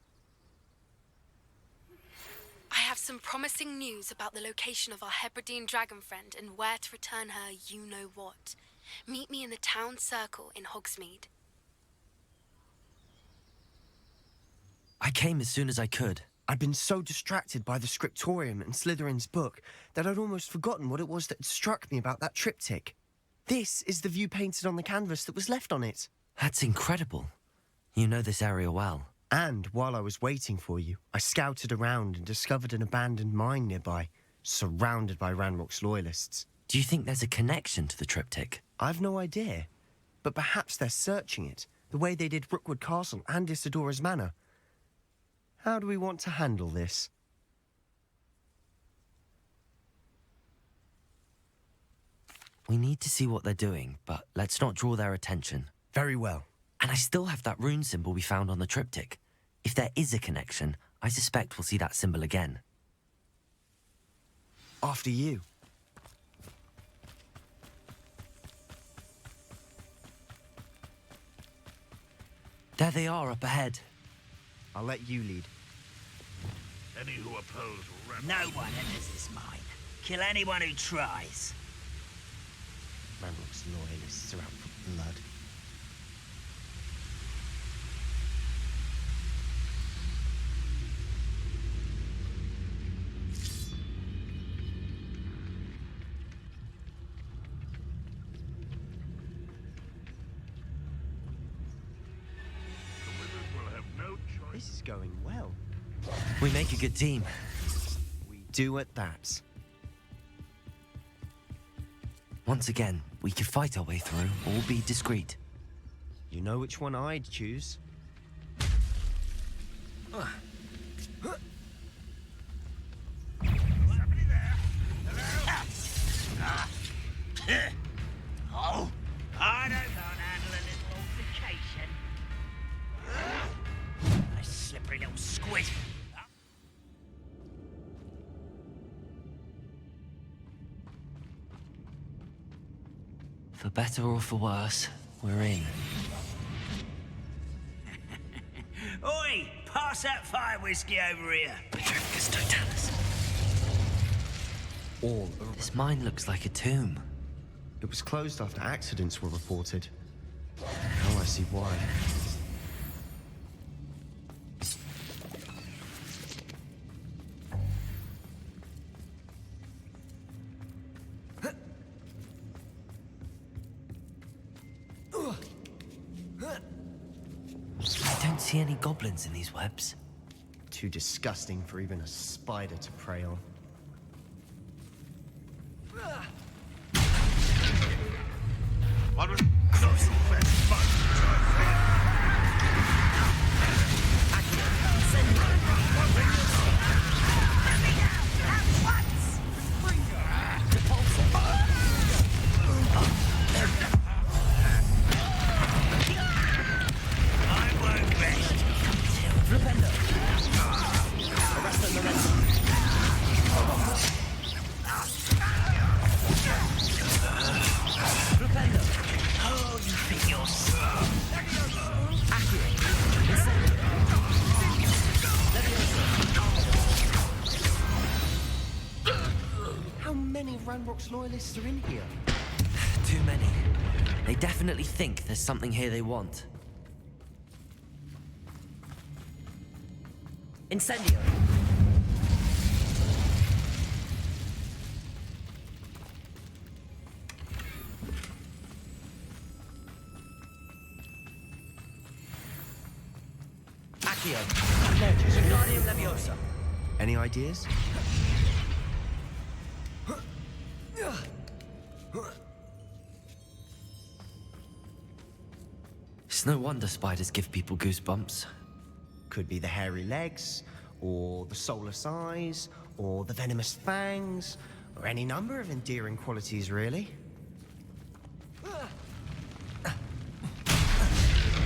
I have some promising news about the location of our Hebridean dragon friend and where to return her you-know-what. Meet me in the town circle in Hogsmeade. I came as soon as I could. I'd been so distracted by the scriptorium and Slytherin's book that I'd almost forgotten what it was that had struck me about that triptych. This is the view painted on the canvas that was left on it. That's incredible. You know this area well. And while I was waiting for you, I scouted around and discovered an abandoned mine nearby, surrounded by Ranrok's loyalists. Do you think there's a connection to the triptych? I've no idea, but perhaps they're searching it, the way they did Rookwood Castle and Isidora's Manor. How do we want to handle this? We need to see what they're doing, but let's not draw their attention. Very well. And I still have that rune symbol we found on the triptych. If there is a connection, I suspect we'll see that symbol again. After you. There they are up ahead. I'll let you lead. Any who oppose no one enters this mine. Kill anyone who tries. Ranrok's loyalists are out for blood. This is going well. We make a good team. We do at that. Once again, we could fight our way through or be discreet. You know which one I'd choose. Somebody there? Hello? Oh, I don't handle a little altercation. A slippery little squid. For better or for worse, we're in. Oi! Pass that fire whiskey over here. Petrificus totalis. All This mine looks like a tomb. It was closed after accidents were reported. Now I see why. I don't see any goblins in these webs. Too disgusting for even a spider to prey on. What was close? How many Ranrok's loyalists are in here? Too many. They definitely think there's something here they want. Incendio! Accio. Wingardium Leviosa. Any ideas? It's no wonder spiders give people goosebumps. Could be the hairy legs, or the soulless eyes, or the venomous fangs, or any number of endearing qualities, really.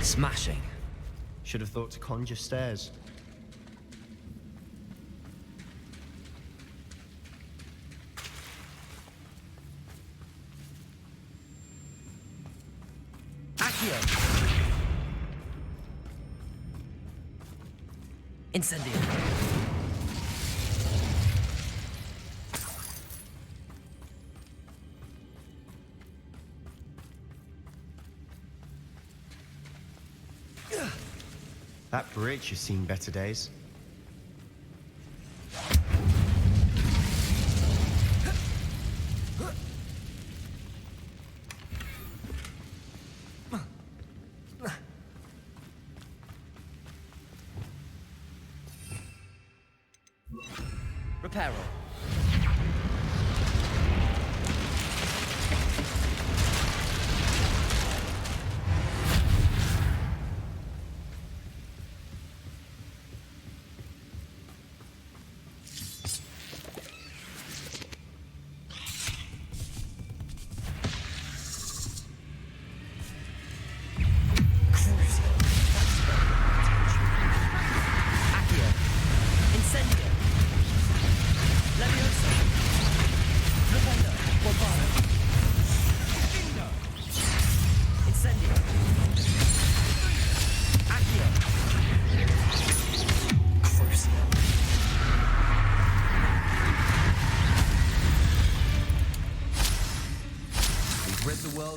Smashing. Should have thought to conjure stairs. Accio. Incendio. That bridge has seen better days. Reparo.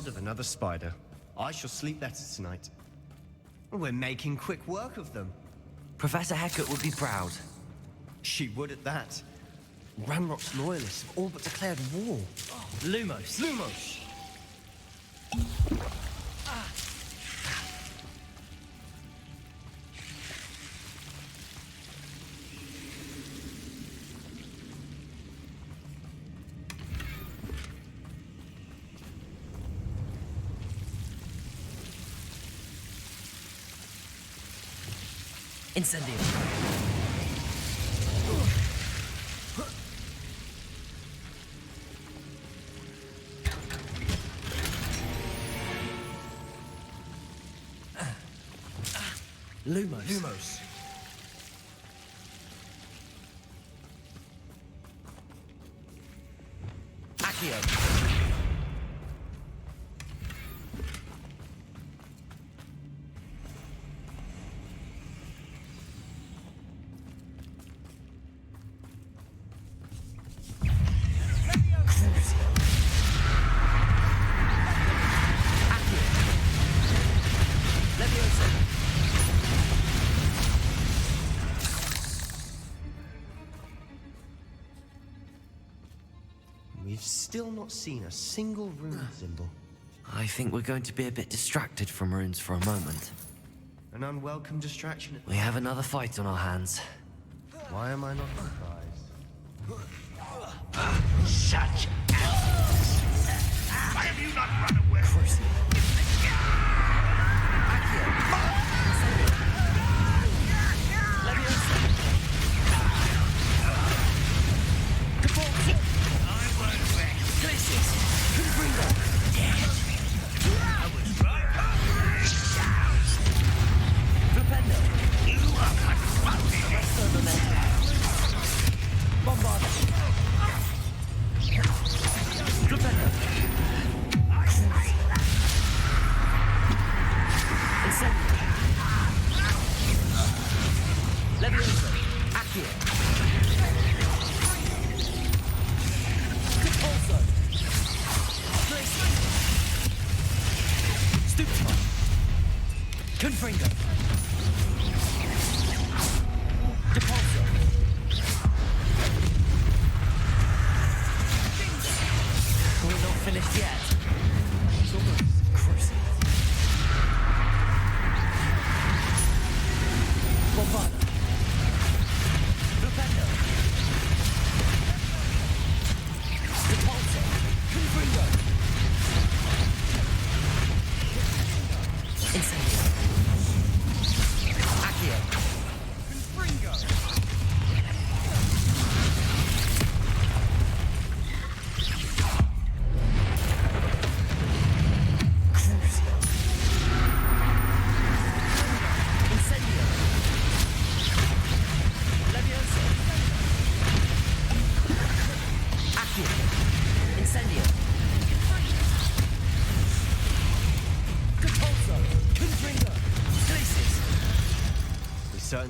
Of another spider. I shall sleep better tonight. We're making quick work of them. Professor Hecat would be proud. She would at that. Ranrok's loyalists have all but declared war. Lumos. Lumos! Incendio. Lumos. Lumos. Accio. We've still not seen a single rune symbol. I think we're going to be a bit distracted from runes for a moment. An unwelcome distraction. We have another fight on our hands. Why am I not surprised? Such assholes! Why have you not run away? Bombard.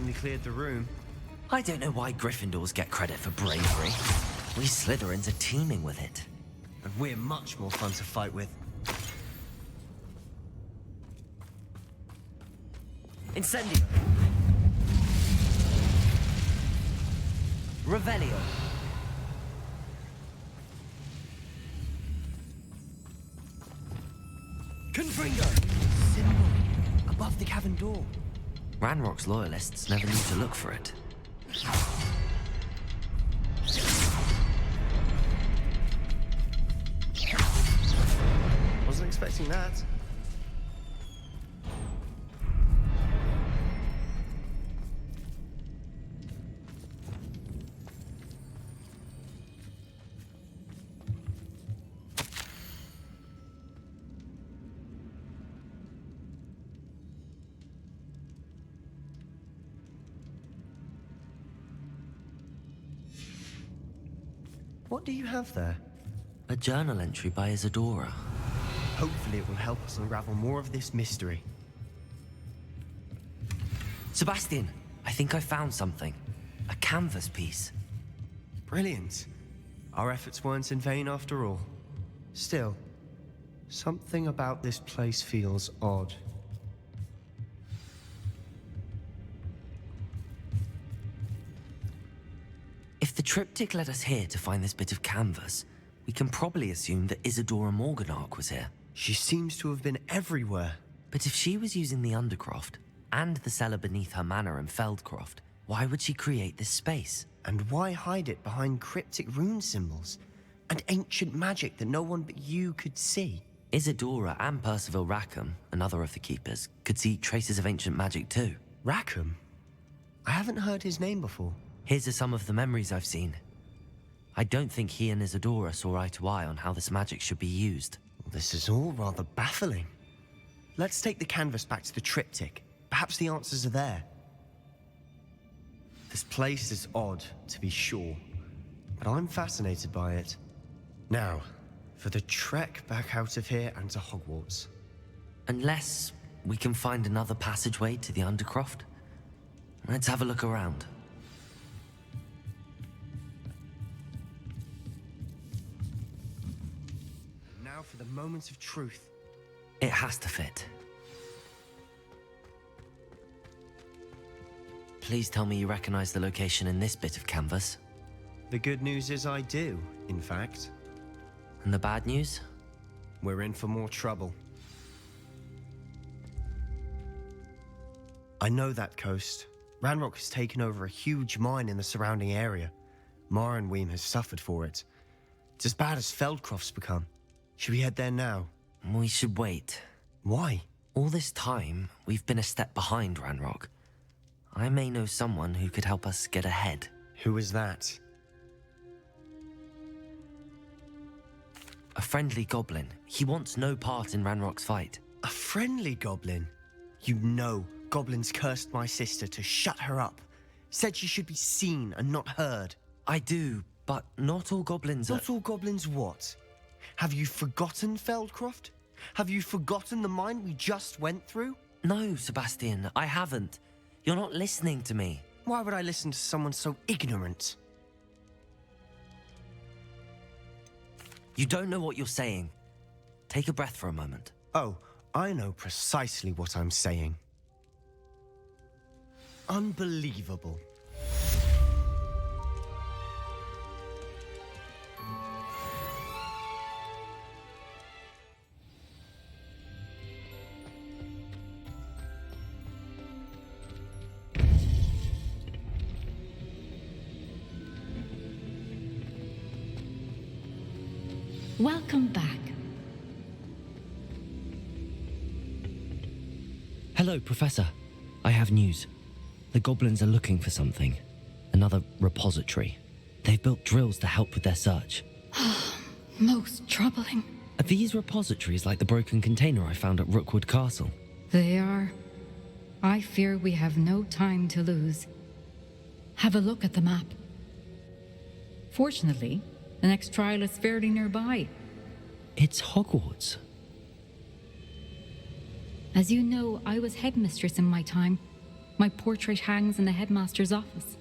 finally cleared the room. I don't know why Gryffindors get credit for bravery. We Slytherins are teeming with it. And we're much more fun to fight with. Incendio. Revelio. Confringo! Symbol. Above the cavern door. Ranrok's loyalists never need to look for it. Wasn't expecting that. What do you have there? A journal entry by Isadora. Hopefully it will help us unravel more of this mystery. Sebastian, I think I found something. A canvas piece. Brilliant. Our efforts weren't in vain after all. Still, something about this place feels odd. If the triptych led us here to find this bit of canvas, we can probably assume that Isadora Morganach was here. She seems to have been everywhere. But if she was using the Undercroft, and the cellar beneath her manor in Feldcroft, why would she create this space? And why hide it behind cryptic rune symbols? And ancient magic that no one but you could see? Isadora and Percival Rackham, another of the Keepers, could see traces of ancient magic too. Rackham? I haven't heard his name before. Here's are some of the memories I've seen. I don't think he and Isadora saw eye to eye on how this magic should be used. This is all rather baffling. Let's take the canvas back to the triptych. Perhaps the answers are there. This place is odd, to be sure, but I'm fascinated by it. Now, for the trek back out of here and to Hogwarts. Unless we can find another passageway to the Undercroft. Let's have a look around. Now for the moment of truth. It has to fit. Please tell me you recognize the location in this bit of canvas. The good news is I do, in fact. And the bad news? We're in for more trouble. I know that coast. Ranrok has taken over a huge mine in the surrounding area. Marrenweem has suffered for it. It's as bad as Feldcroft's become. Should we head there now? We should wait. Why? All this time, we've been a step behind Ranrok. I may know someone who could help us get ahead. Who is that? A friendly goblin. He wants no part in Ranrock's fight. A friendly goblin? You know goblins cursed my sister to shut her up. Said she should be seen and not heard. I do, but not all goblins are... Not all goblins what? Have you forgotten Feldcroft? Have you forgotten the mine we just went through? No, Sebastian, I haven't. You're not listening to me. Why would I listen to someone so ignorant? You don't know what you're saying. Take a breath for a moment. Oh, I know precisely what I'm saying. Unbelievable. Welcome back. Hello, Professor. I have news. The goblins are looking for something. Another repository. They've built drills to help with their search. Most troubling. Are these repositories like the broken container I found at Rookwood Castle? They are. I fear we have no time to lose. Have a look at the map. Fortunately, the next trial is fairly nearby. It's Hogwarts. As you know, I was headmistress in my time. My portrait hangs in the headmaster's office.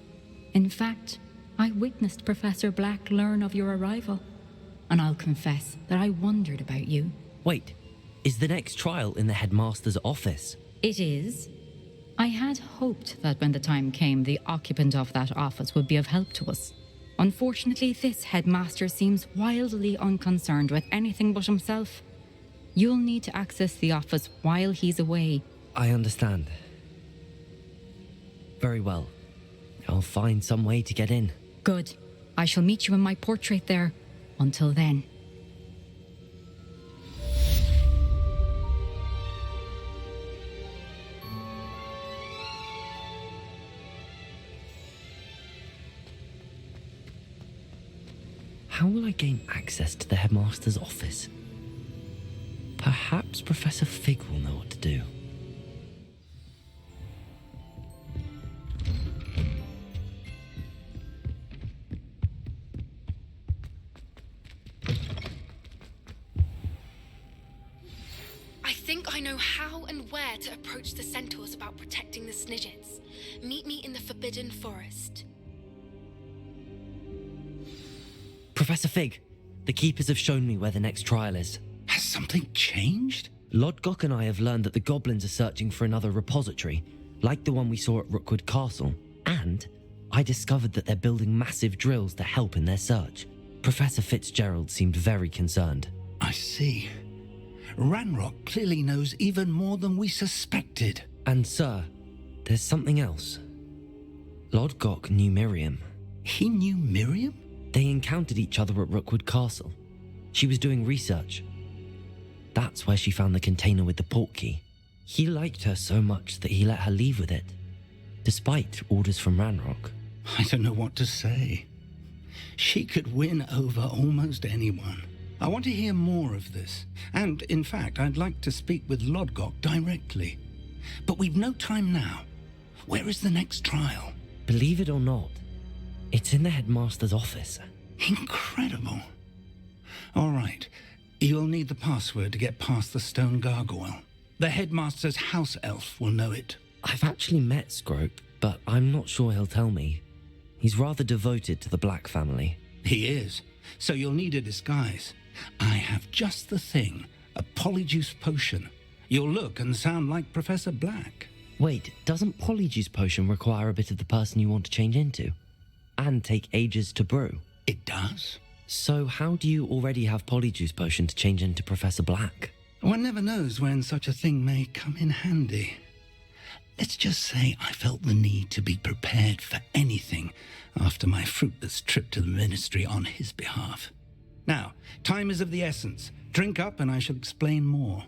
In fact, I witnessed Professor Black learn of your arrival. And I'll confess that I wondered about you. Wait, is the next trial in the headmaster's office? It is. I had hoped that when the time came, the occupant of that office would be of help to us. Unfortunately, this headmaster seems wildly unconcerned with anything but himself. You'll need to access the office while he's away. I understand. Very well. I'll find some way to get in. Good. I shall meet you in my portrait there. Until then. How will I gain access to the headmaster's office? Perhaps Professor Fig will know what to do. I think I know how and where to approach the centaurs about protecting the Snidgets. Meet me in the Forbidden Forest. Professor Fig, the Keepers have shown me where the next trial is. Has something changed? Lodgok and I have learned that the goblins are searching for another repository, like the one we saw at Rookwood Castle. And I discovered that they're building massive drills to help in their search. Professor Fitzgerald seemed very concerned. I see. Ranrok clearly knows even more than we suspected. And sir, there's something else. Lodgok knew Miriam. He knew Miriam? They encountered each other at Rookwood Castle. She was doing research. That's where she found the container with the portkey. He liked her so much that he let her leave with it, despite orders from Ranrok. I don't know what to say. She could win over almost anyone. I want to hear more of this. And, in fact, I'd like to speak with Lodgok directly. But we've no time now. Where is the next trial? Believe it or not, it's in the headmaster's office. Incredible. All right. You'll need the password to get past the stone gargoyle. The headmaster's house elf will know it. I've actually met Scrope, but I'm not sure he'll tell me. He's rather devoted to the Black family. He is. So you'll need a disguise. I have just the thing. A Polyjuice potion. You'll look and sound like Professor Black. Wait, doesn't Polyjuice potion require a bit of the person you want to change into? And take ages to brew? It does. So how do you already have Polyjuice potion to change into Professor Black? One never knows when such a thing may come in handy. Let's just say I felt the need to be prepared for anything after my fruitless trip to the ministry on his behalf. Now, time is of the essence. Drink up and I shall explain more.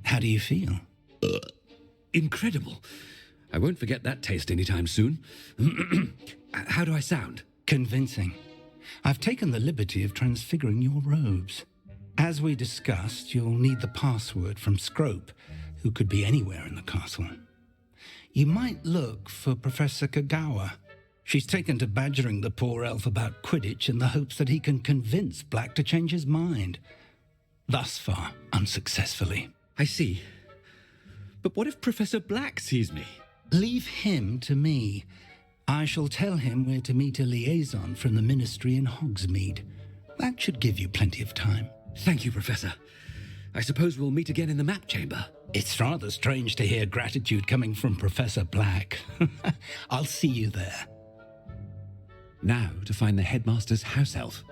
How do you feel? Incredible. I won't forget that taste anytime soon. How do I sound? Convincing. I've taken the liberty of transfiguring your robes. As we discussed, you'll need the password from Scrope, who could be anywhere in the castle. You might look for Professor Kagawa. She's taken to badgering the poor elf about Quidditch in the hopes that he can convince Black to change his mind. Thus far, unsuccessfully. I see. But what if Professor Black sees me? Leave him to me. I shall tell him where to meet a liaison from the ministry in Hogsmeade. That should give you plenty of time. Thank you, Professor. I suppose we'll meet again in the map chamber. It's rather strange to hear gratitude coming from Professor Black. I'll see you there. Now to find the headmaster's house elf.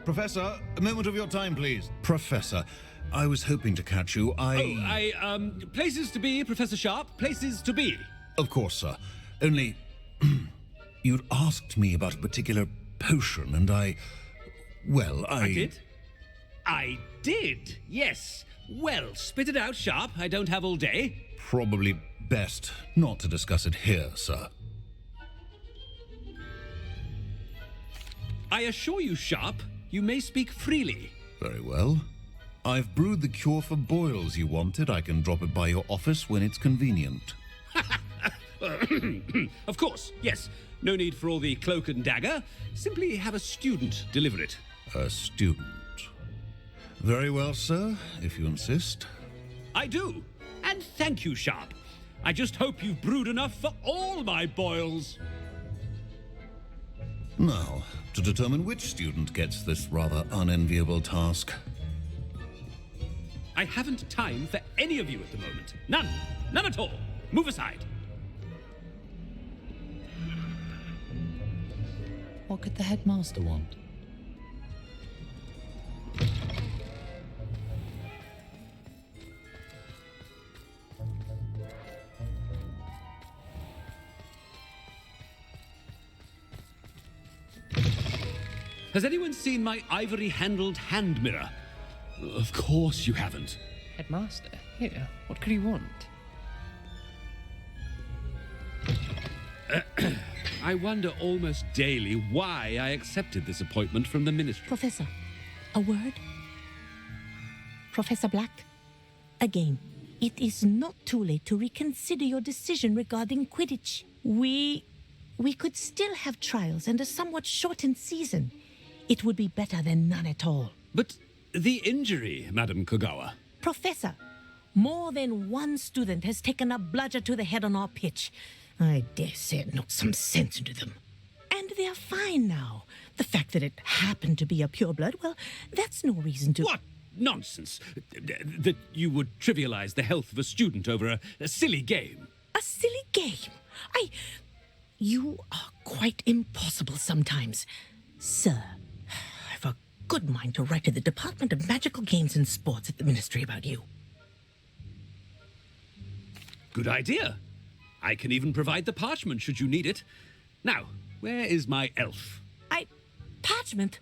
Professor, a moment of your time, please. Professor, I was hoping to catch you. Places to be, Professor Sharp. Places to be. Of course, sir. Only, you'd asked me about a particular potion, and I I did? I did, yes. Well, spit it out, Sharp. I don't have all day. Probably best not to discuss it here, sir. I assure you, Sharp, you may speak freely. Very well. I've brewed the cure for boils you wanted. I can drop it by your office when it's convenient. Of course, yes. No need for all the cloak and dagger. Simply have a student deliver it. A student. Very well, sir, if you insist. I do. And thank you, Sharp. I just hope you've brewed enough for all my boils. Now, to determine which student gets this rather unenviable task. I haven't time for any of you at the moment. None. None at all. Move aside. What could the headmaster want? Has anyone seen my ivory-handled hand mirror? Of course you haven't. Headmaster, here, what could he want? I wonder almost daily why I accepted this appointment from the ministry. Professor, a word? Professor Black, again, it is not too late to reconsider your decision regarding Quidditch. We could still have trials and a somewhat shortened season. It would be better than none at all. But the injury, Madam Kogawa. Professor, more than one student has taken a bludger to the head on our pitch. I dare say it knocked some sense into them. And they're fine now. The fact that it happened to be a pureblood, well, that's no reason to... What nonsense! That you would trivialize the health of a student over a silly game. A silly game? You are quite impossible sometimes. Sir, I've a good mind to write to the Department of Magical Games and Sports at the Ministry about you. Good idea. I can even provide the parchment should you need it. Now, where is my elf? Parchment?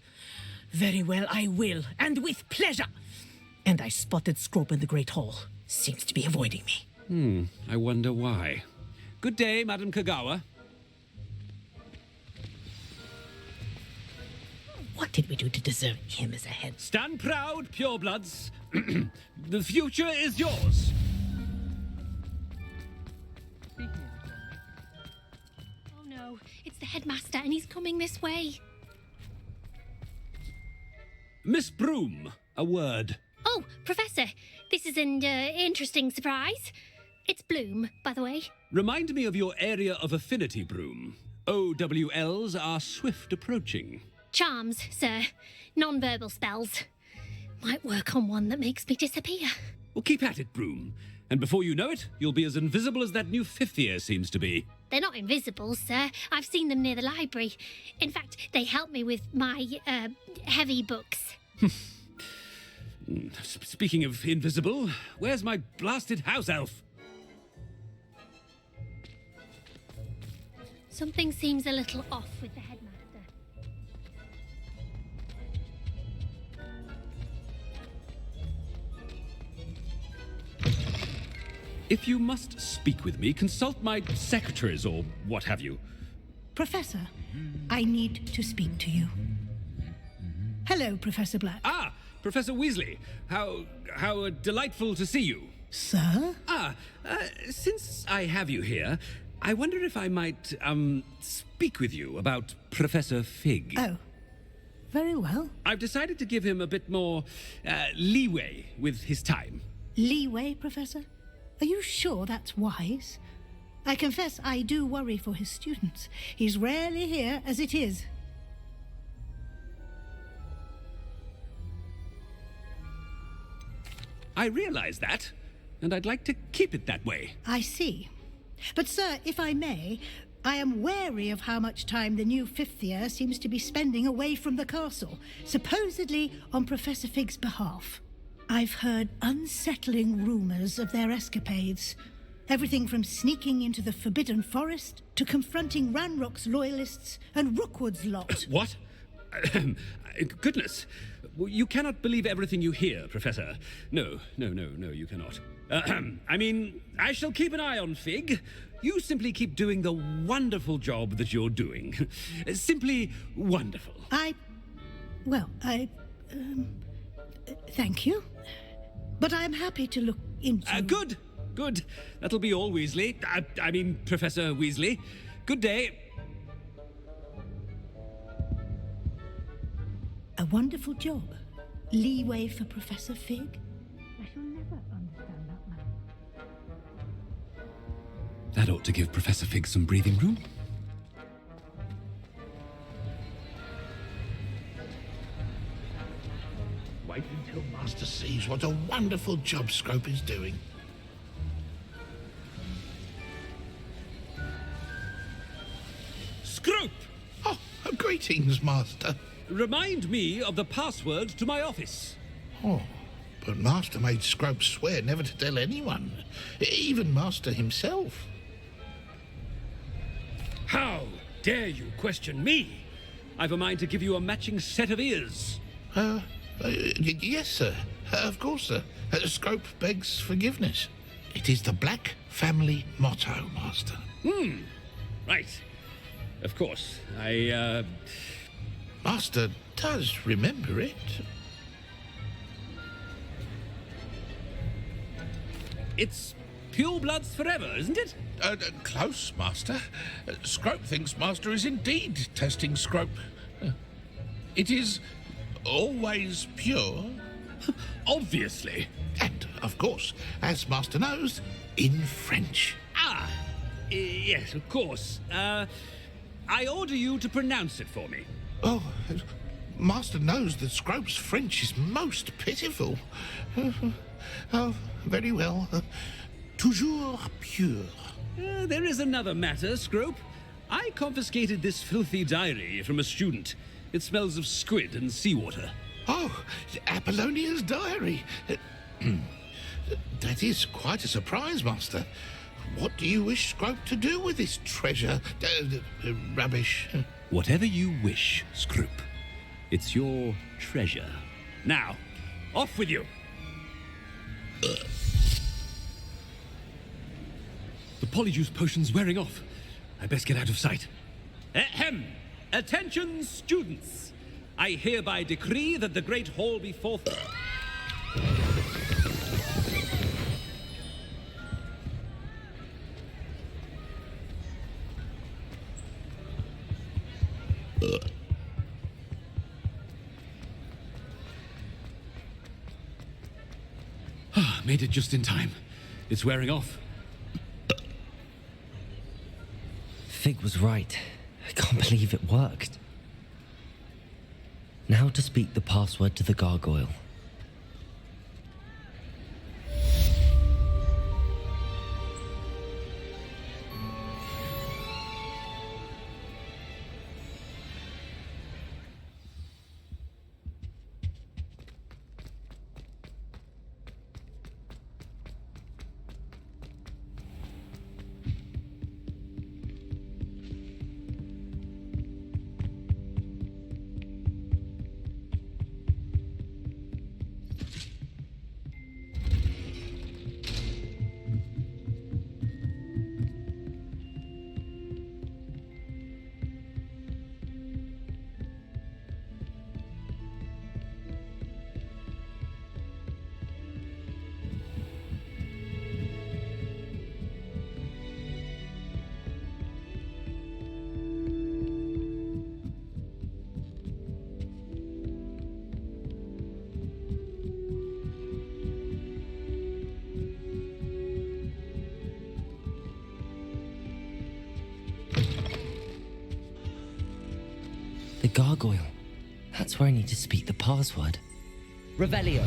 Very well, I will, and with pleasure. And I spotted Scrope in the Great Hall. Seems to be avoiding me. I wonder why. Good day, Madam Kogawa. What did we do to deserve him as a head? Stand proud, purebloods. The future is yours. Oh no, it's the headmaster and he's coming this way. Miss Broom, a word. Oh, Professor, this is an interesting surprise. It's Bloom, by the way. Remind me of your area of affinity, Broom. O.W.L.s are swift approaching. Charms, sir. Non-verbal spells. Might work on one that makes me disappear. Well, keep at it, Broom. And before you know it, you'll be as invisible as that new fifth year seems to be. They're not invisible, sir. I've seen them near the library. In fact, they help me with my, heavy books. Speaking of invisible, where's my blasted house elf? Something seems a little off with the headmaster. If you must speak with me, consult my secretaries or what have you. Professor, I need to speak to you. Hello, Professor Black. Ah, Professor Weasley. How delightful to see you. Sir? Since I have you here, I wonder if I might, speak with you about Professor Fig. Oh, very well. I've decided to give him a bit more, leeway with his time. Leeway, Professor? Are you sure that's wise? I confess I do worry for his students. He's rarely here as it is. I realize that, and I'd like to keep it that way. I see. But, sir, if I may, I am wary of how much time the new fifth year seems to be spending away from the castle, supposedly on Professor Fig's behalf. I've heard unsettling rumors of their escapades. Everything from sneaking into the Forbidden Forest to confronting Ranrok's loyalists and Rookwood's lot. What? Goodness. You cannot believe everything you hear, Professor. No, you cannot. I mean, I shall keep an eye on Fig. You simply keep doing the wonderful job that you're doing. Simply wonderful. Thank you. But I'm happy to look into... Good. That'll be all, Weasley. I mean, Professor Weasley. Good day. A wonderful job. Leeway for Professor Fig? I shall never understand that man. That ought to give Professor Fig some breathing room. Wait until Master sees what a wonderful job Scrope is doing. Scrope! Oh, greetings, Master. Remind me of the password to my office. Oh, but Master made Scrope swear never to tell anyone, even Master himself. How dare you question me? I've a mind to give you a matching set of ears. Yes, sir. Of course, sir. Scrope begs forgiveness. It is the Black family motto, Master. Right. Of course. Master does remember it. It's pure bloods forever, isn't it? Close, Master. Scrope thinks Master is indeed testing Scrope. It is always pure. Obviously. And, of course, as Master knows, in French. Yes, of course. I order you to pronounce it for me. Oh, Master knows that Scrope's French is most pitiful. Oh, very well. Toujours pure. There is another matter, Scrope. I confiscated this filthy diary from a student. It smells of squid and seawater. Oh, Apollonia's diary. That is quite a surprise, Master. What do you wish Scrope to do with this treasure? Rubbish. Whatever you wish, Scrope. It's your treasure. Now, off with you. The Polyjuice potion's wearing off. I best get out of sight. Ahem! Attention, students! I hereby decree that the Great Hall be forth... Made it just in time. It's wearing off. Fig was right. I can't believe it worked. Now to speak the password to the gargoyle. The gargoyle. That's where I need to speak the password. Revelio.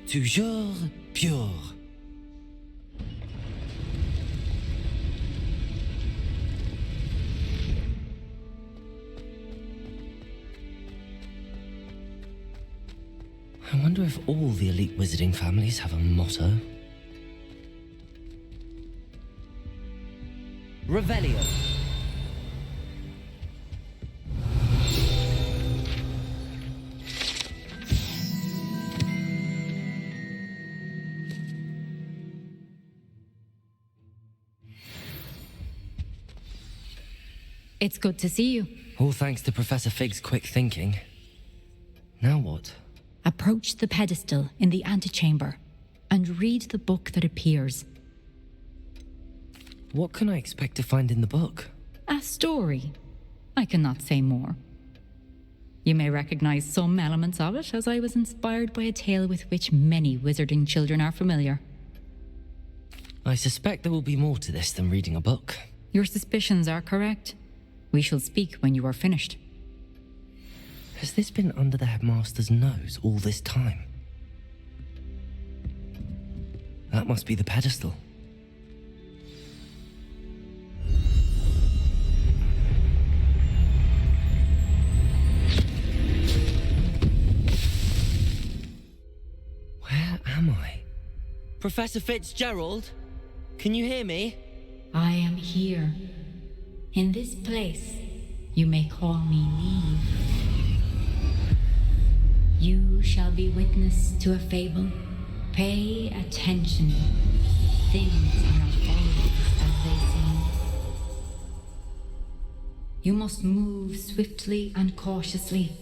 Toujours pure. I wonder if all the elite wizarding families have a motto. Revelio. It's good to see you. All thanks to Professor Fig's quick thinking. Now what? Approach the pedestal in the antechamber and read the book that appears. What can I expect to find in the book? A story. I cannot say more. You may recognize some elements of it, as I was inspired by a tale with which many wizarding children are familiar. I suspect there will be more to this than reading a book. Your suspicions are correct. We shall speak when you are finished. Has this been under the headmaster's nose all this time? That must be the pedestal. Where am I? Professor Fitzgerald? Can you hear me? I am here. In this place, you may call me Niamh. You shall be witness to a fable. Pay attention. Things are not always as they seem. You must move swiftly and cautiously.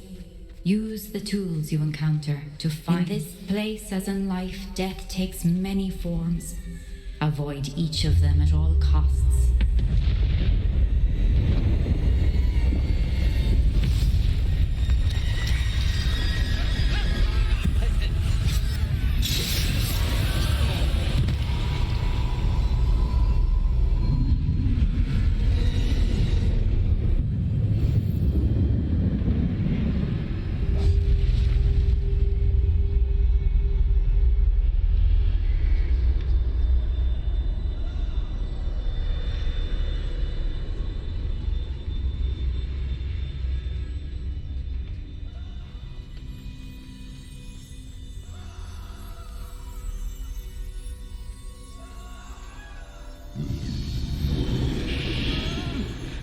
Use the tools you encounter to find. In this place, as in life, death takes many forms. Avoid each of them at all costs.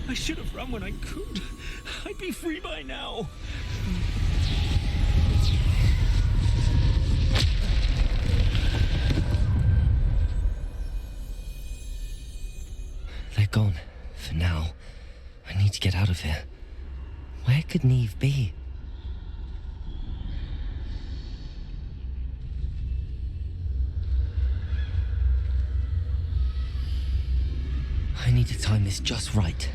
I should have run when I could. I'd be free by now. They're gone. For now. I need to get out of here. Where could Niamh be? I need to time this just right.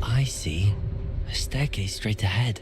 I see. A staircase straight ahead.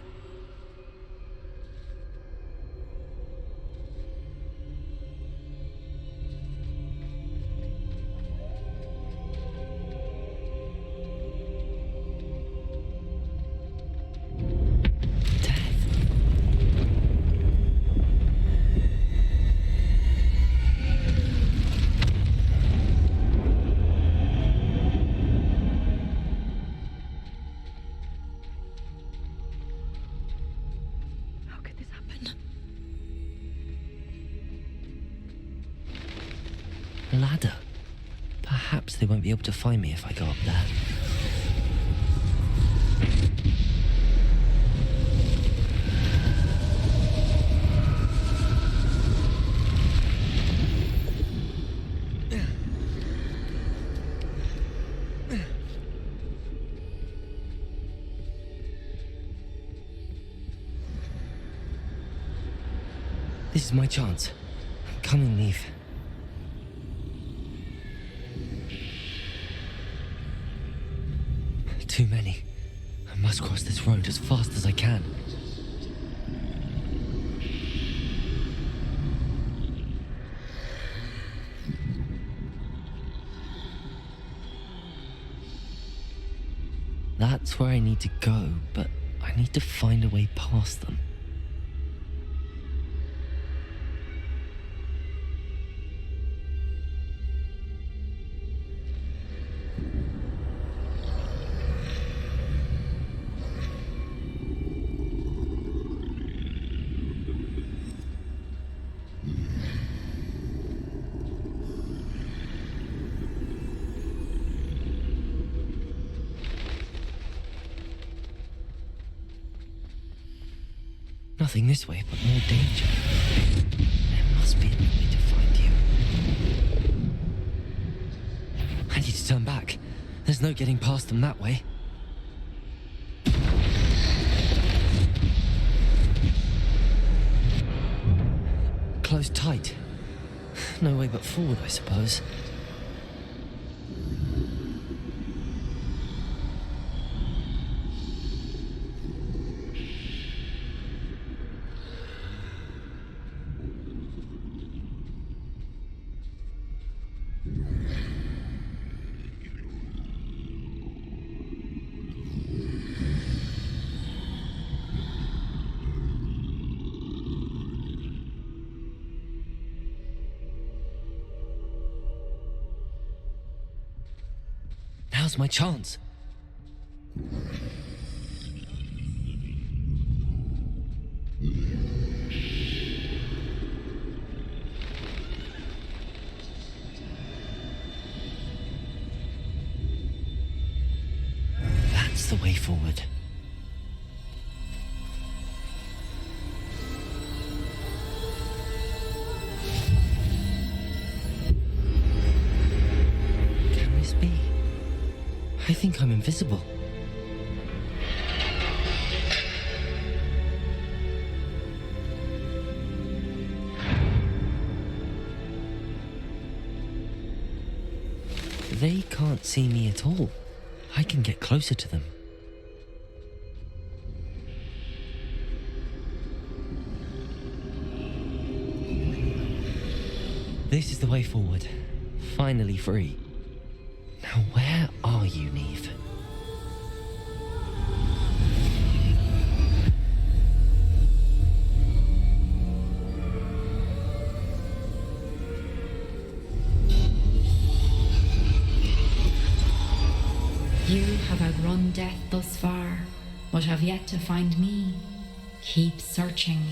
Ladder. Perhaps they won't be able to find me if I go up there. This is my chance. I'm coming, Niamh. Too many. I must cross this road as fast as I can. That's where I need to go, but I need to find a way past them. Nothing this way but more danger. There must be another way to find you. I need to turn back. There's no getting past them that way. Closed tight. No way but forward, I suppose. Now's my chance. That's the way forward. Can this be? I think I'm invisible. They can't see me at all. I can get closer to them. This is the way forward. Finally free. Now where are you, Niamh? You have outrun death thus far, but have yet to find me. Keep searching,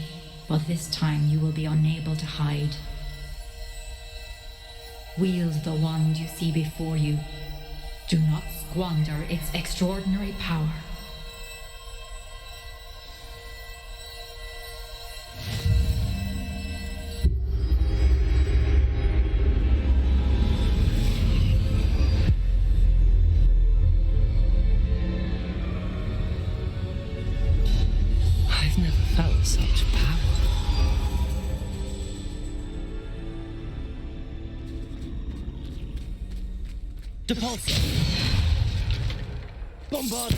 but this time you will be unable to hide. Wield the wand you see before you. Do not squander its extraordinary power. I've never felt such power. Depulsor! Bombard!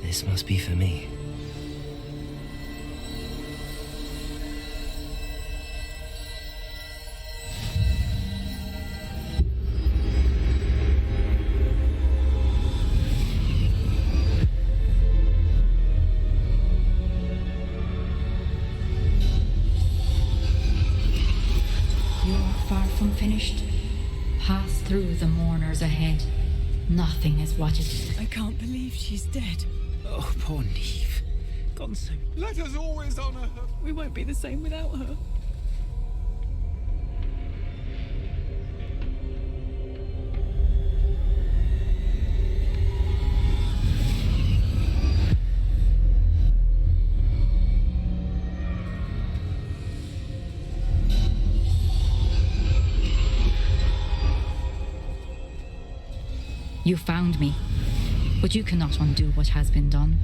This must be for me. Finished. Pass through the mourners ahead. Nothing is what it is. I can't believe she's dead. Oh, poor Niamh. Gone so. Let us always honor her. We won't be the same without her. You found me, but you cannot undo what has been done.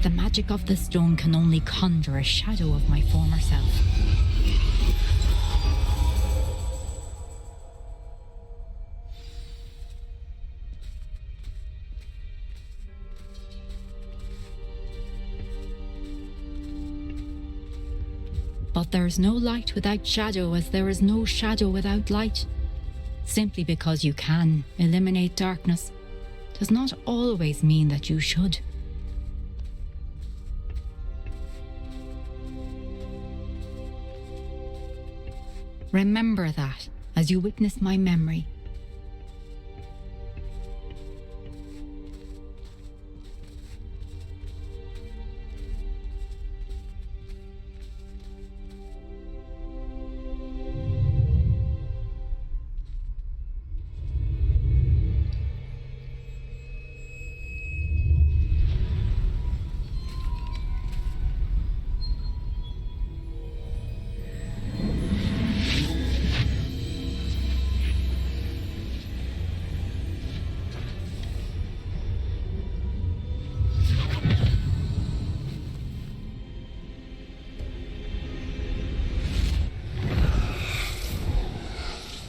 The magic of the stone can only conjure a shadow of my former self. But there is no light without shadow, as there is no shadow without light. Simply because you can eliminate darkness does not always mean that you should. Remember that as you witness my memory.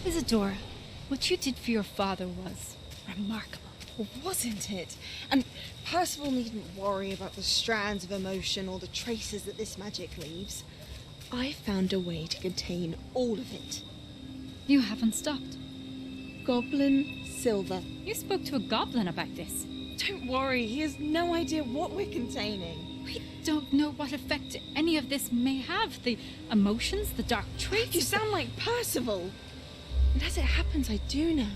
Isadora, what you did for your father was remarkable, wasn't it? And Percival needn't worry about the strands of emotion or the traces that this magic leaves. I found a way to contain all of it. You haven't stopped. Goblin Silver. You spoke to a goblin about this. Don't worry, he has no idea what we're containing. We don't know what effect any of this may have. The emotions, the dark traits. You sound like Percival. And as it happens, I do know.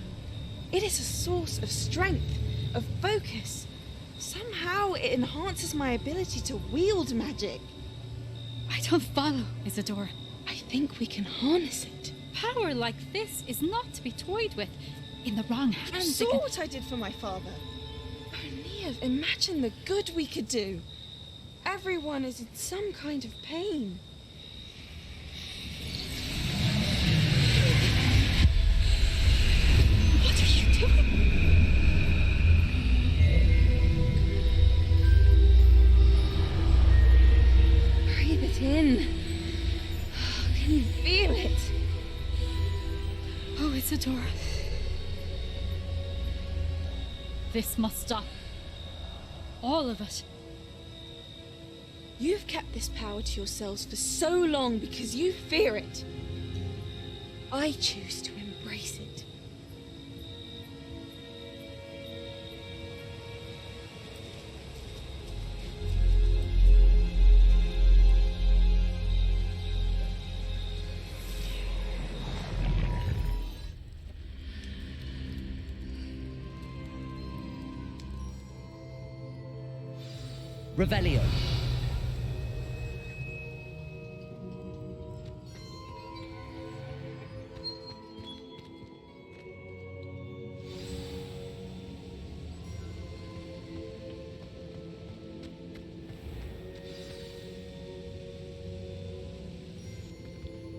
It is a source of strength, of focus. Somehow it enhances my ability to wield magic. I don't follow, Isadora. I think we can harness it. Power like this is not to be toyed with. In the wrong hands. You saw what I did for my father. Oh, Niamh, imagine the good we could do. Everyone is in some kind of pain. What are you doing? Breathe it in. Can you feel it? Oh, Isadora. This must stop. All of it. You've kept this power to yourselves for so long because you fear it. I choose to embrace it. Revelio.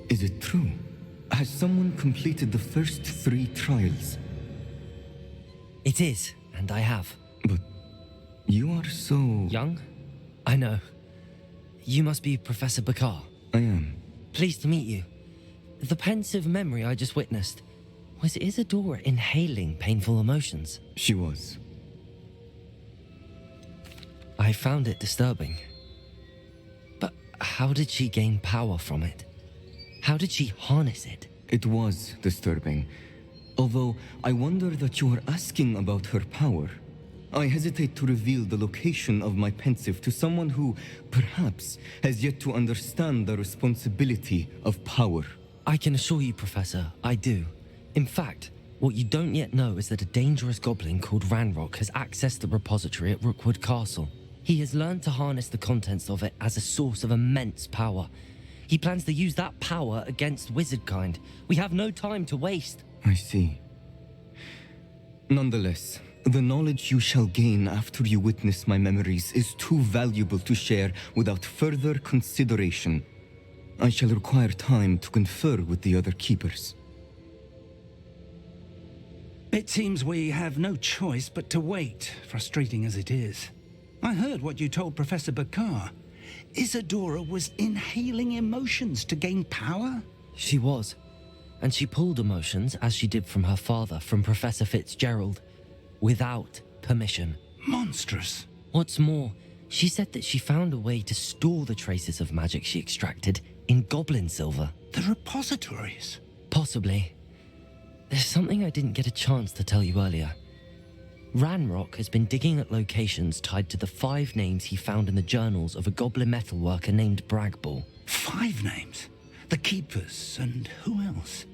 Is it true? Has someone completed the first 3 trials? It is, and I have. But you are so... young? I know. You must be Professor Bakar. I am. Pleased to meet you. The pensive memory I just witnessed, was Isadora inhaling painful emotions? She was. I found it disturbing. But how did she gain power from it? How did she harness it? It was disturbing. Although I wonder that you are asking about her power. I hesitate to reveal the location of my pensive to someone who, perhaps, has yet to understand the responsibility of power. I can assure you, Professor, I do. In fact, what you don't yet know is that a dangerous goblin called Ranrok has accessed the repository at Rookwood Castle. He has learned to harness the contents of it as a source of immense power. He plans to use that power against wizardkind. We have no time to waste. I see. Nonetheless, the knowledge you shall gain after you witness my memories is too valuable to share without further consideration. I shall require time to confer with the other keepers. It seems we have no choice but to wait, frustrating as it is. I heard what you told Professor Bakar. Isadora was inhaling emotions to gain power? She was. And she pulled emotions, as she did from her father, from Professor Fitzgerald, without permission. Monstrous. What's more, she said that she found a way to store the traces of magic she extracted in goblin silver. The repositories? Possibly. There's something I didn't get a chance to tell you earlier. Ranrok has been digging at locations tied to the 5 names he found in the journals of a goblin metalworker named Bragball. 5 names? The Keepers, and who else?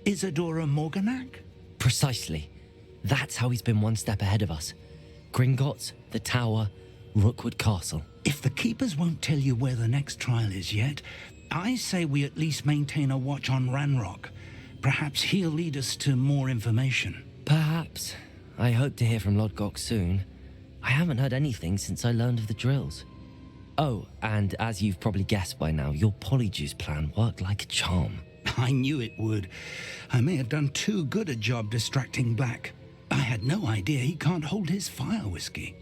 Isadora Morganac? Precisely. That's how he's been one step ahead of us. Gringotts, the Tower, Rookwood Castle. If the Keepers won't tell you where the next trial is yet, I say we at least maintain a watch on Ranrok. Perhaps he'll lead us to more information. Perhaps. I hope to hear from Lodgok soon. I haven't heard anything since I learned of the drills. Oh, and as you've probably guessed by now, your Polyjuice plan worked like a charm. I knew it would. I may have done too good a job distracting Black. I had no idea he can't hold his fire whiskey.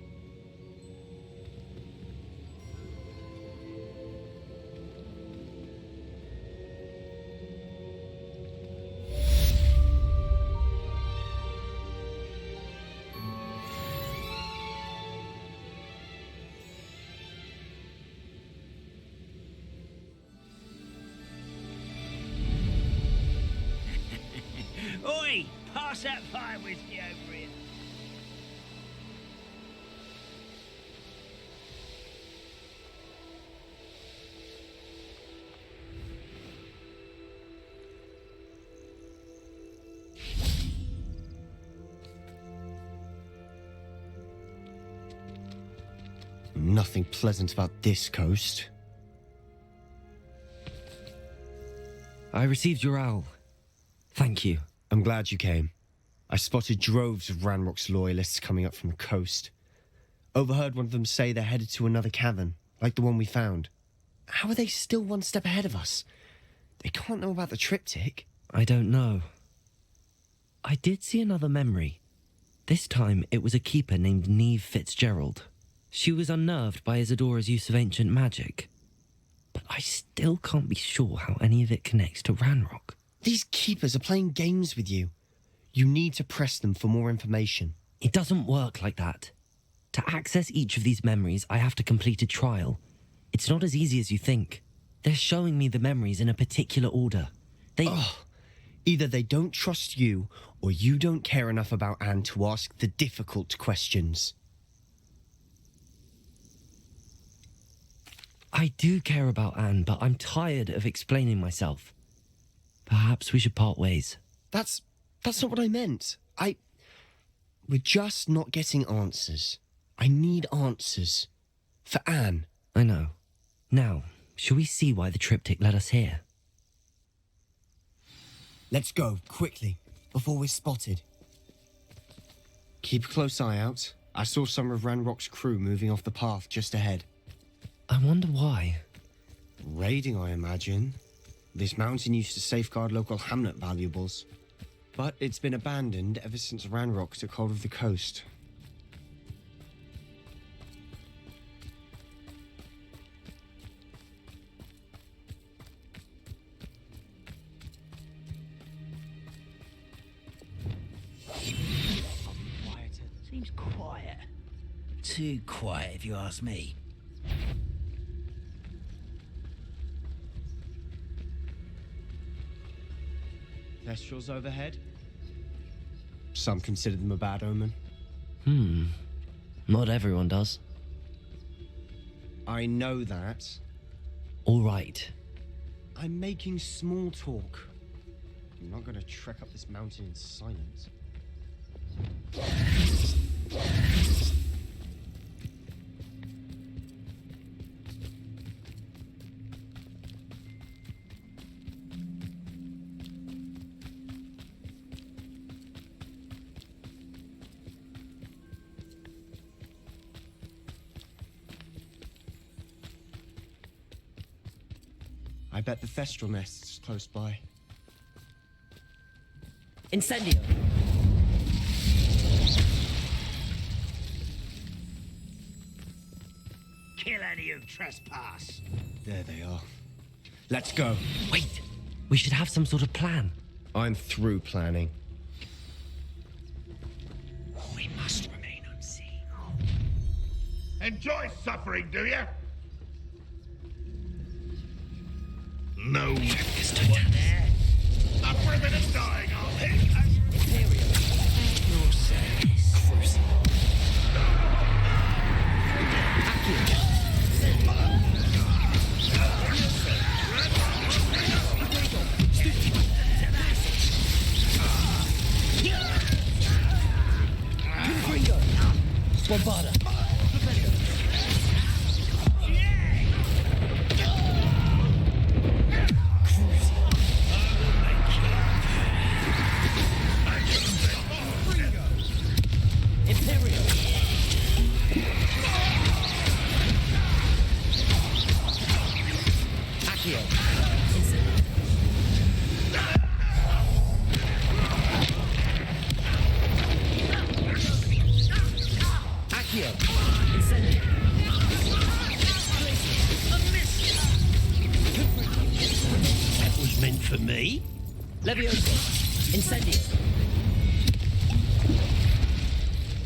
Oi! Pass that fire whiskey over here. Nothing pleasant about this coast. I received your owl. Thank you. I'm glad you came. I spotted droves of Ranrok's loyalists coming up from the coast. Overheard one of them say they're headed to another cavern, like the one we found. How are they still one step ahead of us? They can't know about the triptych. I don't know. I did see another memory. This time it was a keeper named Niamh Fitzgerald. She was unnerved by Isadora's use of ancient magic. But I still can't be sure how any of it connects to Ranrok. These keepers are playing games with you. You need to press them for more information. It doesn't work like that. To access each of these memories, I have to complete a trial. It's not as easy as you think. They're showing me the memories in a particular order. Either they don't trust you, or you don't care enough about Anne to ask the difficult questions. I do care about Anne, but I'm tired of explaining myself. Perhaps we should part ways. That's not what I meant. We're just not getting answers. I need answers. For Anne. I know. Now, shall we see why the triptych led us here? Let's go, quickly, before we're spotted. Keep a close eye out. I saw some of Ranrok's crew moving off the path just ahead. I wonder why. Raiding, I imagine. This mountain used to safeguard local hamlet valuables, but it's been abandoned ever since Ranrok took hold of the coast. Seems quiet. too quiet, if you ask me. Kestrels overhead? Some consider them a bad omen. Not everyone does. I know that. All right. I'm making small talk. I'm not gonna trek up this mountain in silence. I bet the Thestral nest's close by. Incendio! Kill any who trespass. There they are. Let's go. Wait! We should have some sort of plan. I'm through planning. We must remain unseen. Enjoy suffering, do you? No. What there? Up for a bit of dying, I'll hit. Imperial. Your service. Crucible. Bombarda. For me? Levioso! Incendio!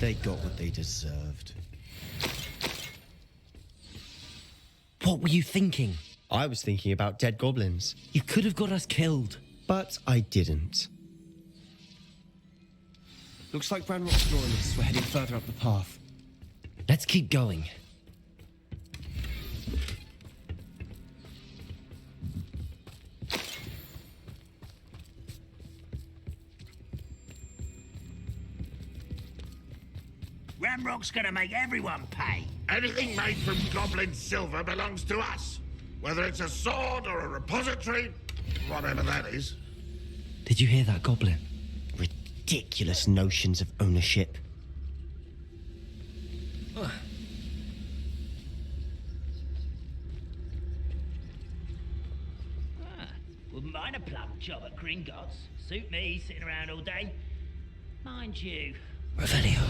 They got what they deserved. What were you thinking? I was thinking about dead goblins. You could have got us killed. But I didn't. Looks like Ranrok's loyalists were heading further up the path. Let's keep going. Ranrok's gonna make everyone pay. Anything made from goblin silver belongs to us. Whether it's a sword or a repository, whatever that is. Did you hear that, Goblin? Ridiculous notions of ownership. Wouldn't mind a plum job at Gringotts. Suit me, sitting around all day. Mind you. Revelio.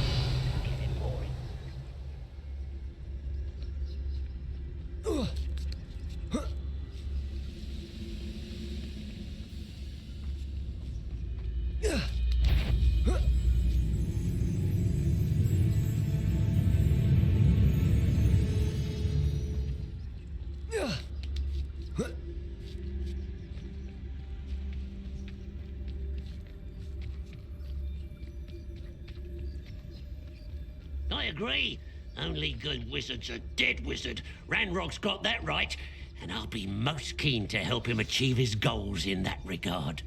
Getting boring. I agree. Only good wizard's a dead wizard. Ranrok's got that right, and I'll be most keen to help him achieve his goals in that regard.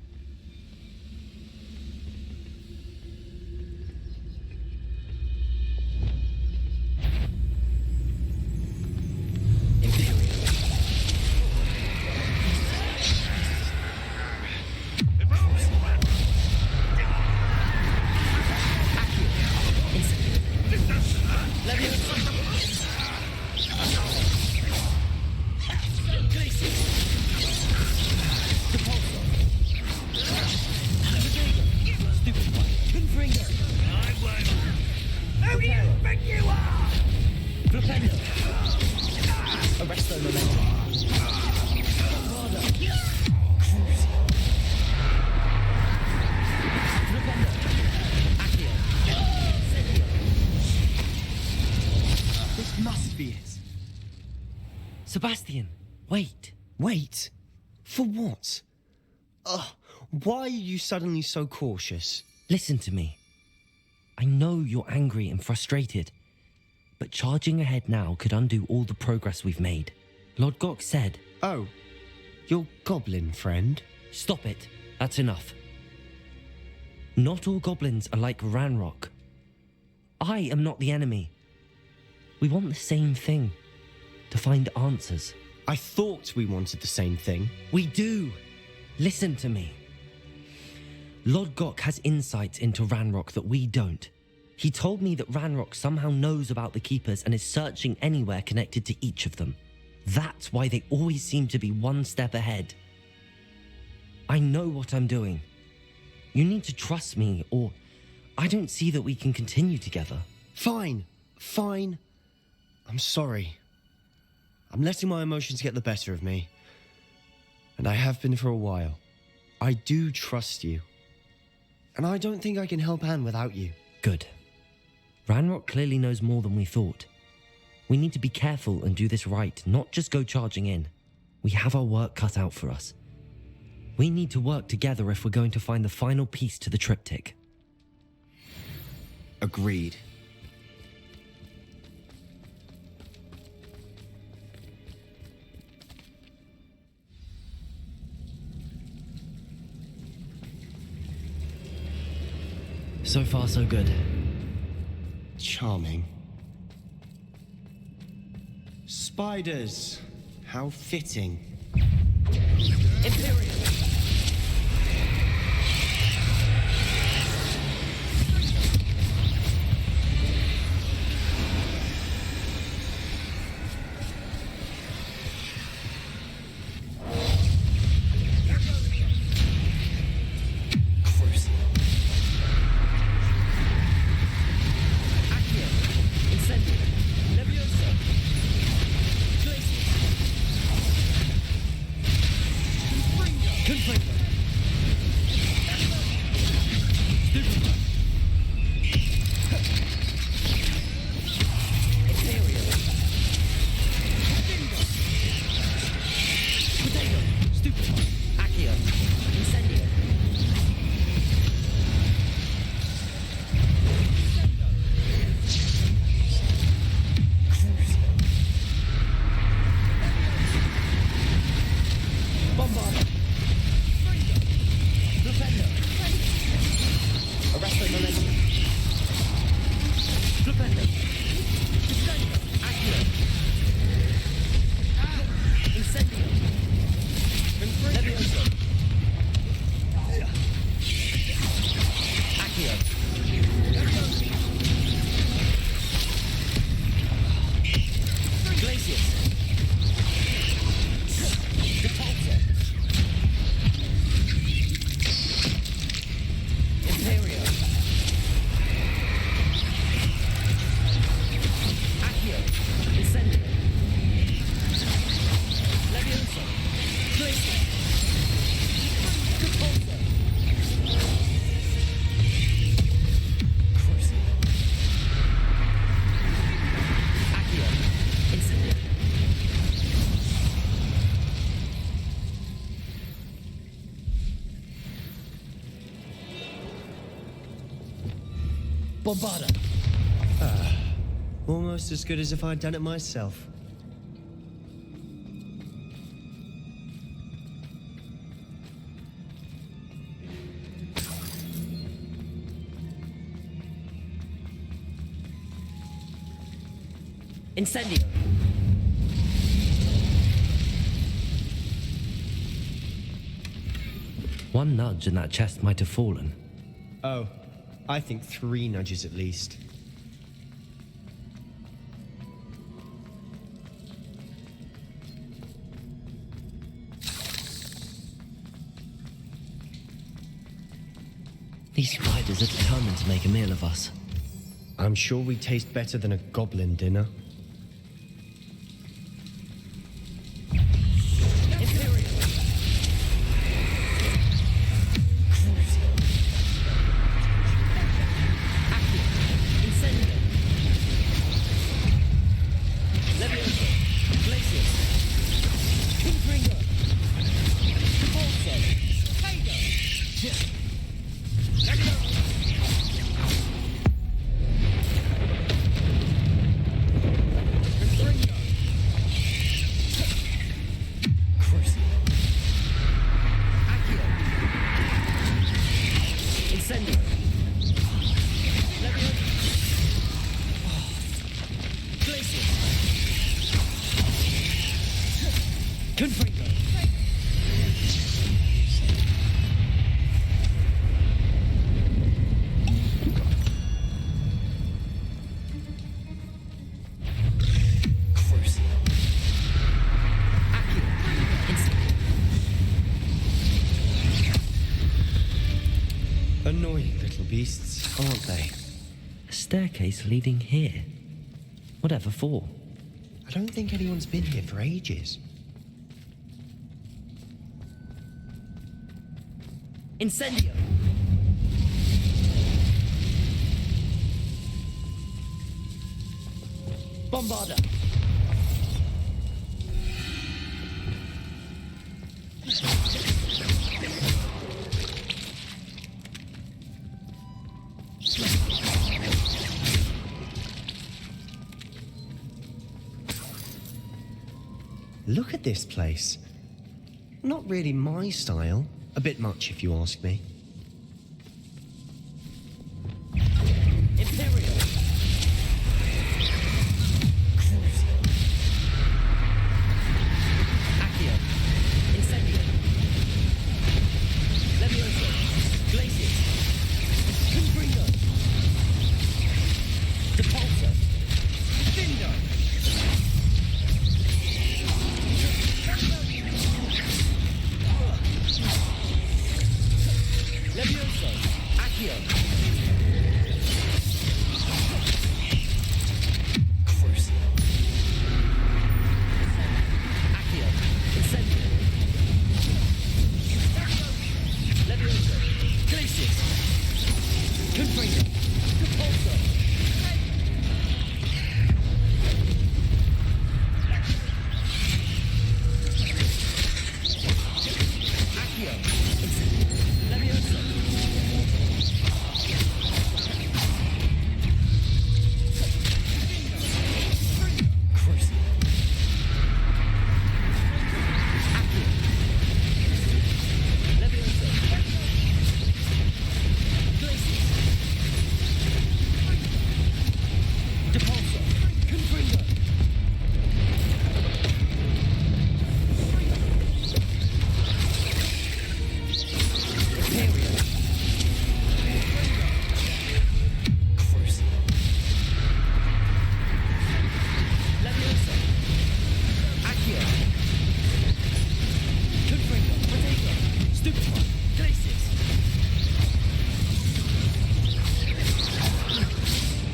This must be it. Sebastian, wait. Wait? For what? Why are you suddenly so cautious? Listen to me. I know you're angry and frustrated, but charging ahead now could undo all the progress we've made. Lodgok said... Oh, your goblin friend? Stop it. That's enough. Not all goblins are like Ranrok. I am not the enemy. We want the same thing. To find answers. I thought we wanted the same thing. We do. Listen to me. Lodgok has insights into Ranrok that we don't. He told me that Ranrok somehow knows about the Keepers and is searching anywhere connected to each of them. That's why they always seem to be one step ahead. I know what I'm doing. You need to trust me, or I don't see that we can continue together. Fine. I'm sorry. I'm letting my emotions get the better of me. And I have been for a while. I do trust you. And I don't think I can help Anne without you. Good. Ranrok clearly knows more than we thought. We need to be careful and do this right, not just go charging in. We have our work cut out for us. We need to work together if we're going to find the final piece to the triptych. Agreed. So far, so good. Charming. Spiders. How fitting. Imperial! Bombarda! Almost as good as if I'd done it myself. Incendio! One nudge and that chest might have fallen. Oh, I think 3 nudges at least. These spiders are determined to make a meal of us. I'm sure we taste better than a goblin dinner. Levioso. Glacius. Confringo. Repulsor. Tiger. Levioso. Confringo. Crucible. Accio. Incendio. Levioso. Glacius. Confringo. Crucible. Accio. Annoying little beasts, aren't they? A staircase leading here. Whatever for? I don't think anyone's been here for ages. Incendio! Bombarda! Look at this place. Not really my style. A bit much, if you ask me. Imperial! Accio! Incendio! Levioso! Glacius! Confringo! Depulsor! Findo! Levioso! Accio! Crucible! Accio! Incendio! Levioso! Glacius! Confringo! Depulsor! Accio!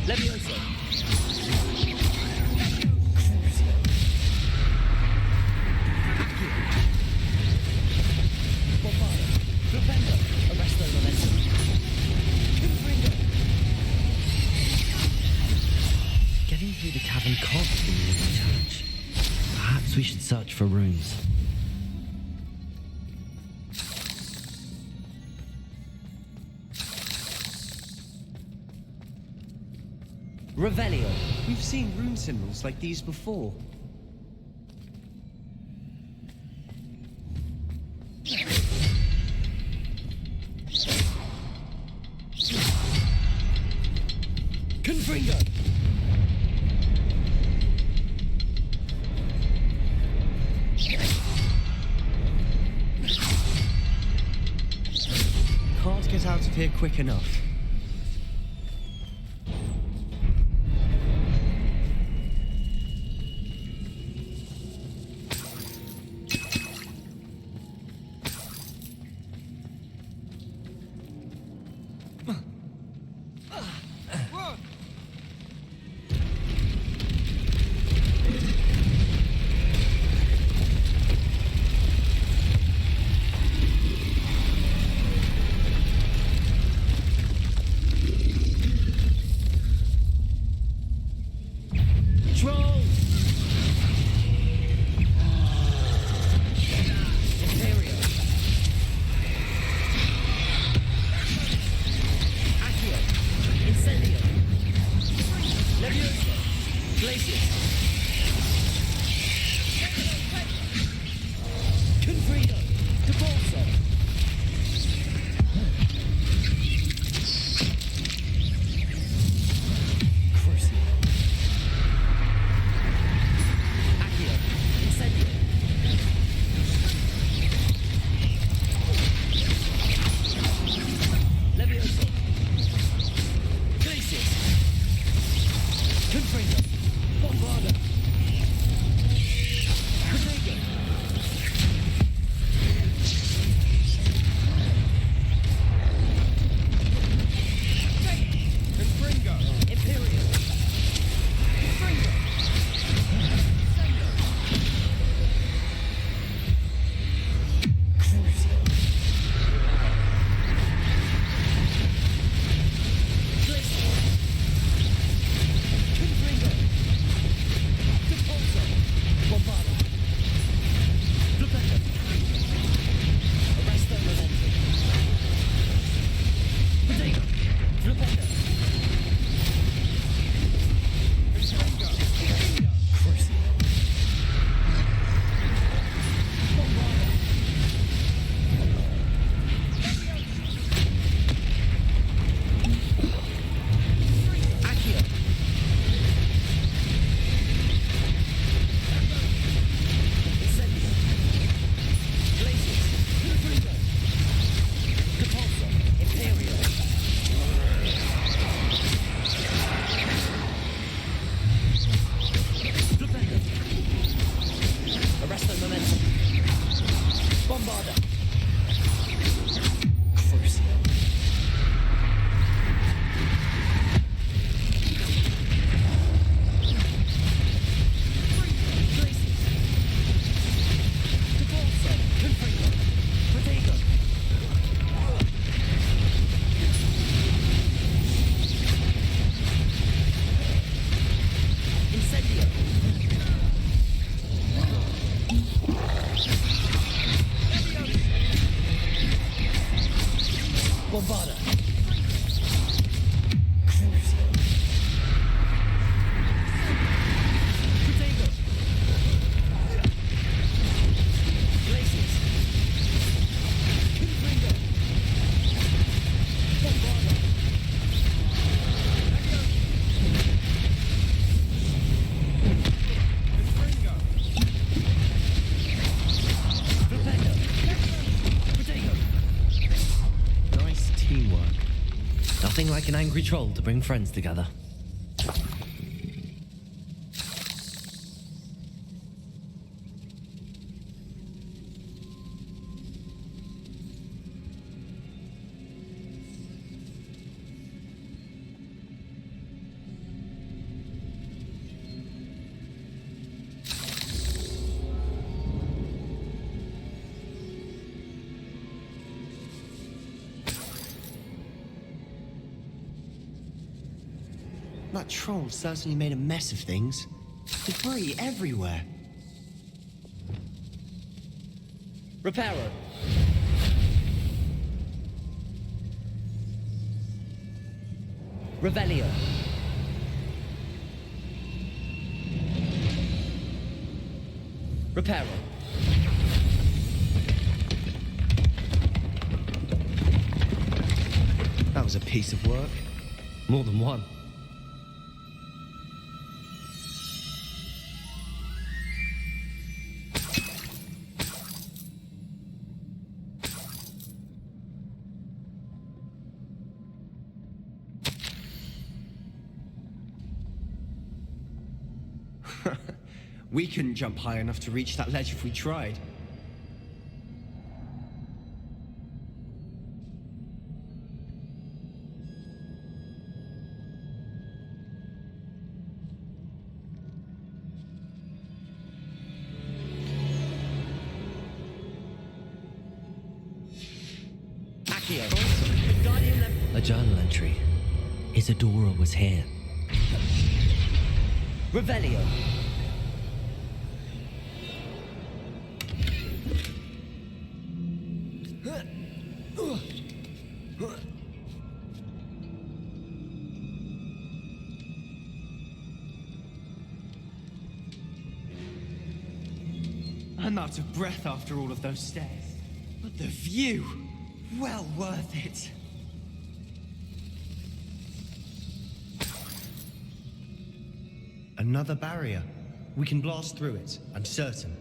Levioso! Getting through the cavern can't be a easy challenge. Perhaps we should search for runes. Revelio. We've seen rune symbols like these before. Confringo! Can't get out of here quick enough. like an angry troll to bring friends together. That troll certainly made a mess of things. Debris everywhere. Reparo. Revelio. Reparo. That was a piece of work. More than one. We couldn't jump high enough to reach that ledge if we tried. A journal entry. Isadora was here. Revelio. I'm out of breath after all of those stairs. But the view, well worth it. Another barrier. We can blast through it, I'm certain.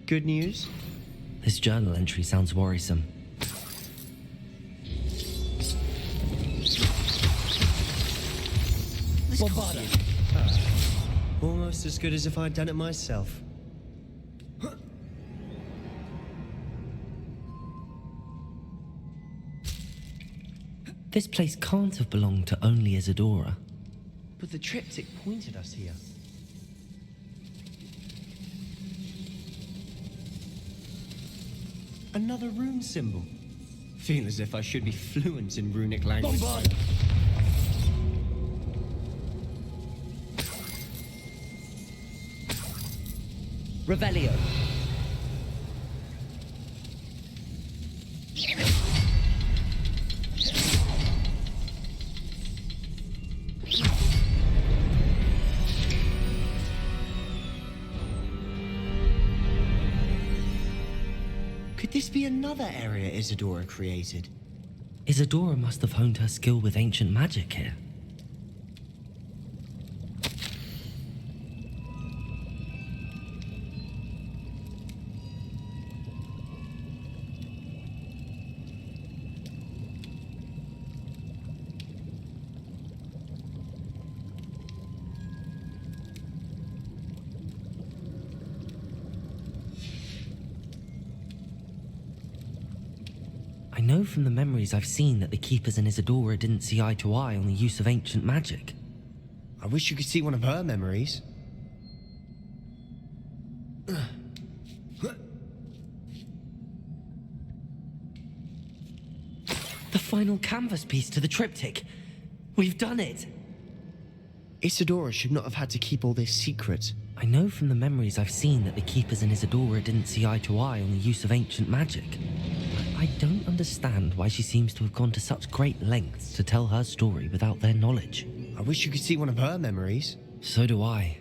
Good news? This journal entry sounds worrisome. Almost as good as if I'd done it myself. This place can't have belonged to only Isadora. But the triptych pointed us here. Another rune symbol. Feel as if I should be fluent in runic language. Bombard! Revelio. Could this be another area Isadora created? Isadora must have honed her skill with ancient magic here. I know from the memories I've seen that the Keepers and Isadora didn't see eye to eye on the use of ancient magic. I wish you could see one of her memories. The final canvas piece to the triptych. We've done it! Isadora should not have had to keep all this secret. I know from the memories I've seen that the Keepers and Isadora didn't see eye to eye on the use of ancient magic. I don't understand why she seems to have gone to such great lengths to tell her story without their knowledge. I wish you could see one of her memories. So do I.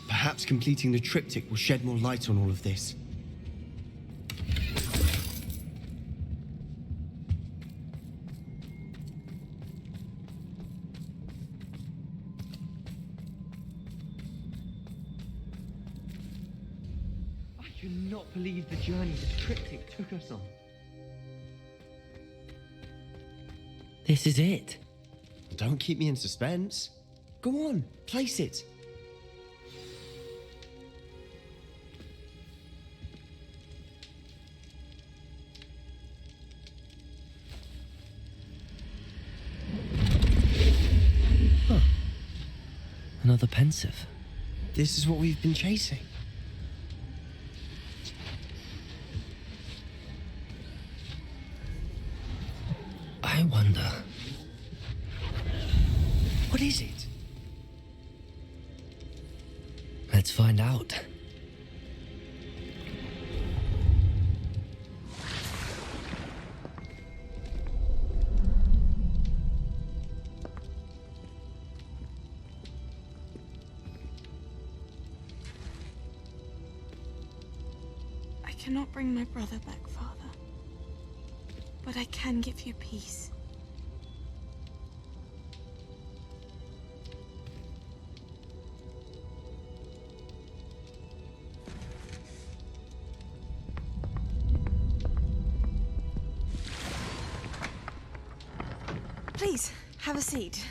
Perhaps completing the triptych will shed more light on all of this. cannot believe the journey the triptych took us on. This is it. Don't keep me in suspense. Go on, place it. Huh. Another pensive. This is what we've been chasing. I wonder. What is it? Let's find out. I cannot bring my brother back, Father. But I can give you peace. Please, have a seat.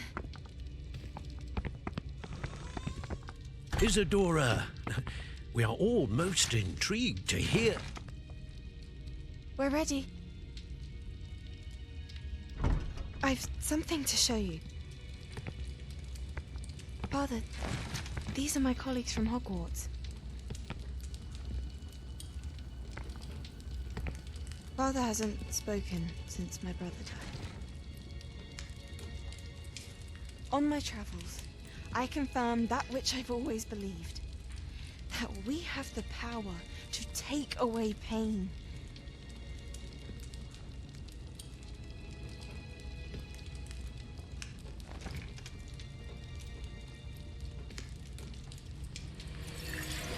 Isadora, we are all most intrigued to hear. We're ready. I've something to show you. Father, these are my colleagues from Hogwarts. Father hasn't spoken since my brother died. On my travels, I confirmed that which I've always believed. That we have the power to take away pain.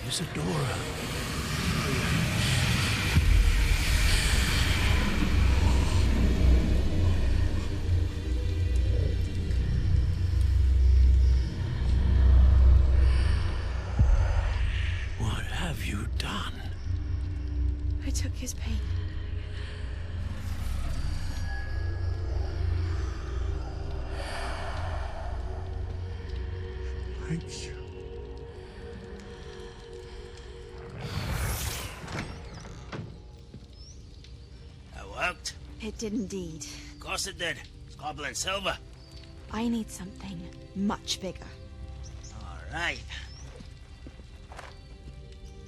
Isadora. What have you done? I took his pain. Thank you. Worked? It did indeed. Of course it did. It's goblin silver. I need something much bigger. All right.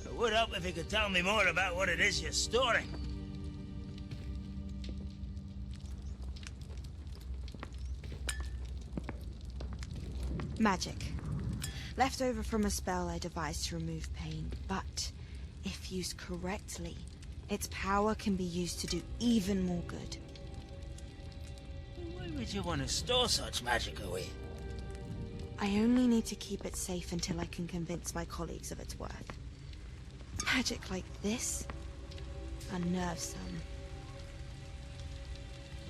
It would help if you could tell me more about what it is you're storing. Magic. Left over from a spell I devised to remove pain, but if used correctly, its power can be used to do even more good. Why would you want to store such magic away? I only need to keep it safe until I can convince my colleagues of its worth. Magic like this unnerves some.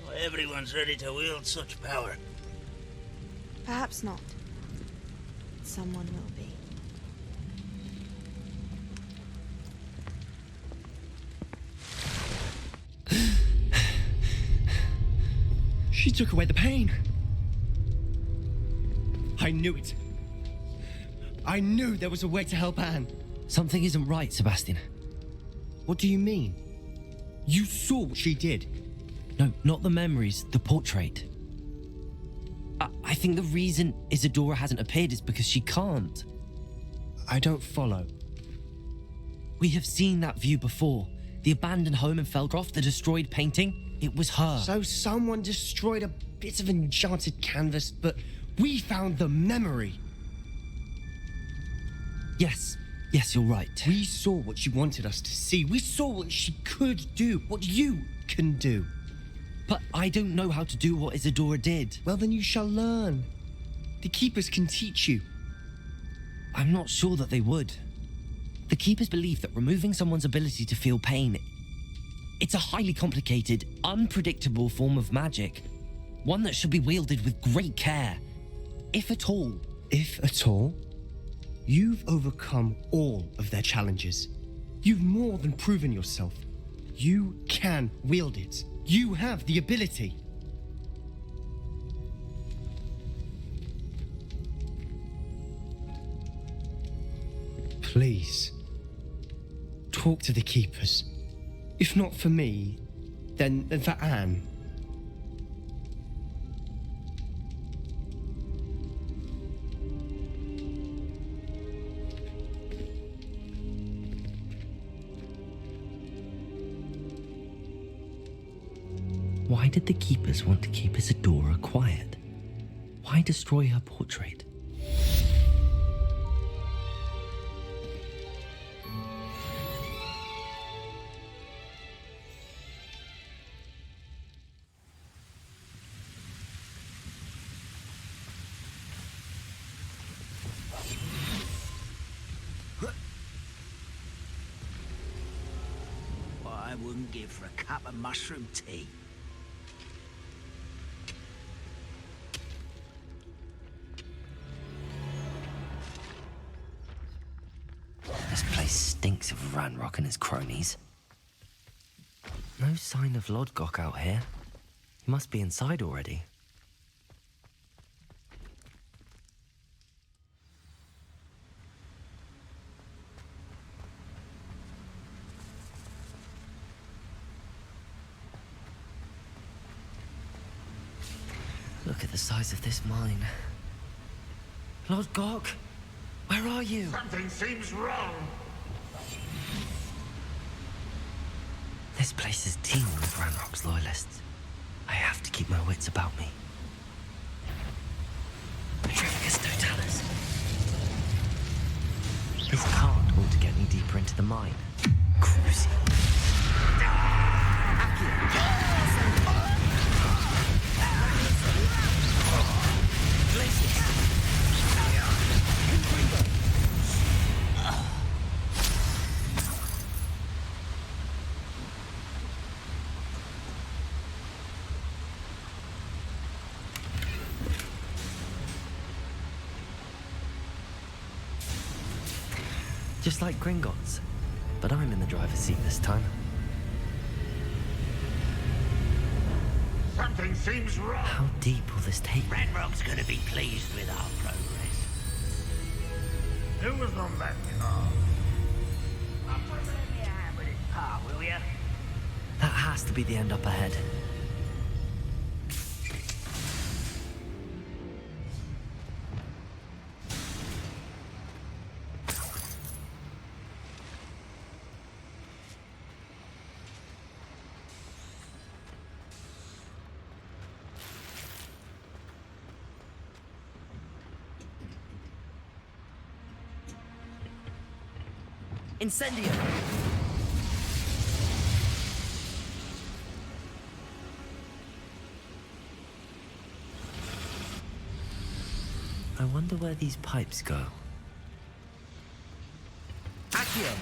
Not everyone's ready to wield such power. Perhaps not. Someone will be. She took away the pain. I knew it. I knew there was a way to help Anne. Something isn't right, Sebastian. What do you mean? You saw what she did. No, not the memories, the portrait. I think the reason Isadora hasn't appeared is because she can't. I don't follow. We have seen that view before. The abandoned home in Felgroth, the destroyed painting. It was her. So someone destroyed a bit of enchanted canvas, but we found the memory. Yes, you're right. We saw what she wanted us to see. We saw what she could do, what you can do. But I don't know how to do what Isadora did. Well, then you shall learn. The Keepers can teach you. I'm not sure that they would. The Keepers believe that removing someone's ability to feel pain, it's a highly complicated, unpredictable form of magic. One that should be wielded with great care. If at all. If at all? You've overcome all of their challenges. You've more than proven yourself. You can wield it. You have the ability. Please, talk to the keepers. If not for me, then for Anne. Why did the keepers want to keep Isadora quiet? Why destroy her portrait? What I wouldn't give for a cup of mushroom tea. This place stinks of Ranrok and his cronies. No sign of Lodgok out here. He must be inside already. Look at the size of this mine. Lodgok, where are you? Something seems wrong. This place is teeming with Ranrok's loyalists. I have to keep my wits about me. Petrificus totalis. This cart ought to get me deeper into the mine. Cruising. Just like Gringotts, but I'm in the driver's seat this time. Something seems wrong. How deep will this take me? Ranrok's gonna be pleased with our progress. Who was on that car? I'll put it in your hand with his part, will ya? That has to be the end up ahead. Incendio! I wonder where these pipes go. Accio!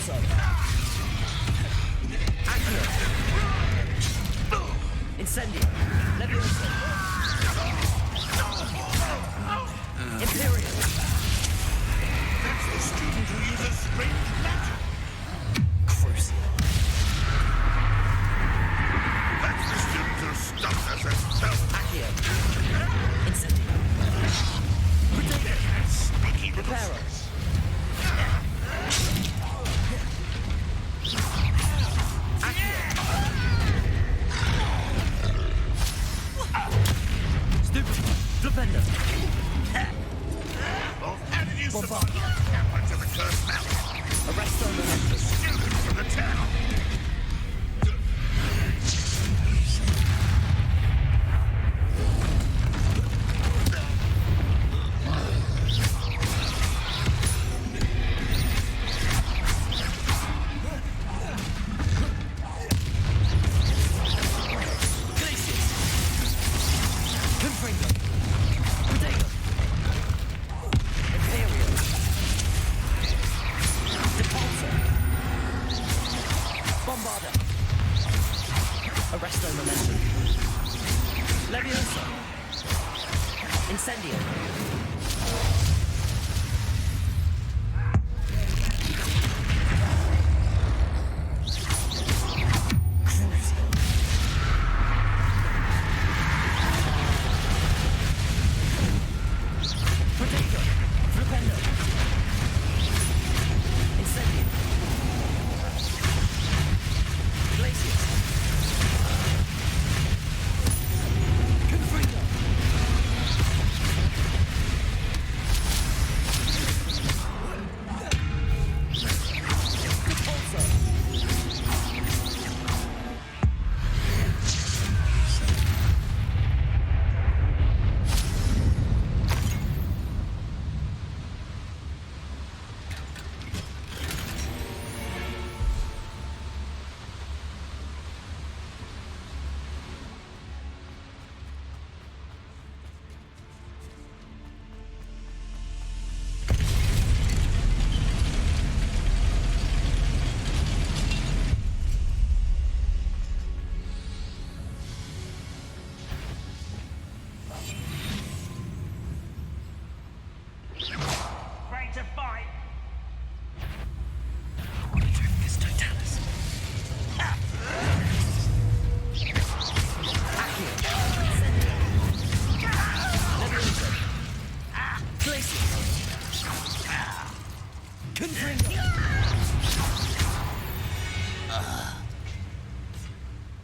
Repulsor! Accio! Incendio! Leviosa! Imperial! That's the student who uses strange magic. Crucial! That's the student who stops us at spell. Accio! Incendio! That sneaky little Reparo! Flipendo! How did you survive? Captain to the cursed mountain. Arrest on the Students from the town.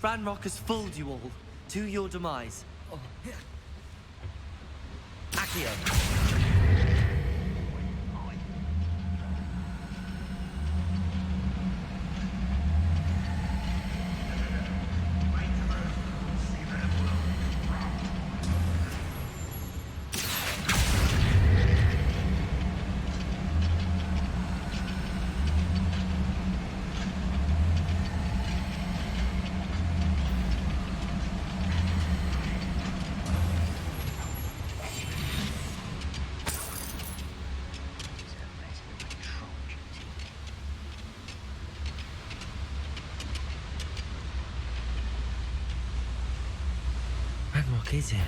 Ranrok has fooled you all, to your demise. Accio! Ranrok is here.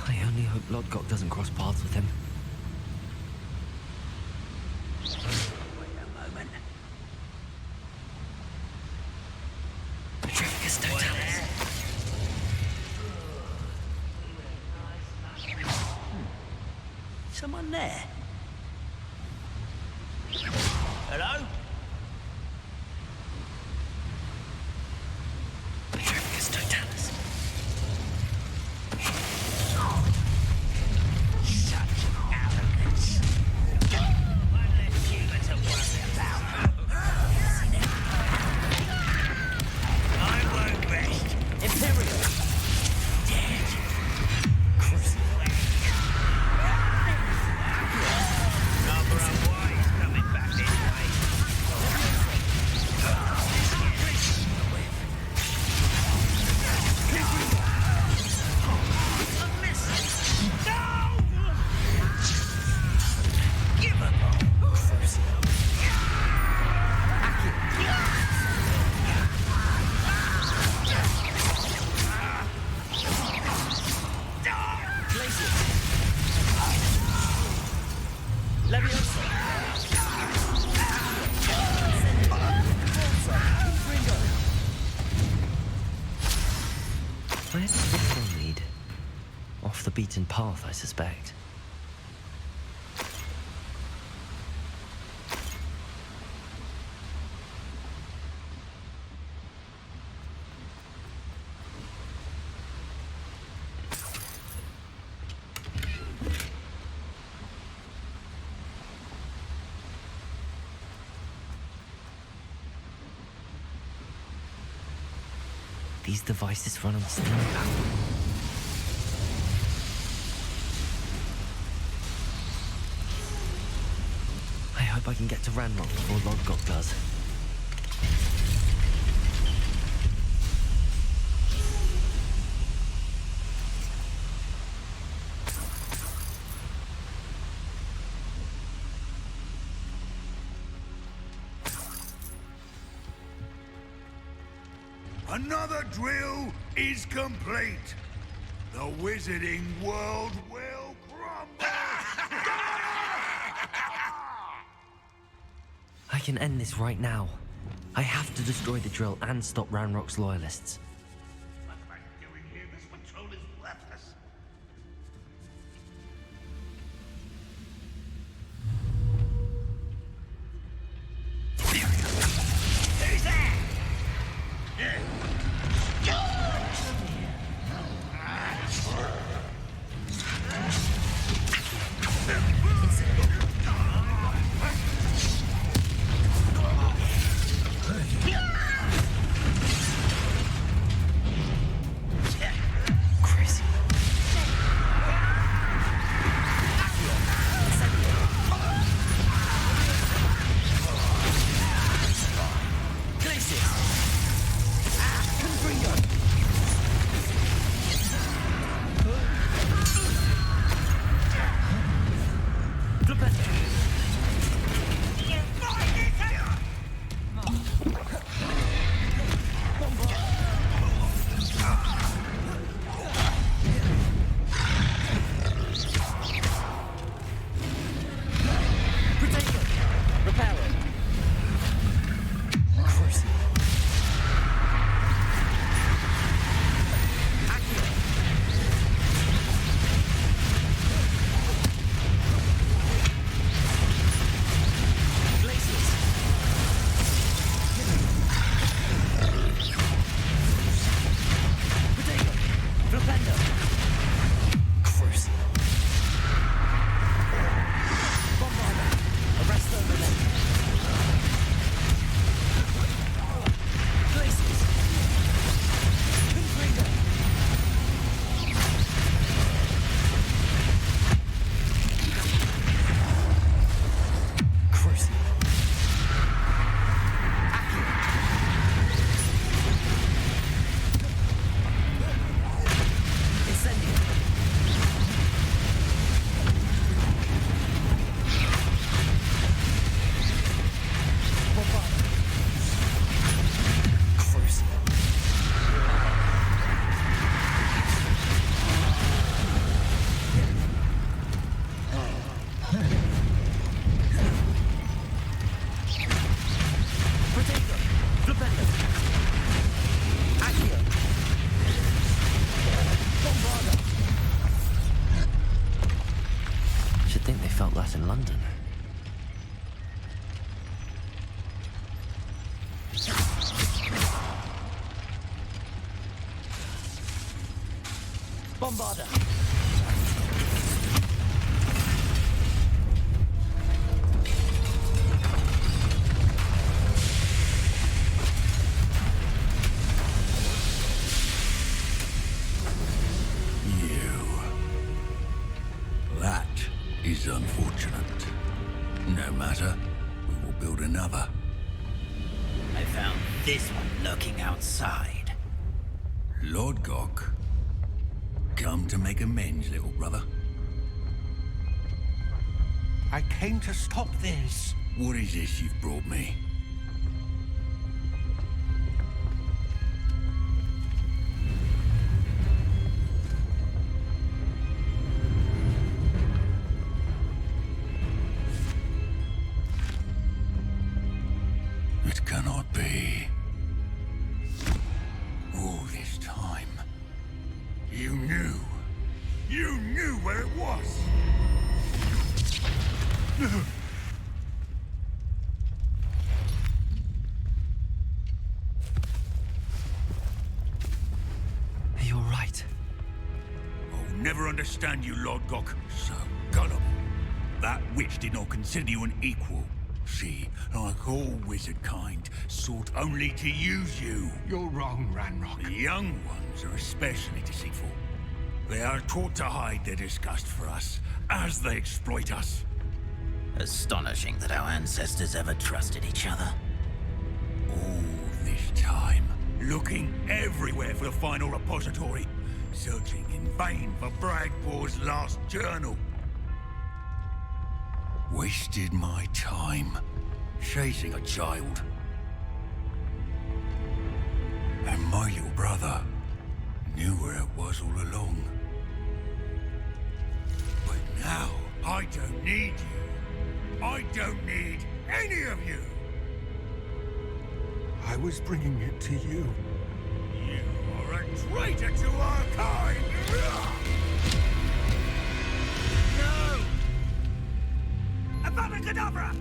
I only hope Lodgok doesn't cross paths with him. Wait a moment. Petrificus Totalis. Someone there? Hello? Petrificus Totalis. Such arrogance. What left you to worry about? I won't rest. Imperial. Dead. Crucible. Where does this one lead? Off the beaten path, I suspect. These devices run on steam power. I hope I can get to Ranrok before Lodgok does. Another drill is complete. The wizarding world will crumble. I can end this right now. I have to destroy the drill and stop Ranrok's loyalists. What am I doing here? This patrol is worthless. Who's there? In London. Bombarder. That is unfortunate. No matter, we will build another. I found this one lurking outside. Lodgok, come to make amends, little brother. I came to stop this. What is this you've brought me? It cannot be. All this time, You knew. You knew where it was. You're right. I'll never understand you, Lodgok. So gullible. That witch did not consider you an equal. She, like all wizard kind, sought only to use you. You're wrong, Ranrok. The young ones are especially deceitful. They are taught to hide their disgust for us, as they exploit us. Astonishing that our ancestors ever trusted each other. All this time, looking everywhere for the Final Repository, searching in vain for Bragbor's last journal. Wasted my time chasing a child. And my little brother knew where it was all along. But now, I don't need you. I don't need any of you. I was bringing it to you. You are a traitor to our kind! No! Avada Kedavra!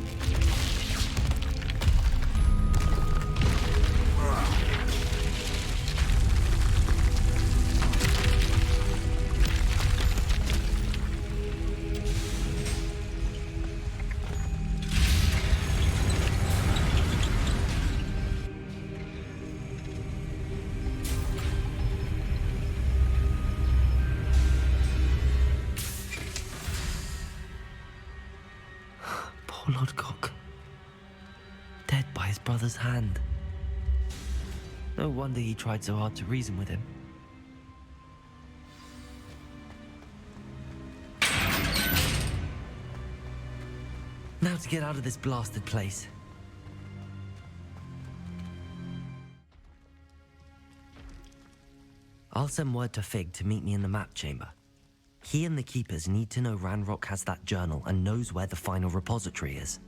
Poor Lodgok. Dead by his brother's hand. No wonder he tried so hard to reason with him. Now to get out of this blasted place. I'll send word to Fig to meet me in the map chamber. He and the Keepers need to know Ranrok has that journal and knows where the Final Repository is.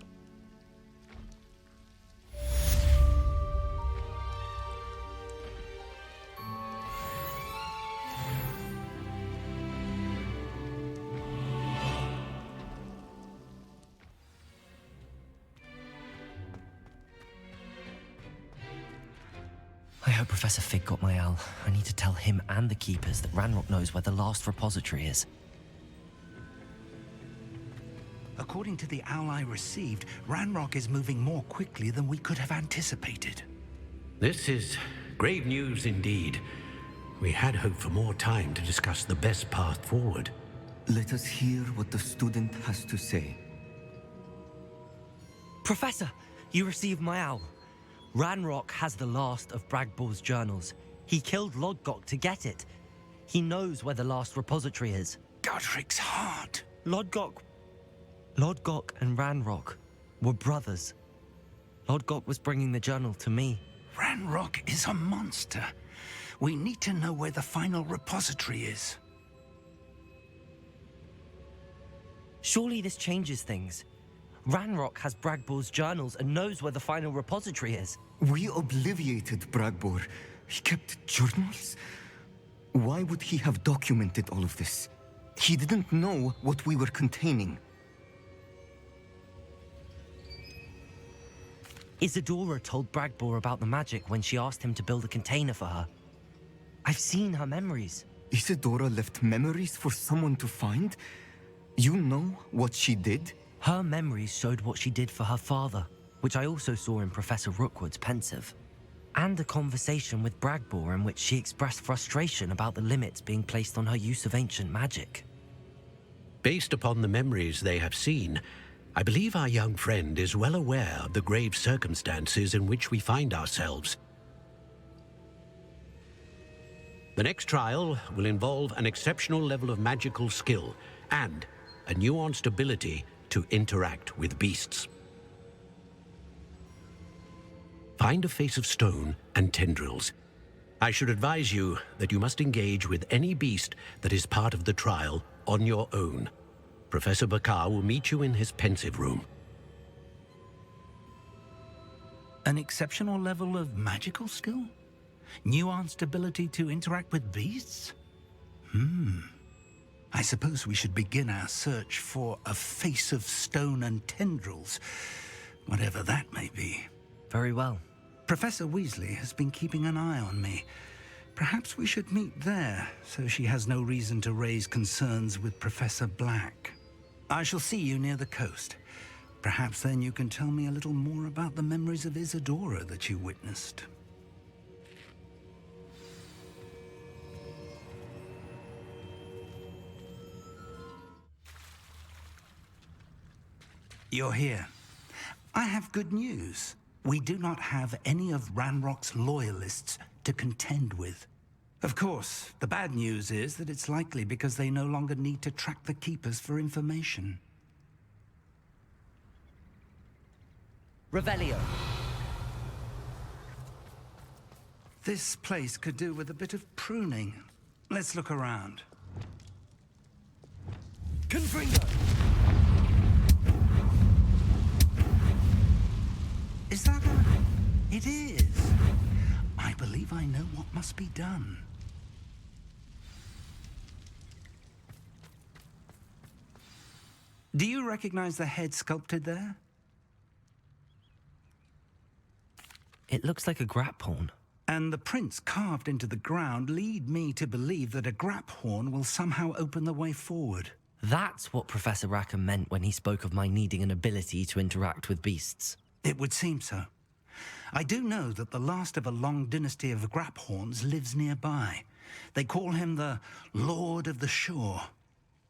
I hope Professor Fig got my owl. I need to tell him and the Keepers that Ranrok knows where the last repository is. According to the owl I received, Ranrok is moving more quickly than we could have anticipated. This is grave news indeed. We had hoped for more time to discuss the best path forward. Let us hear what the student has to say. Professor, you received my owl. Ranrok has the last of Bragbor's journals. He killed Lodgok to get it. He knows where the last repository is. Godric's heart. Lodgok and Ranrok were brothers. Lodgok was bringing the journal to me. Ranrok is a monster. We need to know where the final repository is. Surely this changes things. Ranrok has Bragbor's journals and knows where the final repository is. We obliviated Bragbor. He kept journals? Why would he have documented all of this? He didn't know what we were containing. Isadora told Bragbor about the magic when she asked him to build a container for her. I've seen her memories. Isadora left memories for someone to find? You know what she did? Her memories showed what she did for her father, which I also saw in Professor Rookwood's pensive. And a conversation with Bragbor in which she expressed frustration about the limits being placed on her use of ancient magic. Based upon the memories they have seen, I believe our young friend is well aware of the grave circumstances in which we find ourselves. The next trial will involve an exceptional level of magical skill and a nuanced ability to interact with beasts. Find a face of stone and tendrils. I should advise you that you must engage with any beast that is part of the trial on your own. Professor Bakar will meet you in his pensive room. An exceptional level of magical skill? Nuanced ability to interact with beasts? I suppose we should begin our search for a face of stone and tendrils, whatever that may be. Very well. Professor Weasley has been keeping an eye on me. Perhaps we should meet there, so she has no reason to raise concerns with Professor Black. I shall see you near the coast. Perhaps then you can tell me a little more about the memories of Isadora that you witnessed. You're here. I have good news. We do not have any of Ranrok's loyalists to contend with. Of course, the bad news is that it's likely because they no longer need to track the Keepers for information. Revelio. This place could do with a bit of pruning. Let's look around. Confringo. Is that a... It is. I believe I know what must be done. Do you recognize the head sculpted there? It looks like a grap horn. And the prints carved into the ground lead me to believe that a grap horn will somehow open the way forward. That's what Professor Rackham meant when he spoke of my needing an ability to interact with beasts. It would seem so. I do know that the last of a long dynasty of Graphorns lives nearby. They call him the Lord of the Shore.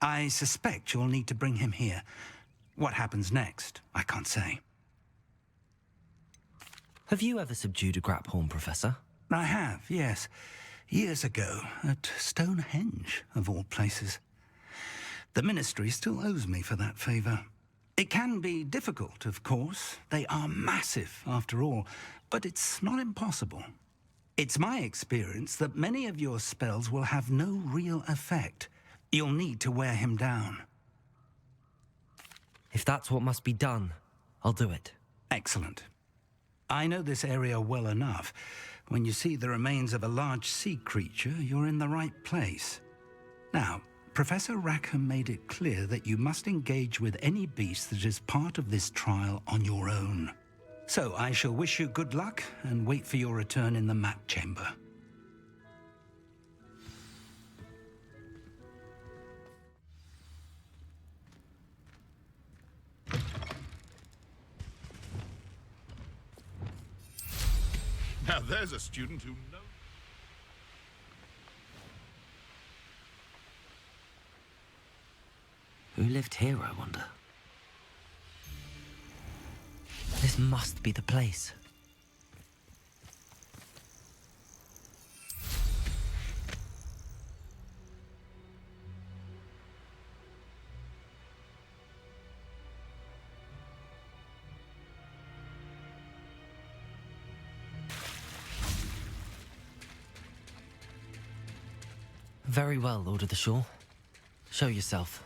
I suspect you'll need to bring him here. What happens next, I can't say. Have you ever subdued a Graphorn, Professor? I have, yes. Years ago, at Stonehenge, of all places. The Ministry still owes me for that favor. It can be difficult, of course. They are massive, after all, but it's not impossible. It's my experience that many of your spells will have no real effect. You'll need to wear him down. If that's what must be done, I'll do it. Excellent. I know this area well enough. When you see the remains of a large sea creature, you're in the right place. Now, Professor Rackham made it clear that you must engage with any beast that is part of this trial on your own. So I shall wish you good luck and wait for your return in the map chamber. Now there's a student who knows. Who lived here, I wonder? This must be the place. Very well, Lord of the Shore. Show yourself.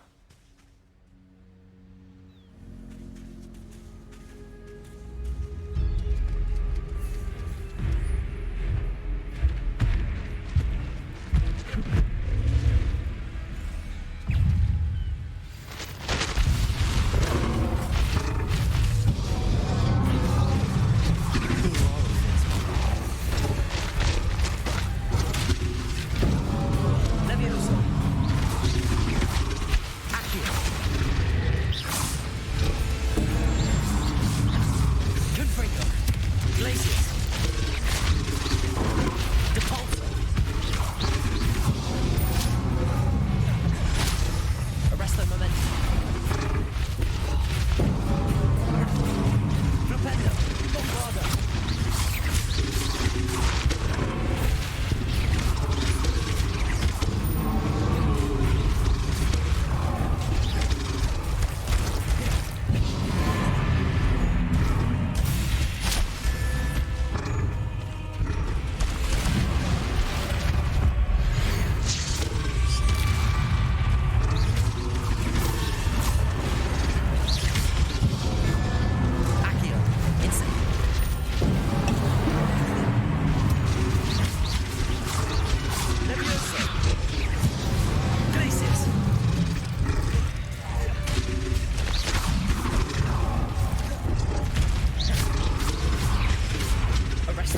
Arrest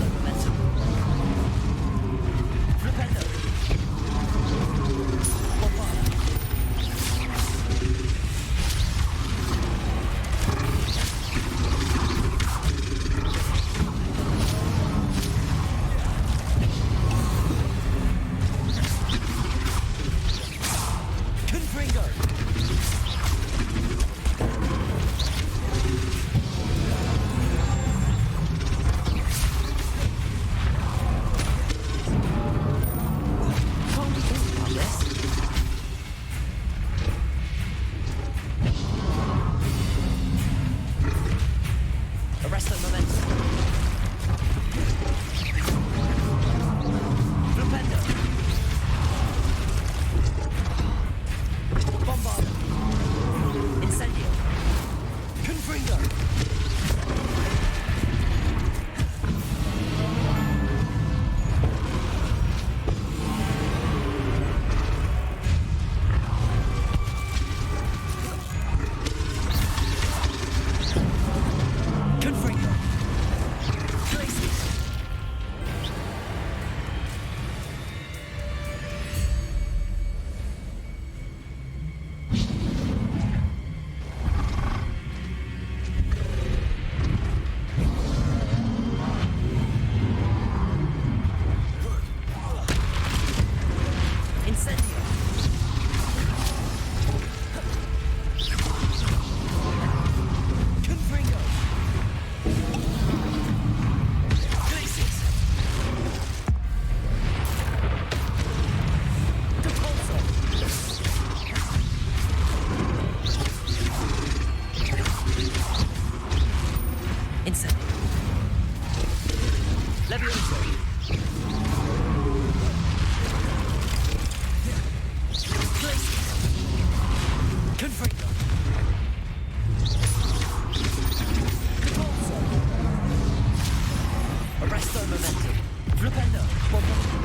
the momentum. Flipendo. Bombard.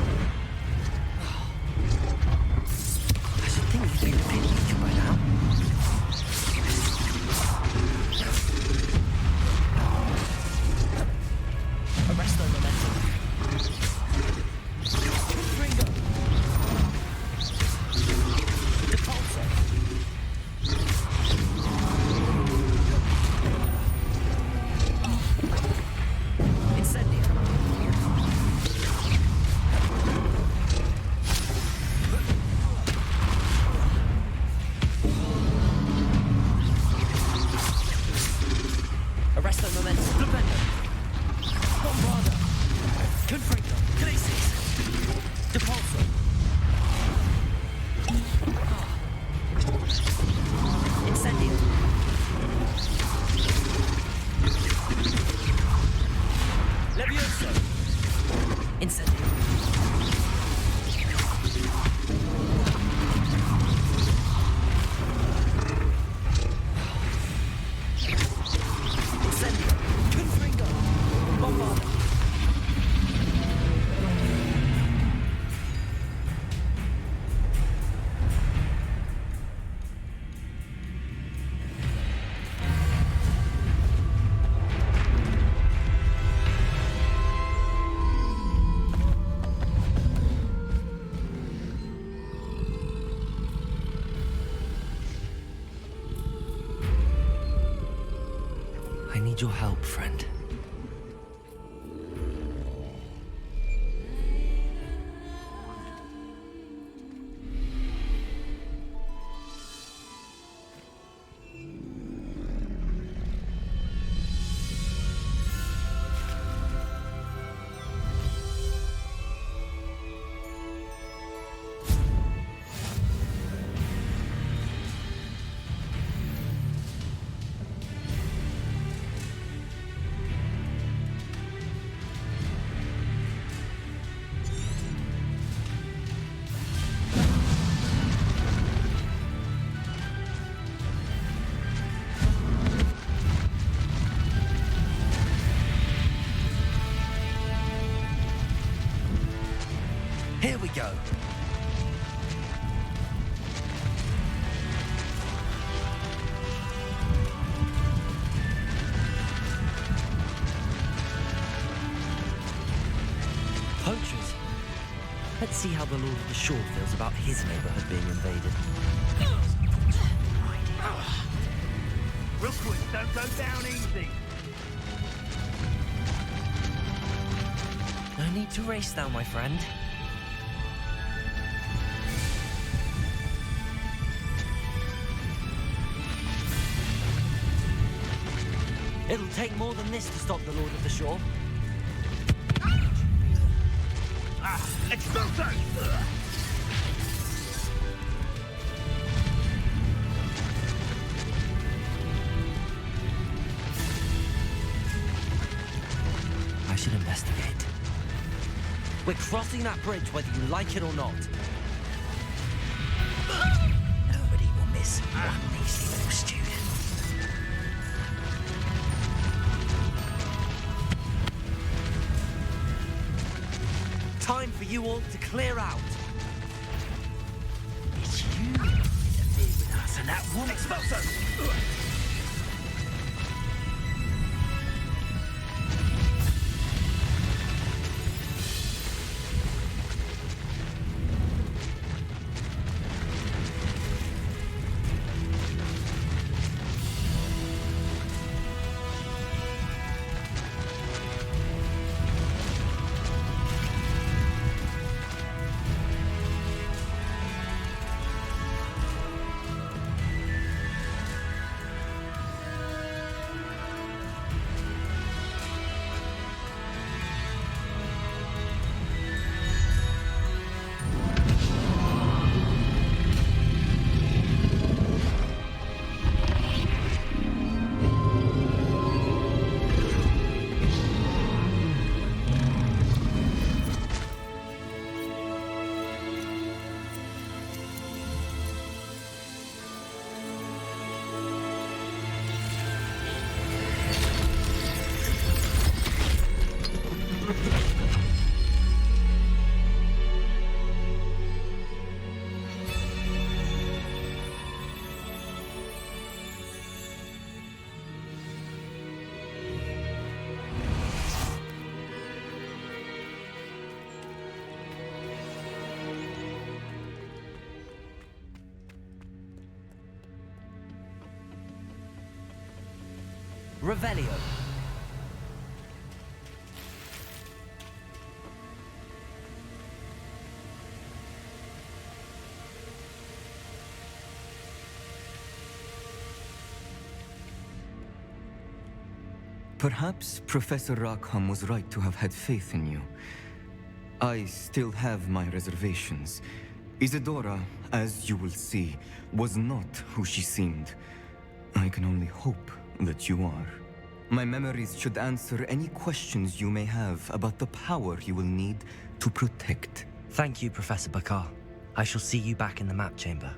need your help, friend. Here we go. Poachers? Let's see how the Lord of the Shore feels about his neighborhood being invaded. Rookwood, don't go down easy. No need to race now, my friend. It'll take more than this to stop the Lord of the Shore. Expulso! I should investigate. We're crossing that bridge whether you like it or not. Nobody will miss one measly little student. Time for you all to clear out. It's you who interfered with us and that woman. Expulso! Revelio. Perhaps Professor Rackham was right to have had faith in you. I still have my reservations. Isadora, as you will see, was not who she seemed. I can only hope that you are. My memories should answer any questions you may have about the power you will need to protect. Thank you, Professor Bakar. I shall see you back in the map chamber.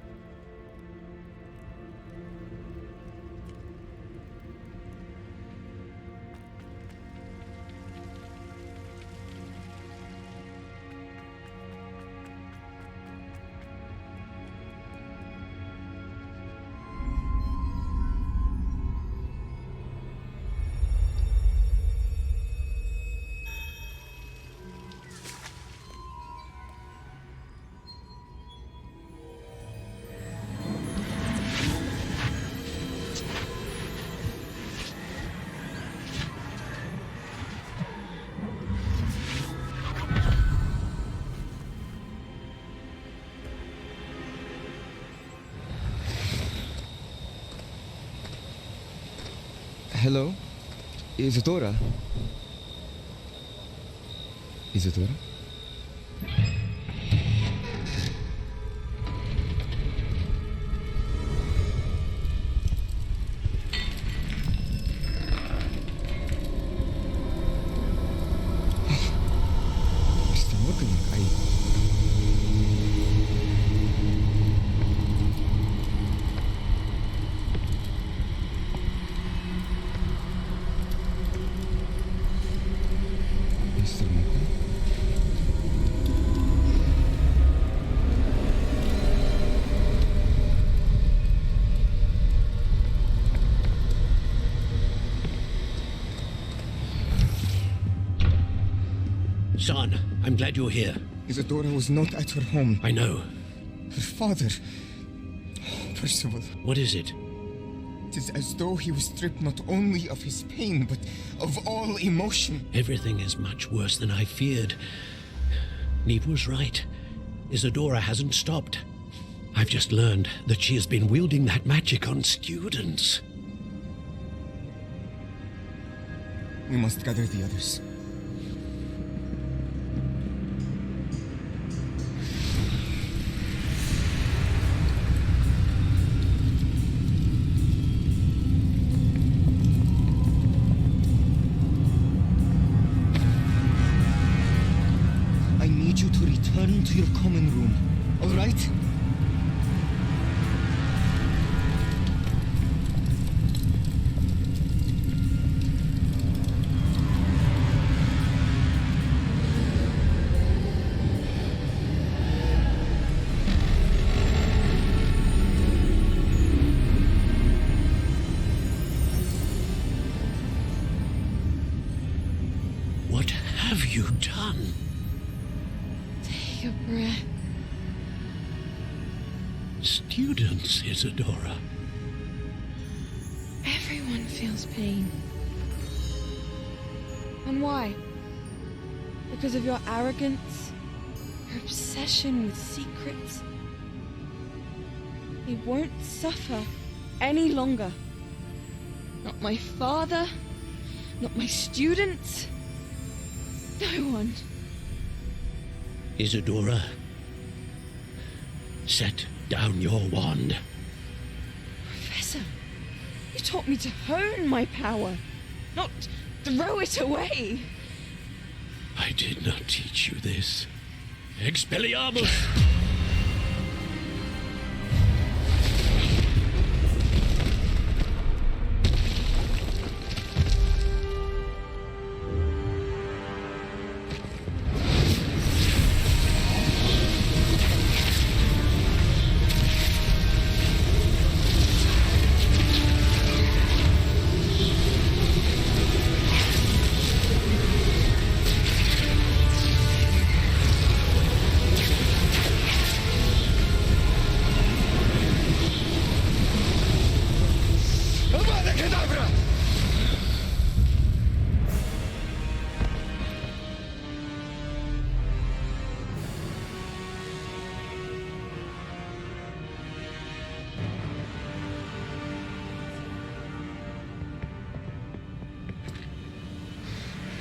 Hello? Isadora? Isadora? Mr. Morgan, Son, I'm glad you're here. Isadora was not at her home. I know. Her father... Percival. What is it? It is as though he was stripped not only of his pain, but of all emotion. Everything is much worse than I feared. Niamh was right. Isadora hasn't stopped. I've just learned that she has been wielding that magic on students. We must gather the others. I need you to return to your common room, all right? What have you done? Take a breath. Students, Isadora. Everyone feels pain. And why? Because of your arrogance? Your obsession with secrets? He won't suffer any longer. Not my father, not my students, no one. Isadora, set down your wand. Professor, you taught me to hone my power, not throw it away. I did not teach you this. Expelliarmus!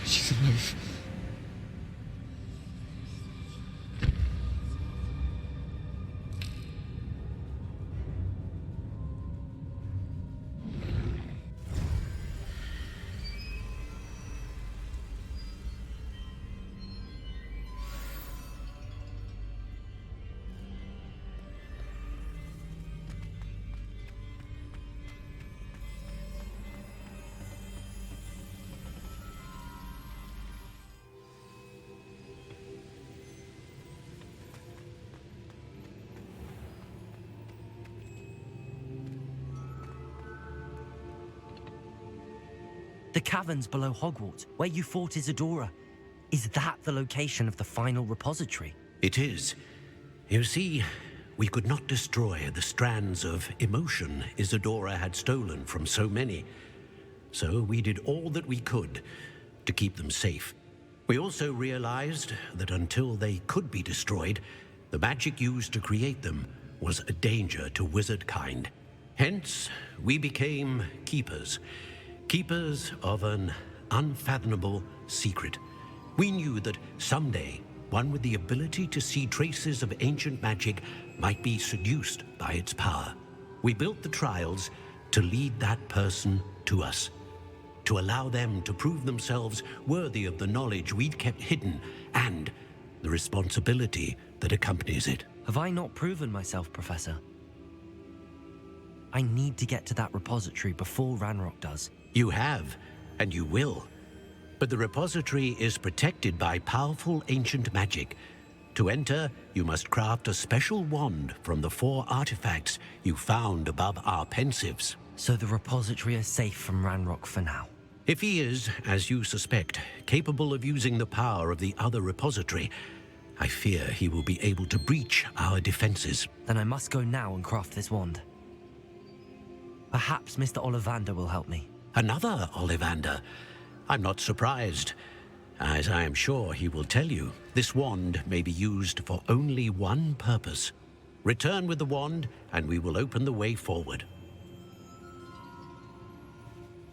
She's alive. The caverns below Hogwarts, where you fought Isadora. Is that the location of the Final Repository? It is. You see, we could not destroy the strands of emotion Isadora had stolen from so many. So we did all that we could to keep them safe. We also realized that until they could be destroyed, the magic used to create them was a danger to wizard kind. Hence, we became keepers. Keepers of an unfathomable secret. We knew that someday, one with the ability to see traces of ancient magic might be seduced by its power. We built the trials to lead that person to us, to allow them to prove themselves worthy of the knowledge we'd kept hidden and the responsibility that accompanies it. Have I not proven myself, Professor? I need to get to that repository before Ranrok does. You have, and you will. But the repository is protected by powerful ancient magic. To enter, you must craft a special wand from the 4 artifacts you found above our pensives. So the repository is safe from Ranrok for now? If he is, as you suspect, capable of using the power of the other repository, I fear he will be able to breach our defenses. Then I must go now and craft this wand. Perhaps Mr. Ollivander will help me. Another Ollivander? I'm not surprised. As I am sure he will tell you, this wand may be used for only one purpose. Return with the wand, and we will open the way forward.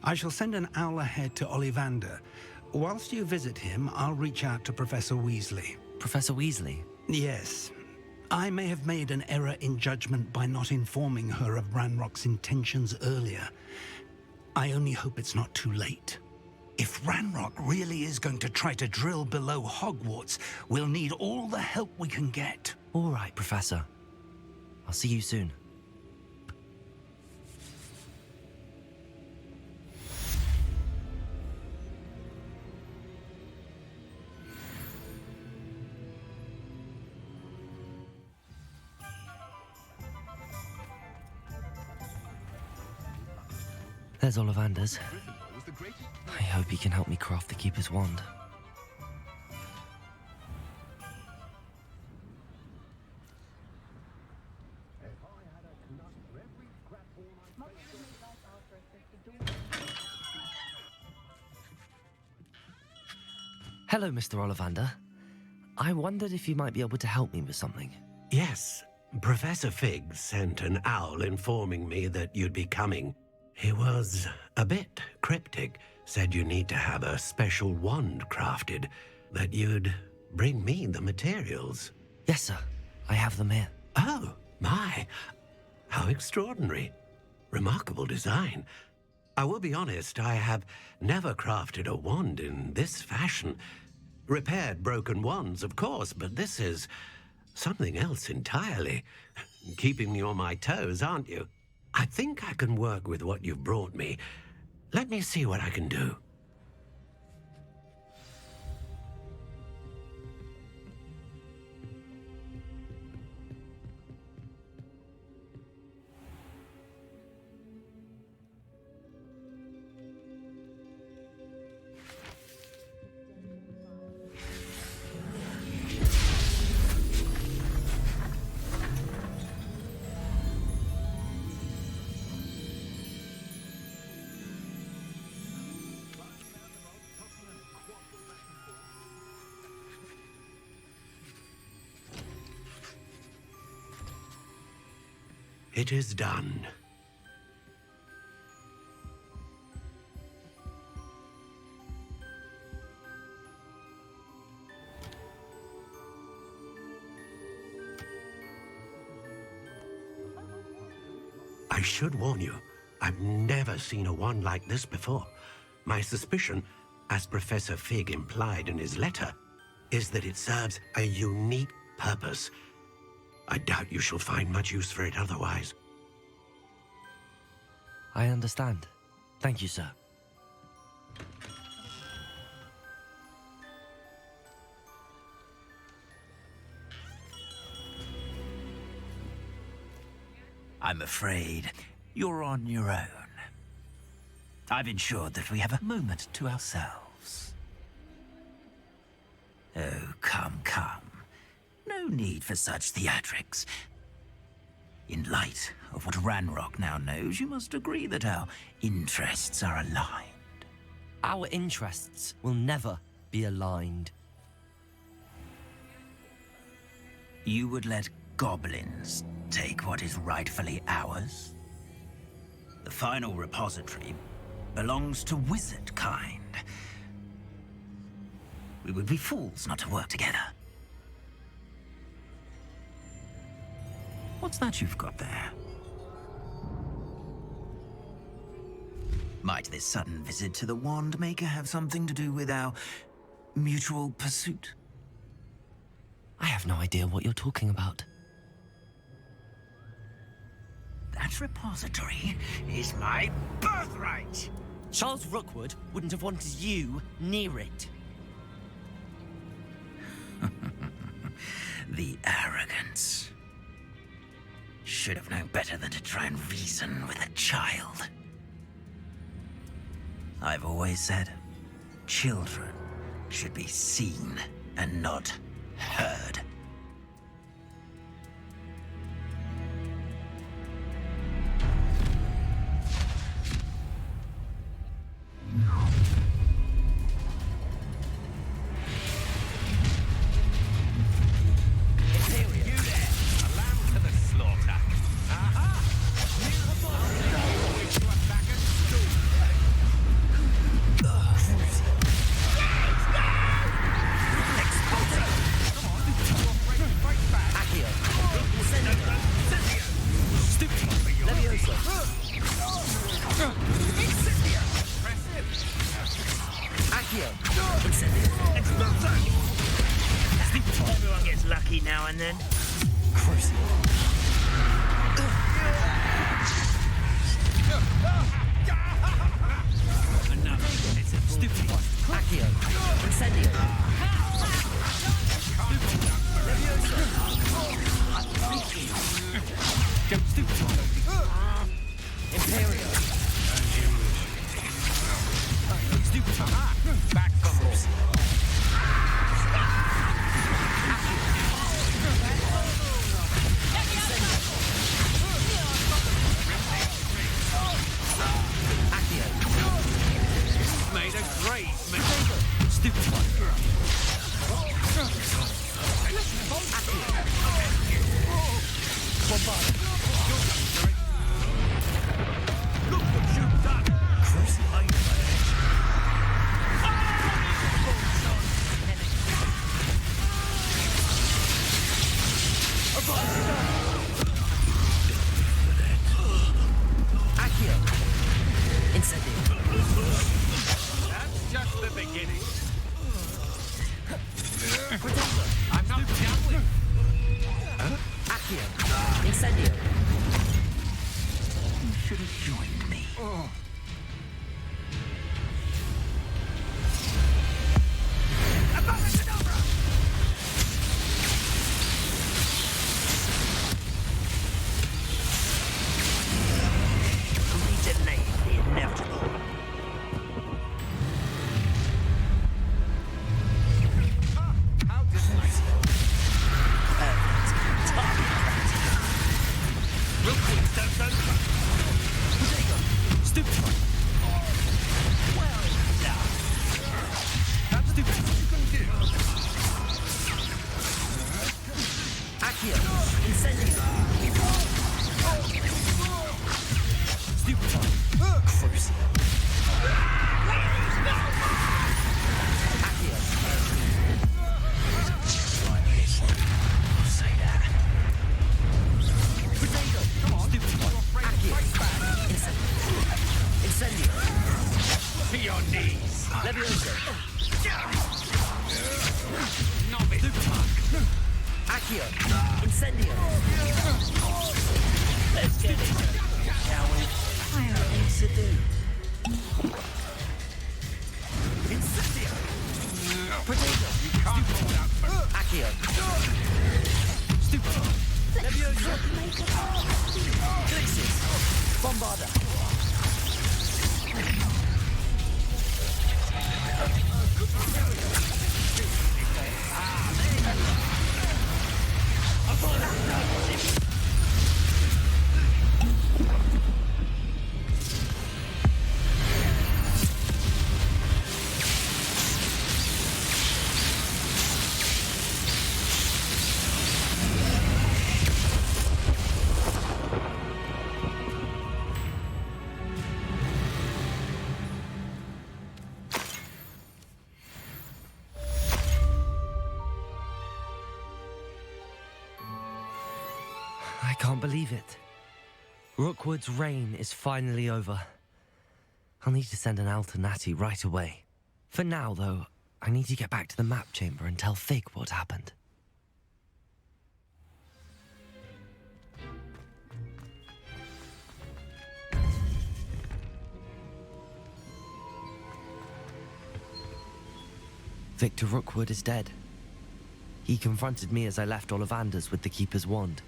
I shall send an owl ahead to Ollivander. Whilst you visit him, I'll reach out to Professor Weasley. Professor Weasley? Yes. I may have made an error in judgment by not informing her of Ranrok's intentions earlier. I only hope it's not too late. If Ranrok really is going to try to drill below Hogwarts, we'll need all the help we can get. All right, Professor. I'll see you soon. There's Ollivander's. I hope he can help me craft the Keeper's wand. Hello, Mr. Ollivander. I wondered if you might be able to help me with something. Yes, Professor Fig sent an owl informing me that you'd be coming. He was a bit cryptic, said you need to have a special wand crafted, that you'd bring me the materials. Yes, sir. I have them here. Oh, my. How extraordinary. Remarkable design. I will be honest, I have never crafted a wand in this fashion. Repaired broken wands, of course, but this is something else entirely. Keeping me on my toes, aren't you? I think I can work with what you've brought me. Let me see what I can do. It is done. I should warn you, I've never seen a wand like this before. My suspicion, as Professor Fig implied in his letter, is that it serves a unique purpose. I doubt you shall find much use for it otherwise. I understand. Thank you, sir. I'm afraid you're on your own. I've ensured that we have a moment to ourselves. Oh, come. No need for such theatrics. In light of what Ranrok now knows, you must agree that our interests are aligned. Our interests will never be aligned. You would let goblins take what is rightfully ours? The Final Repository belongs to wizard kind. We would be fools not to work together. What's that you've got there? Might this sudden visit to the Wand Maker have something to do with our mutual pursuit? I have no idea what you're talking about. That repository is my birthright! Charles Rookwood wouldn't have wanted you near it. The arrogance. Should have known better than to try and reason with a child. I've always said, children should be seen and not heard. Everyone gets lucky now and then. I can't believe it. Rookwood's reign is finally over. I'll need to send an owl to Natty right away. For now, though, I need to get back to the map chamber and tell Fig what happened. Victor Rookwood is dead. He confronted me as I left Ollivanders with the Keeper's wand.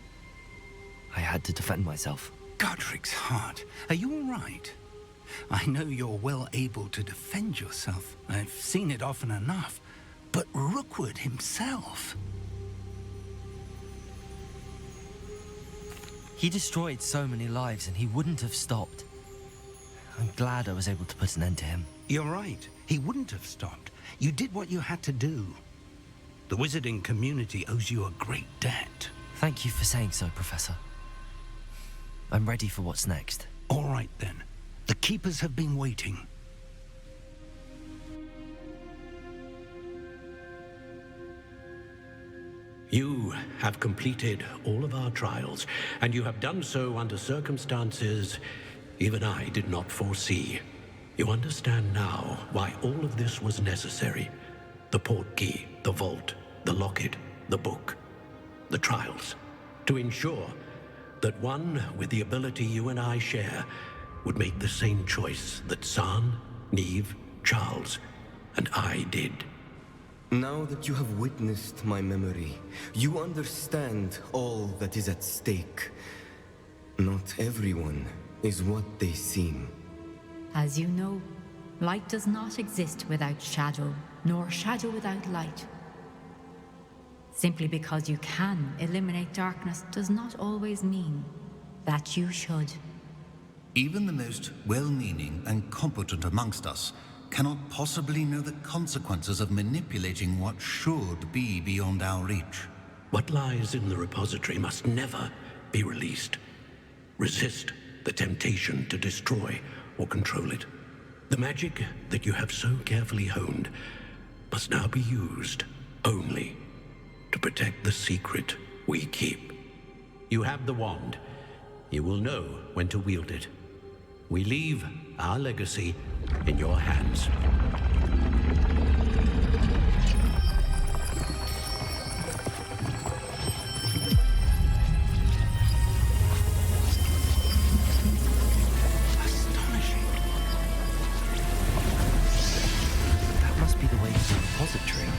I had to defend myself. Godric's heart. Are you all right? I know you're well able to defend yourself. I've seen it often enough. But Rookwood himself... He destroyed so many lives and he wouldn't have stopped. I'm glad I was able to put an end to him. You're right. He wouldn't have stopped. You did what you had to do. The wizarding community owes you a great debt. Thank you for saying so, Professor. I'm ready for what's next. All right, then. The Keepers have been waiting. You have completed all of our trials, and you have done so under circumstances even I did not foresee. You understand now why all of this was necessary. The portkey, the vault, the locket, the book, the trials. To ensure that one with the ability you and I share would make the same choice that San, Niamh, Charles, and I did. Now that you have witnessed my memory, you understand all that is at stake. Not everyone is what they seem. As you know, light does not exist without shadow, nor shadow without light. Simply because you can eliminate darkness does not always mean that you should. Even the most well-meaning and competent amongst us cannot possibly know the consequences of manipulating what should be beyond our reach. What lies in the repository must never be released. Resist the temptation to destroy or control it. The magic that you have so carefully honed must now be used only to protect the secret we keep. You have the wand. You will know when to wield it. We leave our legacy in your hands. Astonishing. That must be the way to the repository.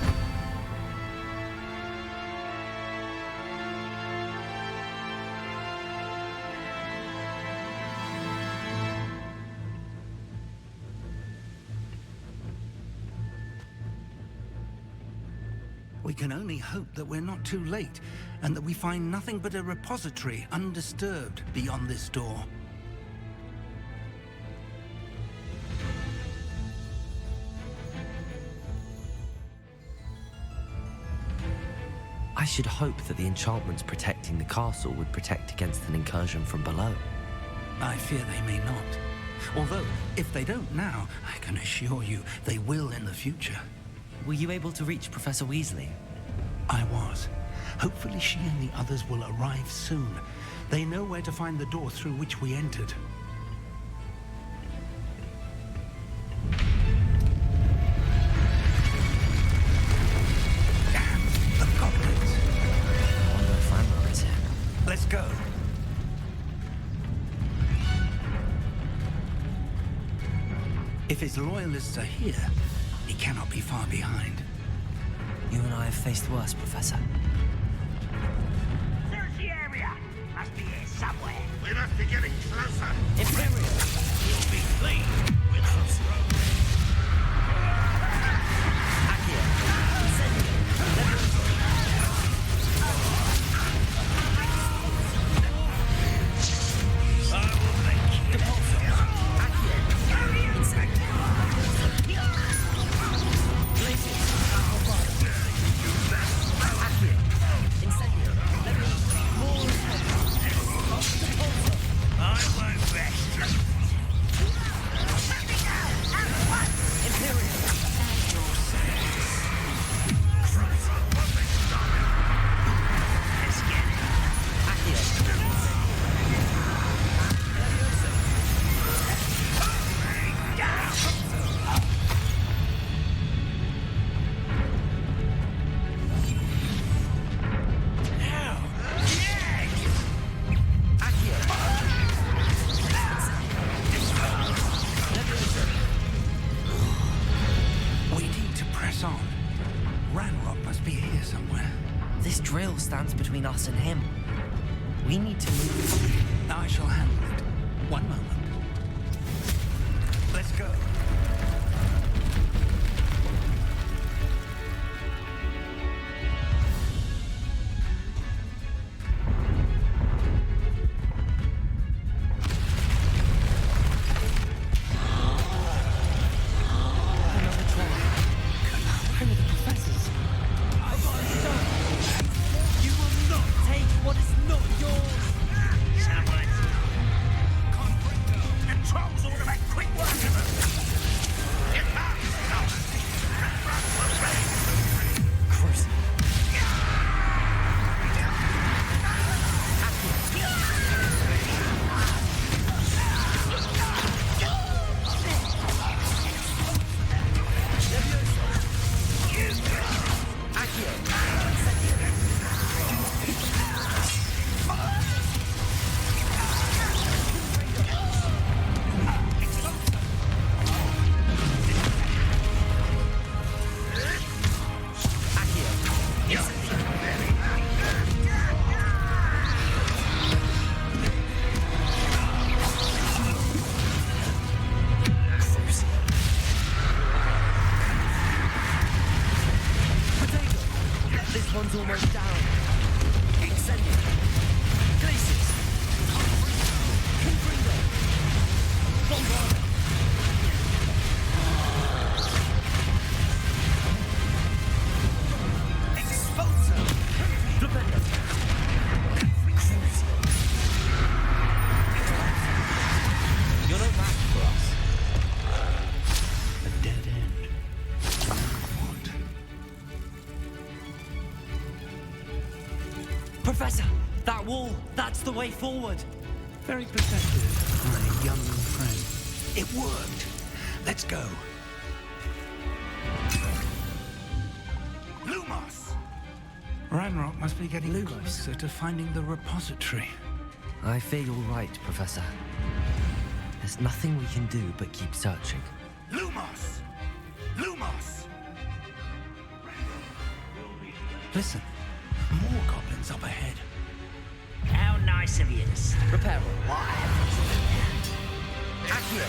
We can only hope that we're not too late, and that we find nothing but a repository undisturbed beyond this door. I should hope that the enchantments protecting the castle would protect against an incursion from below. I fear they may not. Although, if they don't now, I can assure you they will in the future. Were you able to reach Professor Weasley? I was. Hopefully she and the others will arrive soon. They know where to find the door through which we entered. Damn, the goblins. I wonder if Ranrok is here. Let's go. If his loyalists are here, he cannot be far behind. You and I have faced worse, Professor. Search the area. Must be here somewhere. We must be getting closer. Imperial! You'll be pleased with us, Rogue. Ranrok must be here somewhere. This drill stands between us and him. We need to move. I shall handle it. One moment. one's almost down. Incendio. Glacius. Confringo. Bombarda. Expulso. Flipendo. You're no match for us. A dead end. What? Professor, that wall, that's the way forward. Very perceptive, my young friend. It worked. Let's go. Lumos! Ranrok must be getting closer to finding the repository. I fear you're right, Professor. There's nothing we can do but keep searching. Lumos! Lumos! Listen, more goblins up ahead. How nice of you to stop. Reparo. Accio.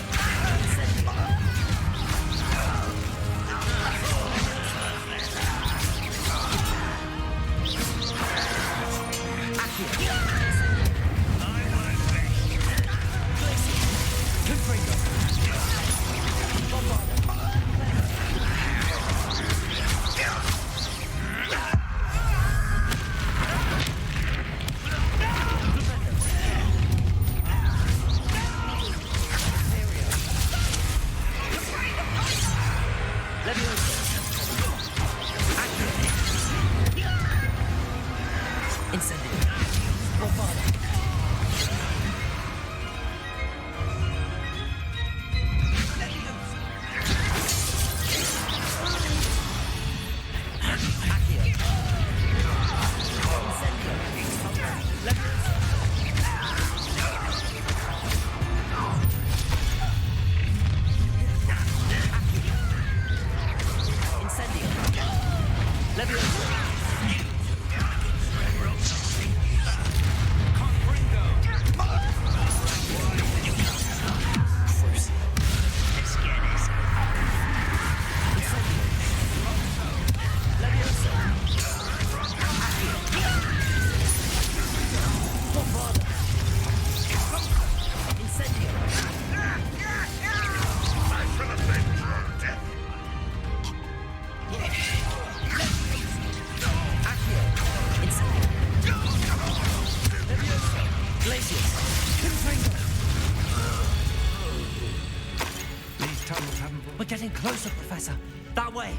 We're getting closer, Professor. That way.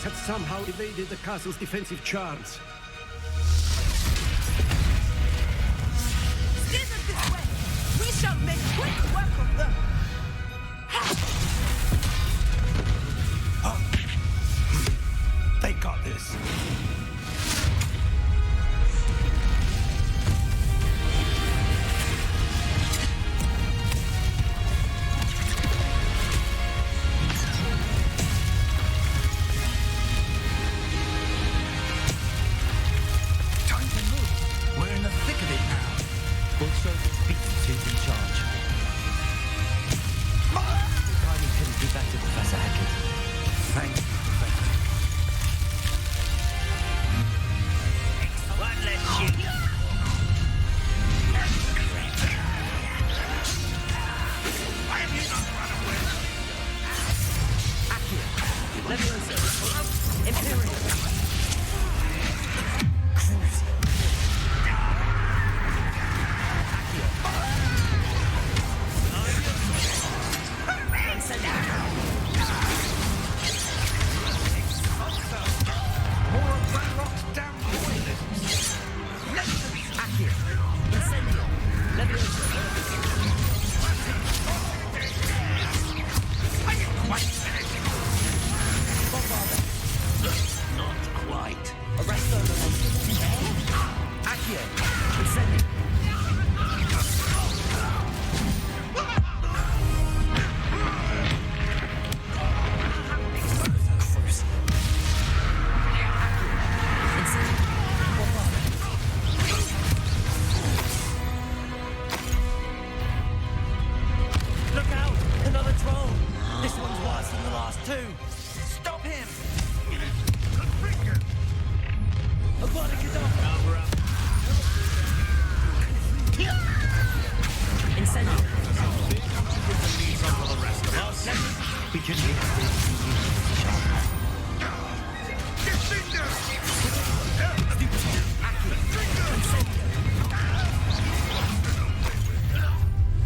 Had somehow evaded the castle's defensive charms. Steer them this way! We shall make quick work of them! They got this.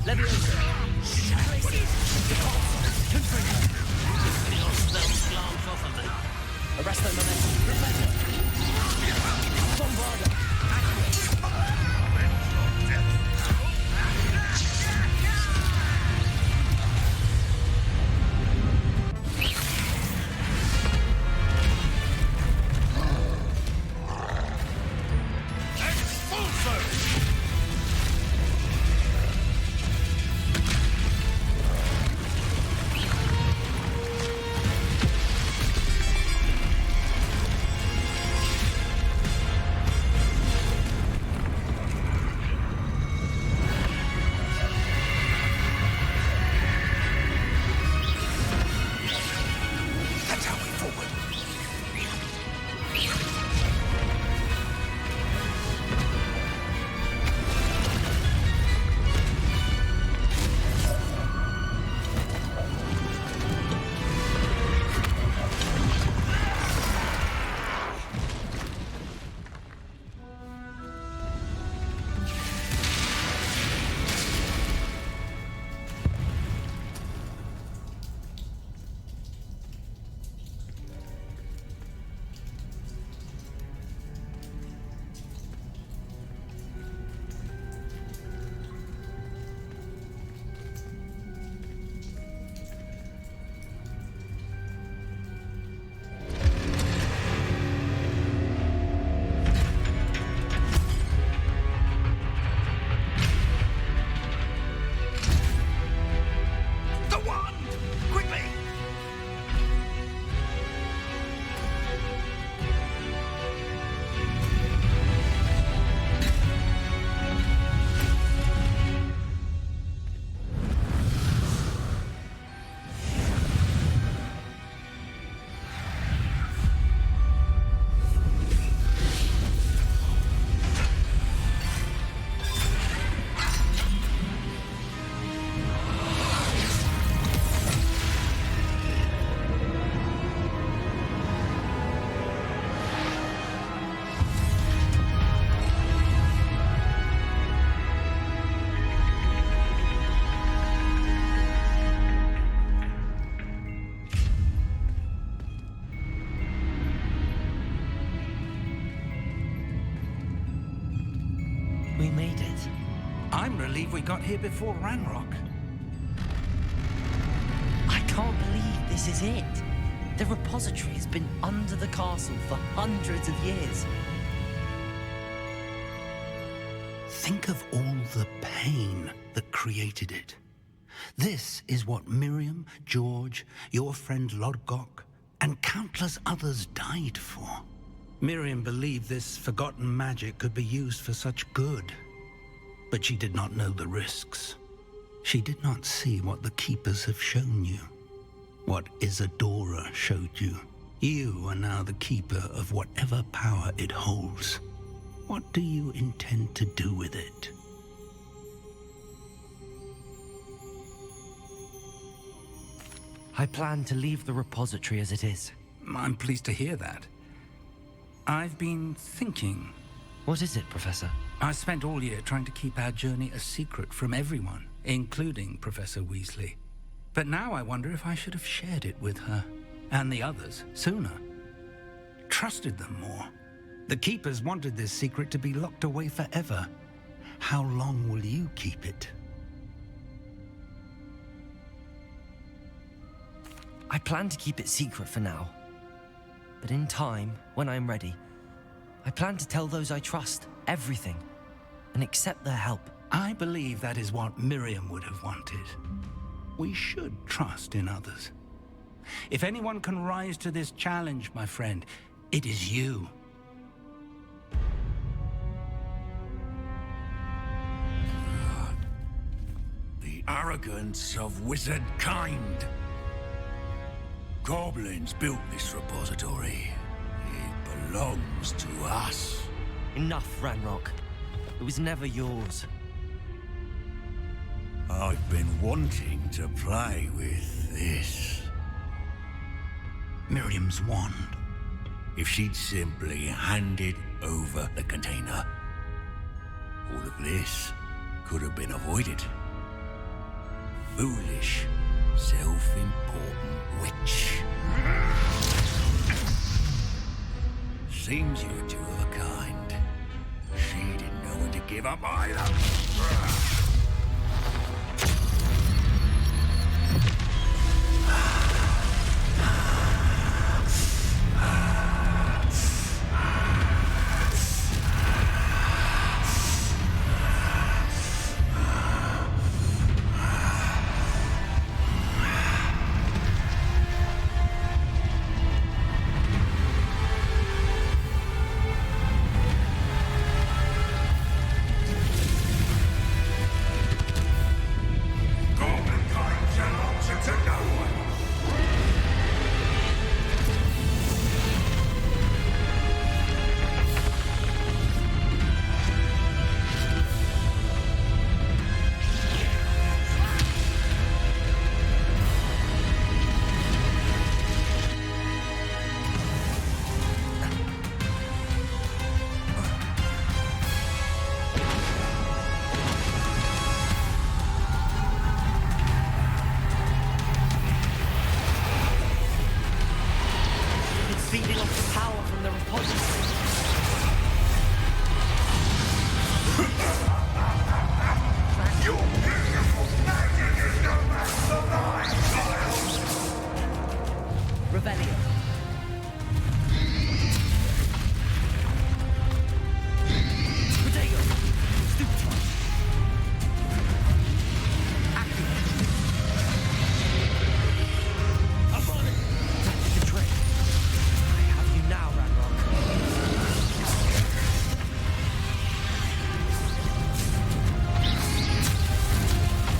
Leviosa. Your spells glance off of me. Arresto momentum. Reflector. Bombarda. We made it. I'm relieved we got here before Ranrok. I can't believe this is it. The repository has been under the castle for hundreds of years. Think of all the pain that created it. This is what Miriam, George, your friend Lodgok, and countless others died for. Miriam believed this forgotten magic could be used for such good. But she did not know the risks. She did not see what the Keepers have shown you. What Isadora showed you. You are now the Keeper of whatever power it holds. What do you intend to do with it? I plan to leave the repository as it is. I'm pleased to hear that. I've been thinking. What is it, Professor? I spent all year trying to keep our journey a secret from everyone, including Professor Weasley. But now I wonder if I should have shared it with her, and the others, sooner. Trusted them more. The Keepers wanted this secret to be locked away forever. How long will you keep it? I plan to keep it secret for now. But in time, when I'm ready, I plan to tell those I trust everything and accept their help. I believe that is what Miriam would have wanted. We should trust in others. If anyone can rise to this challenge, my friend, it is you. The arrogance of wizard kind. Goblins built this repository. It belongs to us. Enough, Ranrok. It was never yours. I've been wanting to play with this. Miriam's wand. If she'd simply handed over the container, all of this could have been avoided. foolish, self-important witch. Seems you were two of a kind. She didn't know when to give up either. feeding off the power from the repository. Your beautiful magic is no match for mine, child! Revelio. Potato. Stupid. Accurate. I'm on it. Tactic and trick. I have you now, Ranrok.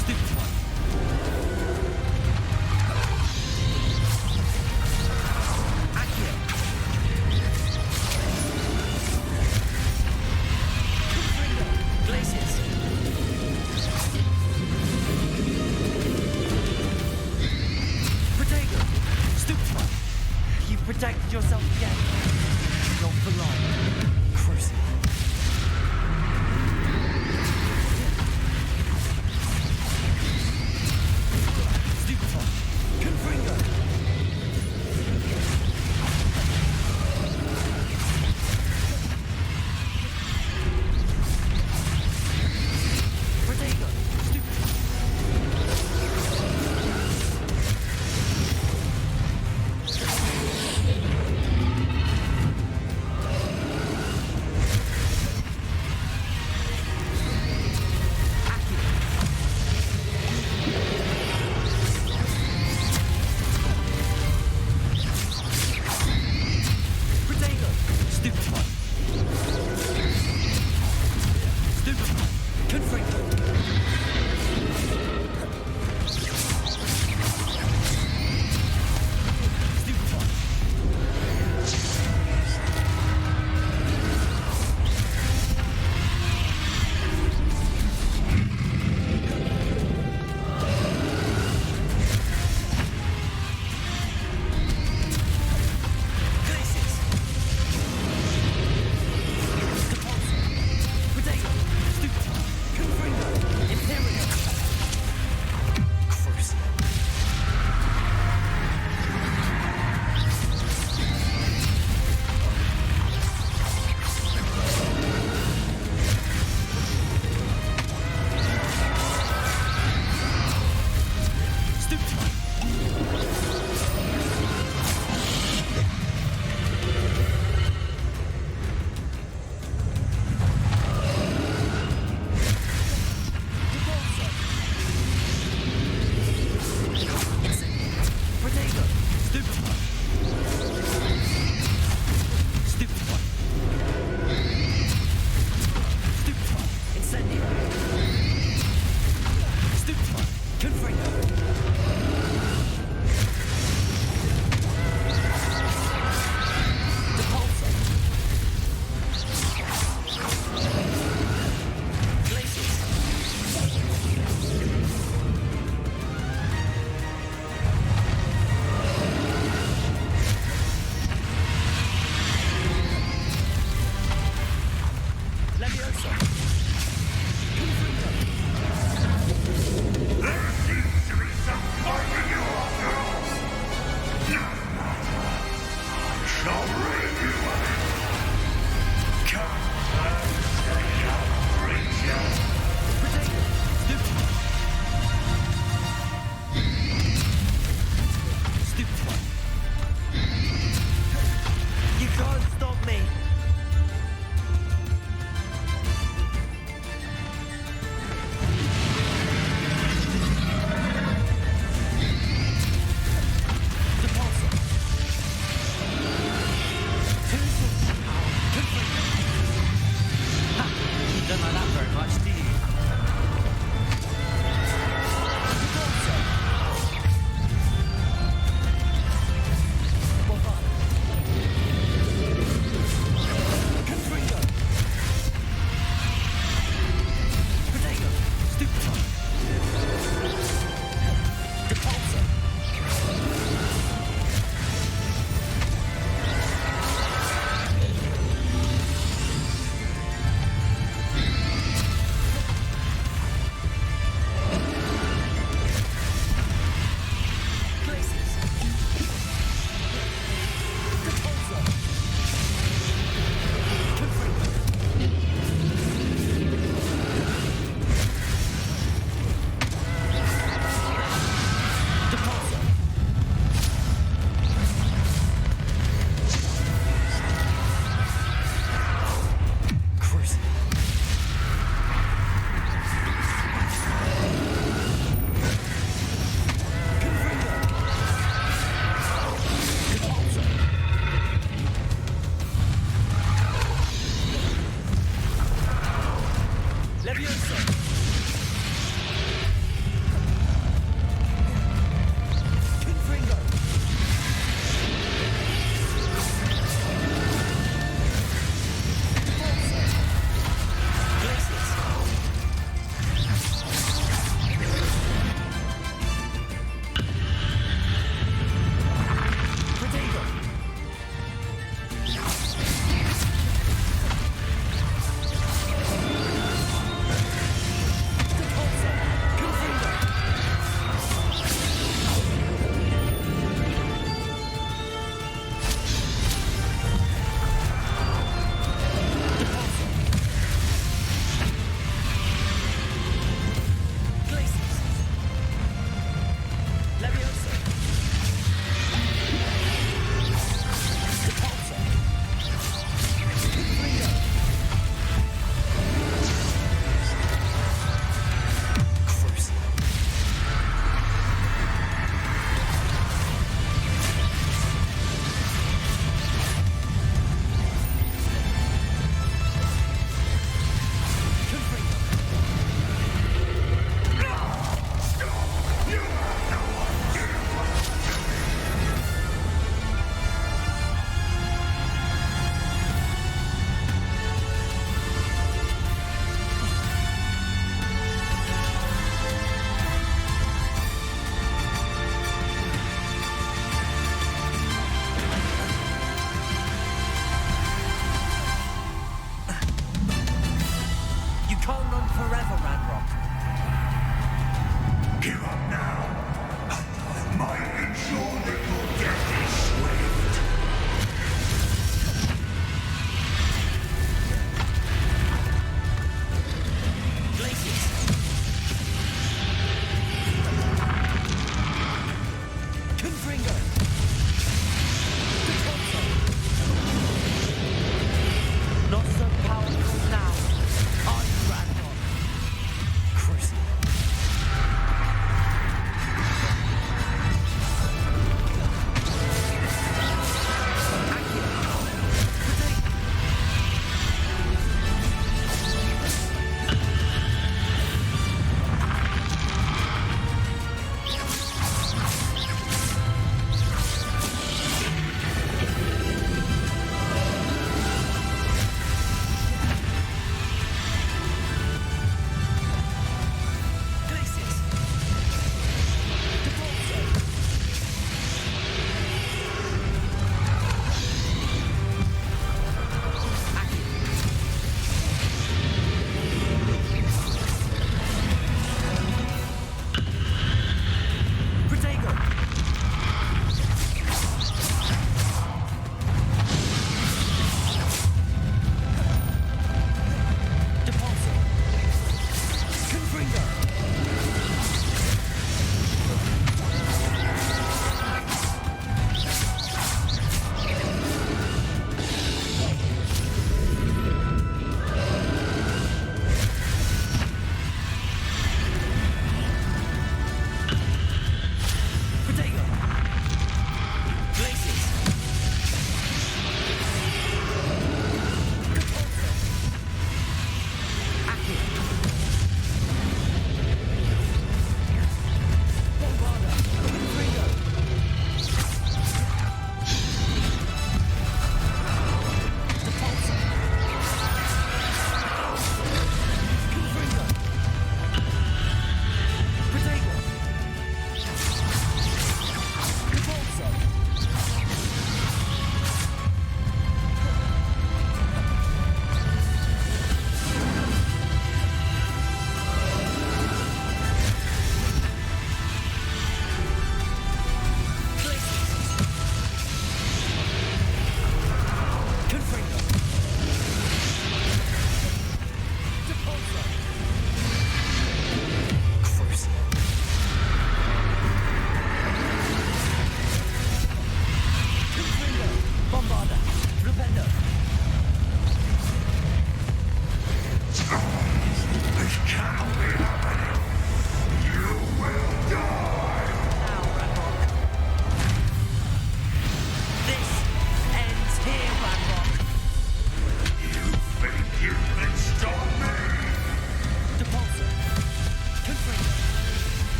Stupid one. Accurate. Glaciers. Potato. Stupid one. You protected yourself again. Not for long. Crucible. Stupid one. Confringo. Potato. Stupid. Potato. Stupid one. Stupid one. Confringo. Stupid one. Glaciers. Potato. Stupid one. Confringo.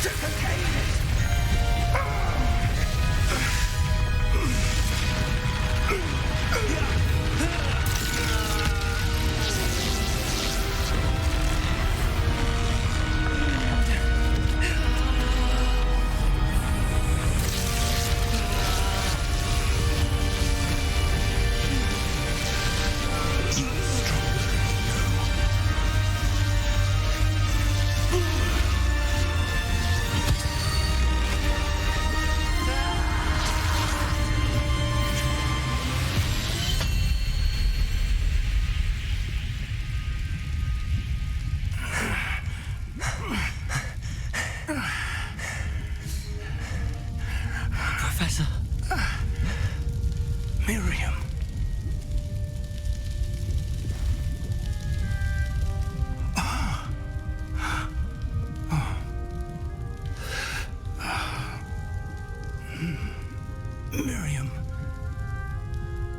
Dislocate it! Professor. Miriam. Miriam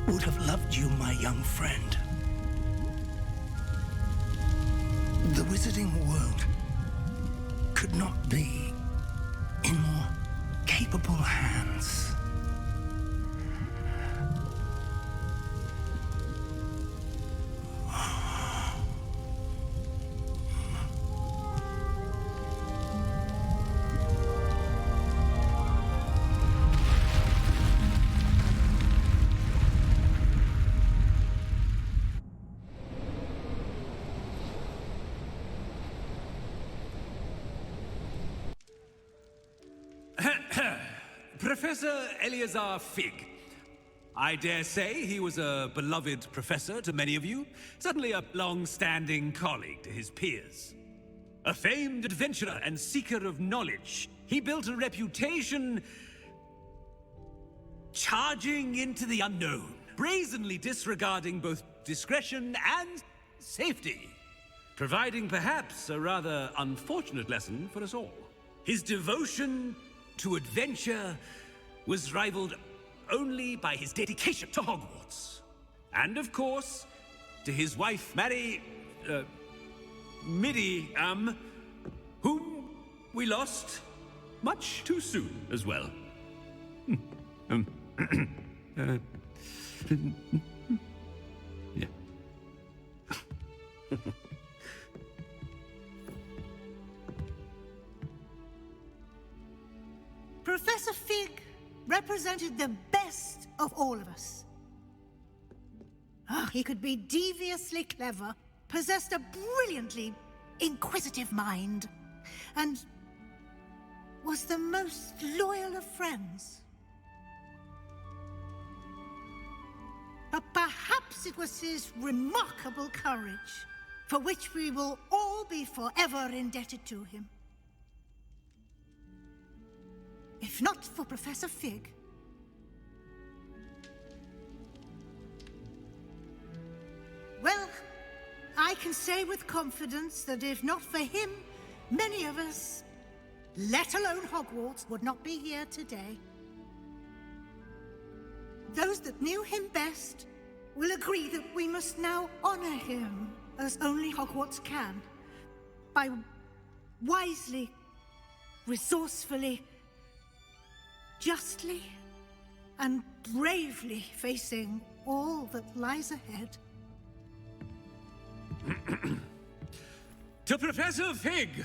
would have loved you, my young friend. The wizarding world could not be in more capable hands. Professor Eleazar Fig. I dare say he was a beloved professor to many of you, certainly a long-standing colleague to his peers. A famed adventurer and seeker of knowledge, he built a reputation charging into the unknown, brazenly disregarding both discretion and safety, providing perhaps a rather unfortunate lesson for us all. His devotion to adventure was rivaled only by his dedication to Hogwarts. And of course, to his wife, Niamh, whom we lost much too soon as well. Yeah. Professor Fig represented the best of all of us. He could be deviously clever, possessed a brilliantly inquisitive mind, and was the most loyal of friends. But perhaps it was his remarkable courage, for which we will all be forever indebted to him. If not for Professor Fig, well, I can say with confidence that if not for him, many of us, let alone Hogwarts, would not be here today. Those that knew him best will agree that we must now honor him as only Hogwarts can, by wisely, resourcefully, justly and bravely facing all that lies ahead. To Professor Fig!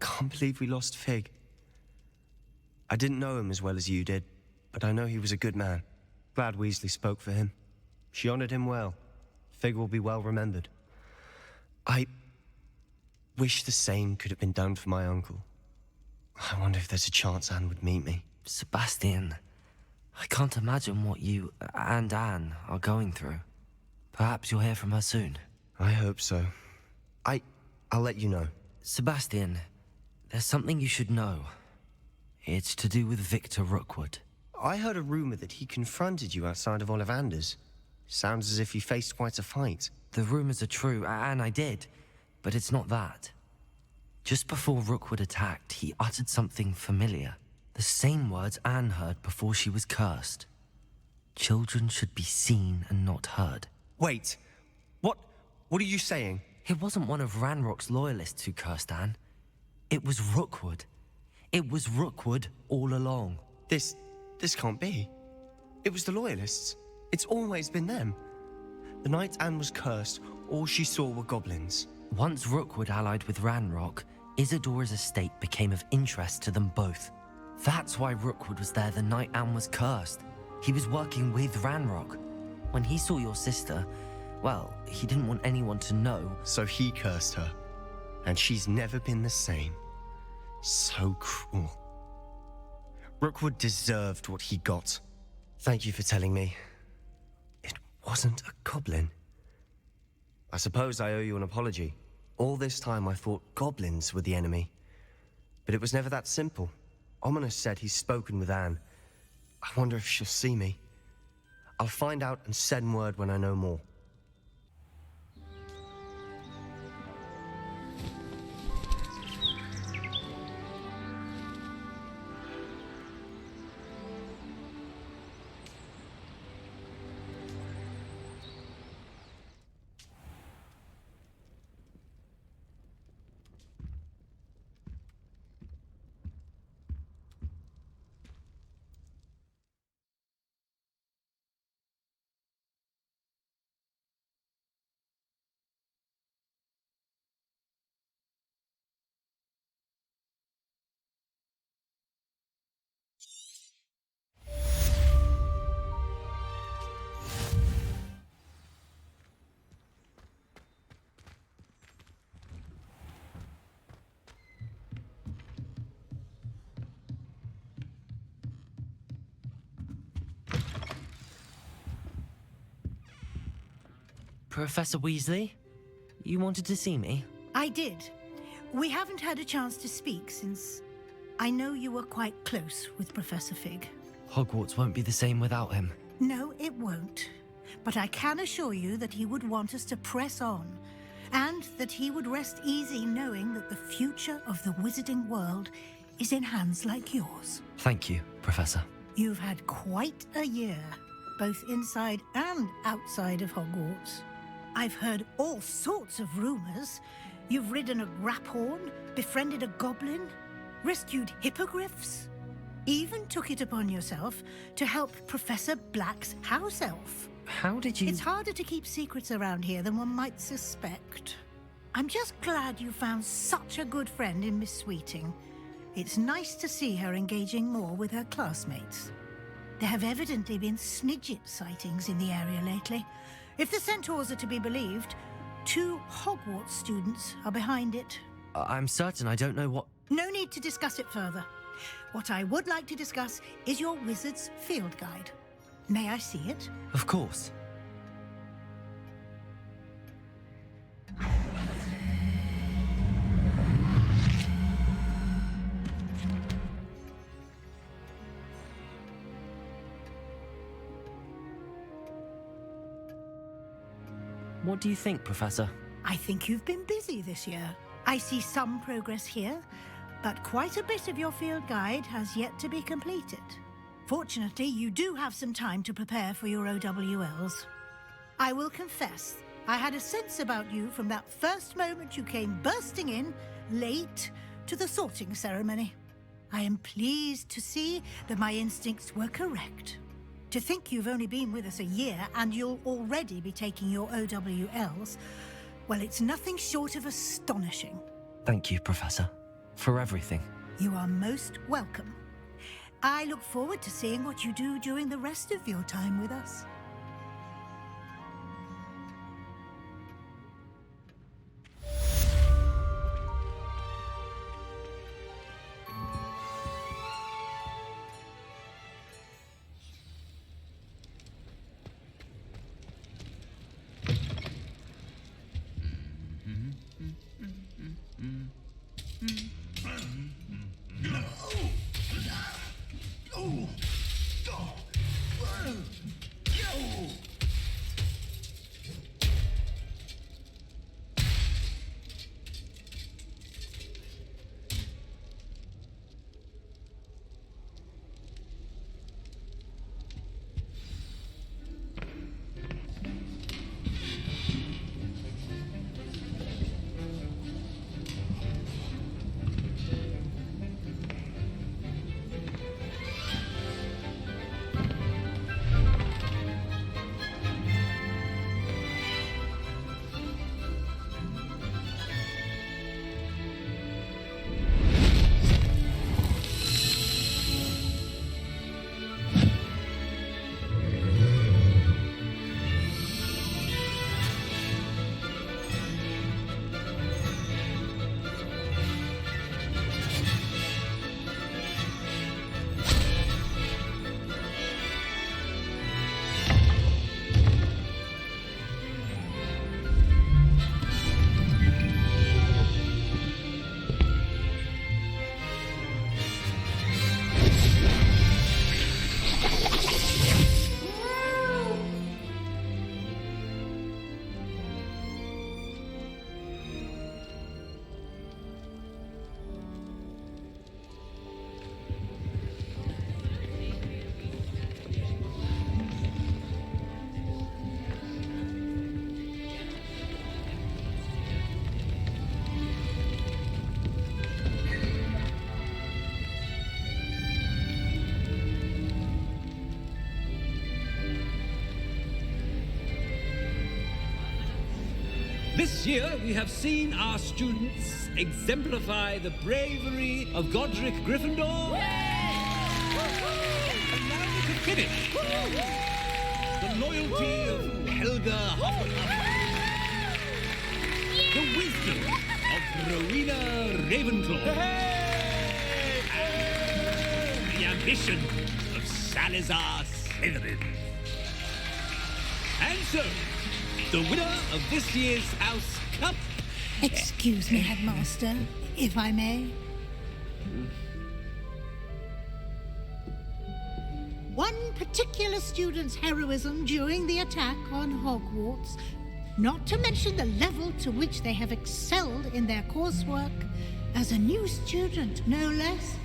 Can't believe we lost Fig. I didn't know him as well as you did, but I know he was a good man. Glad Weasley spoke for him. She honored him well. Fig will be well remembered. I wish the same could have been done for my uncle. I wonder if there's a chance Anne would meet me. Sebastian, I can't imagine what you and Anne are going through. Perhaps you'll hear from her soon. I hope so. I'll let you know. Sebastian, there's something you should know. It's to do with Victor Rookwood. I heard a rumor that he confronted you outside of Ollivanders. Sounds as if you faced quite a fight. The rumors are true, and I did. But it's not that. Just before Rookwood attacked, he uttered something familiar. The same words Anne heard before she was cursed. Children should be seen and not heard. Wait. What are you saying? It wasn't one of Ranrok's loyalists who cursed Anne. It was Rookwood. It was Rookwood all along. This can't be. It was the loyalists. It's always been them. The night Anne was cursed, all she saw were goblins. Once Rookwood allied with Ranrok, Isadora's estate became of interest to them both. That's why Rookwood was there the night Anne was cursed. He was working with Ranrok. When he saw your sister, well, he didn't want anyone to know. So he cursed her. And she's never been the same. So cruel. Rookwood deserved what he got. Thank you for telling me. It wasn't a goblin. I suppose I owe you an apology. All this time I thought goblins were the enemy. But it was never that simple. Ominous said he's spoken with Anne. I wonder if she'll see me. I'll find out and send word when I know more. Professor Weasley? You wanted to see me? I did. We haven't had a chance to speak since I know you were quite close with Professor Fig. Hogwarts won't be the same without him. No, it won't. But I can assure you that he would want us to press on, and that he would rest easy knowing that the future of the wizarding world is in hands like yours. Thank you, Professor. You've had quite a year, both inside and outside of Hogwarts. I've heard all sorts of rumors. You've ridden a graphorn, befriended a goblin, rescued hippogriffs, even took it upon yourself to help Professor Black's house elf. How did you... It's harder to keep secrets around here than one might suspect. I'm just glad you found such a good friend in Miss Sweeting. It's nice to see her engaging more with her classmates. There have evidently been Snidget sightings in the area lately. If the centaurs are to be believed, 2 Hogwarts students are behind it. I'm certain I don't know what... No need to discuss it further. What I would like to discuss is your wizard's field guide. May I see it? Of course. What do you think, Professor? I think you've been busy this year. I see some progress here, but quite a bit of your field guide has yet to be completed. Fortunately, you do have some time to prepare for your O.W.L.s. I will confess, I had a sense about you from that first moment you came bursting in, late, to the sorting ceremony. I am pleased to see that my instincts were correct. To think you've only been with us a year and you'll already be taking your O.W.L.s, well, it's nothing short of astonishing. Thank you, Professor, for everything. You are most welcome. I look forward to seeing what you do during the rest of your time with us. This year, we have seen our students exemplify the bravery of Godric Gryffindor. And now we can finish. The loyalty of Helga Hufflepuff. The wisdom of Rowena Ravenclaw. And the ambition of Salazar Slytherin. And so, the winner of this year's House Cup... Excuse me, Headmaster, if I may. One particular student's heroism during the attack on Hogwarts, not to mention the level to which they have excelled in their coursework, as a new student, no less.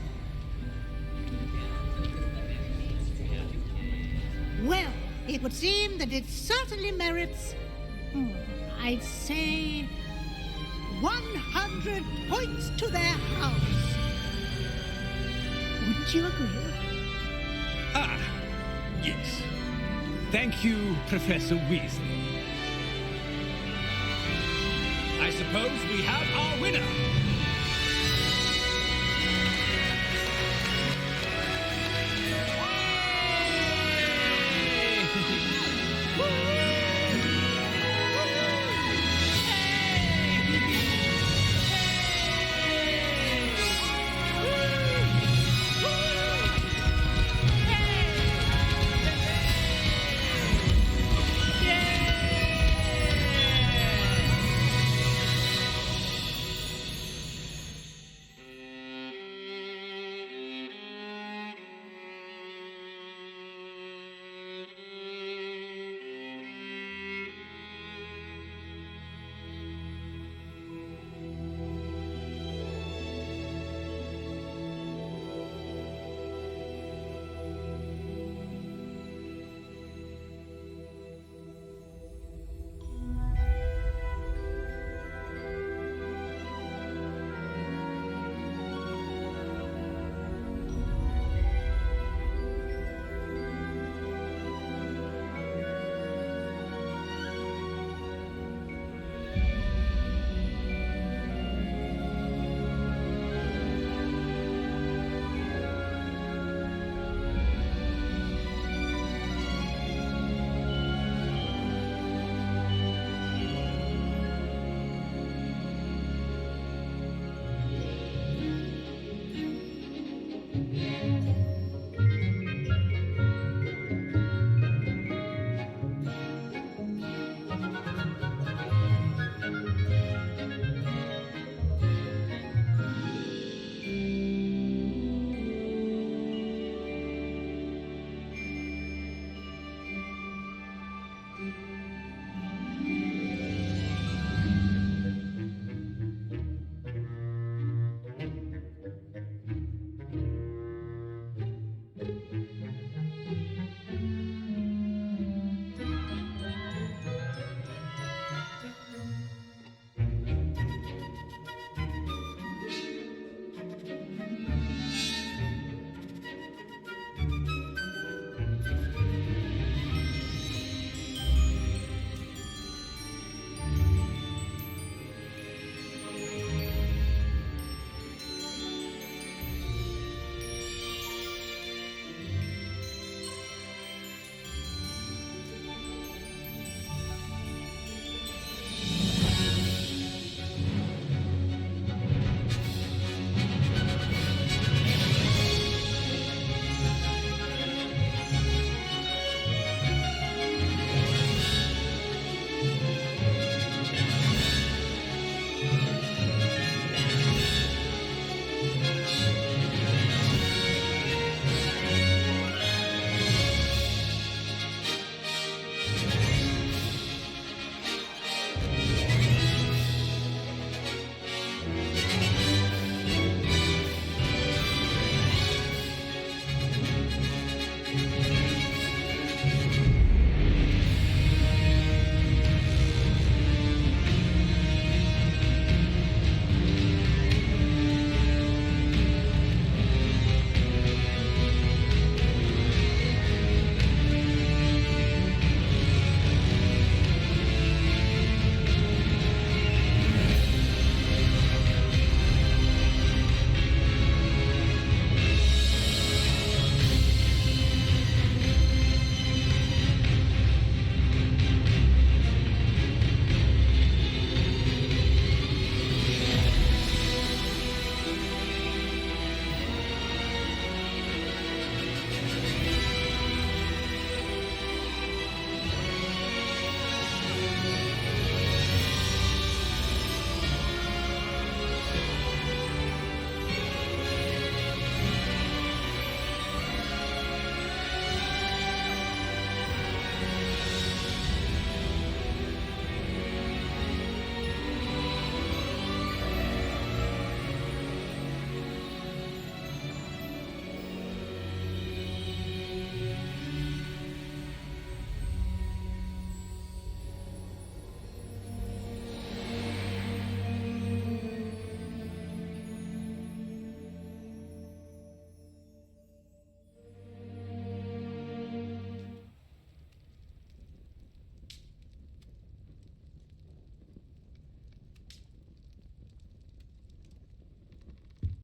Well, it would seem that it certainly merits, I'd say, 100 points to their house. Wouldn't you agree? Ah, yes. Thank you, Professor Weasley. I suppose we have our winner.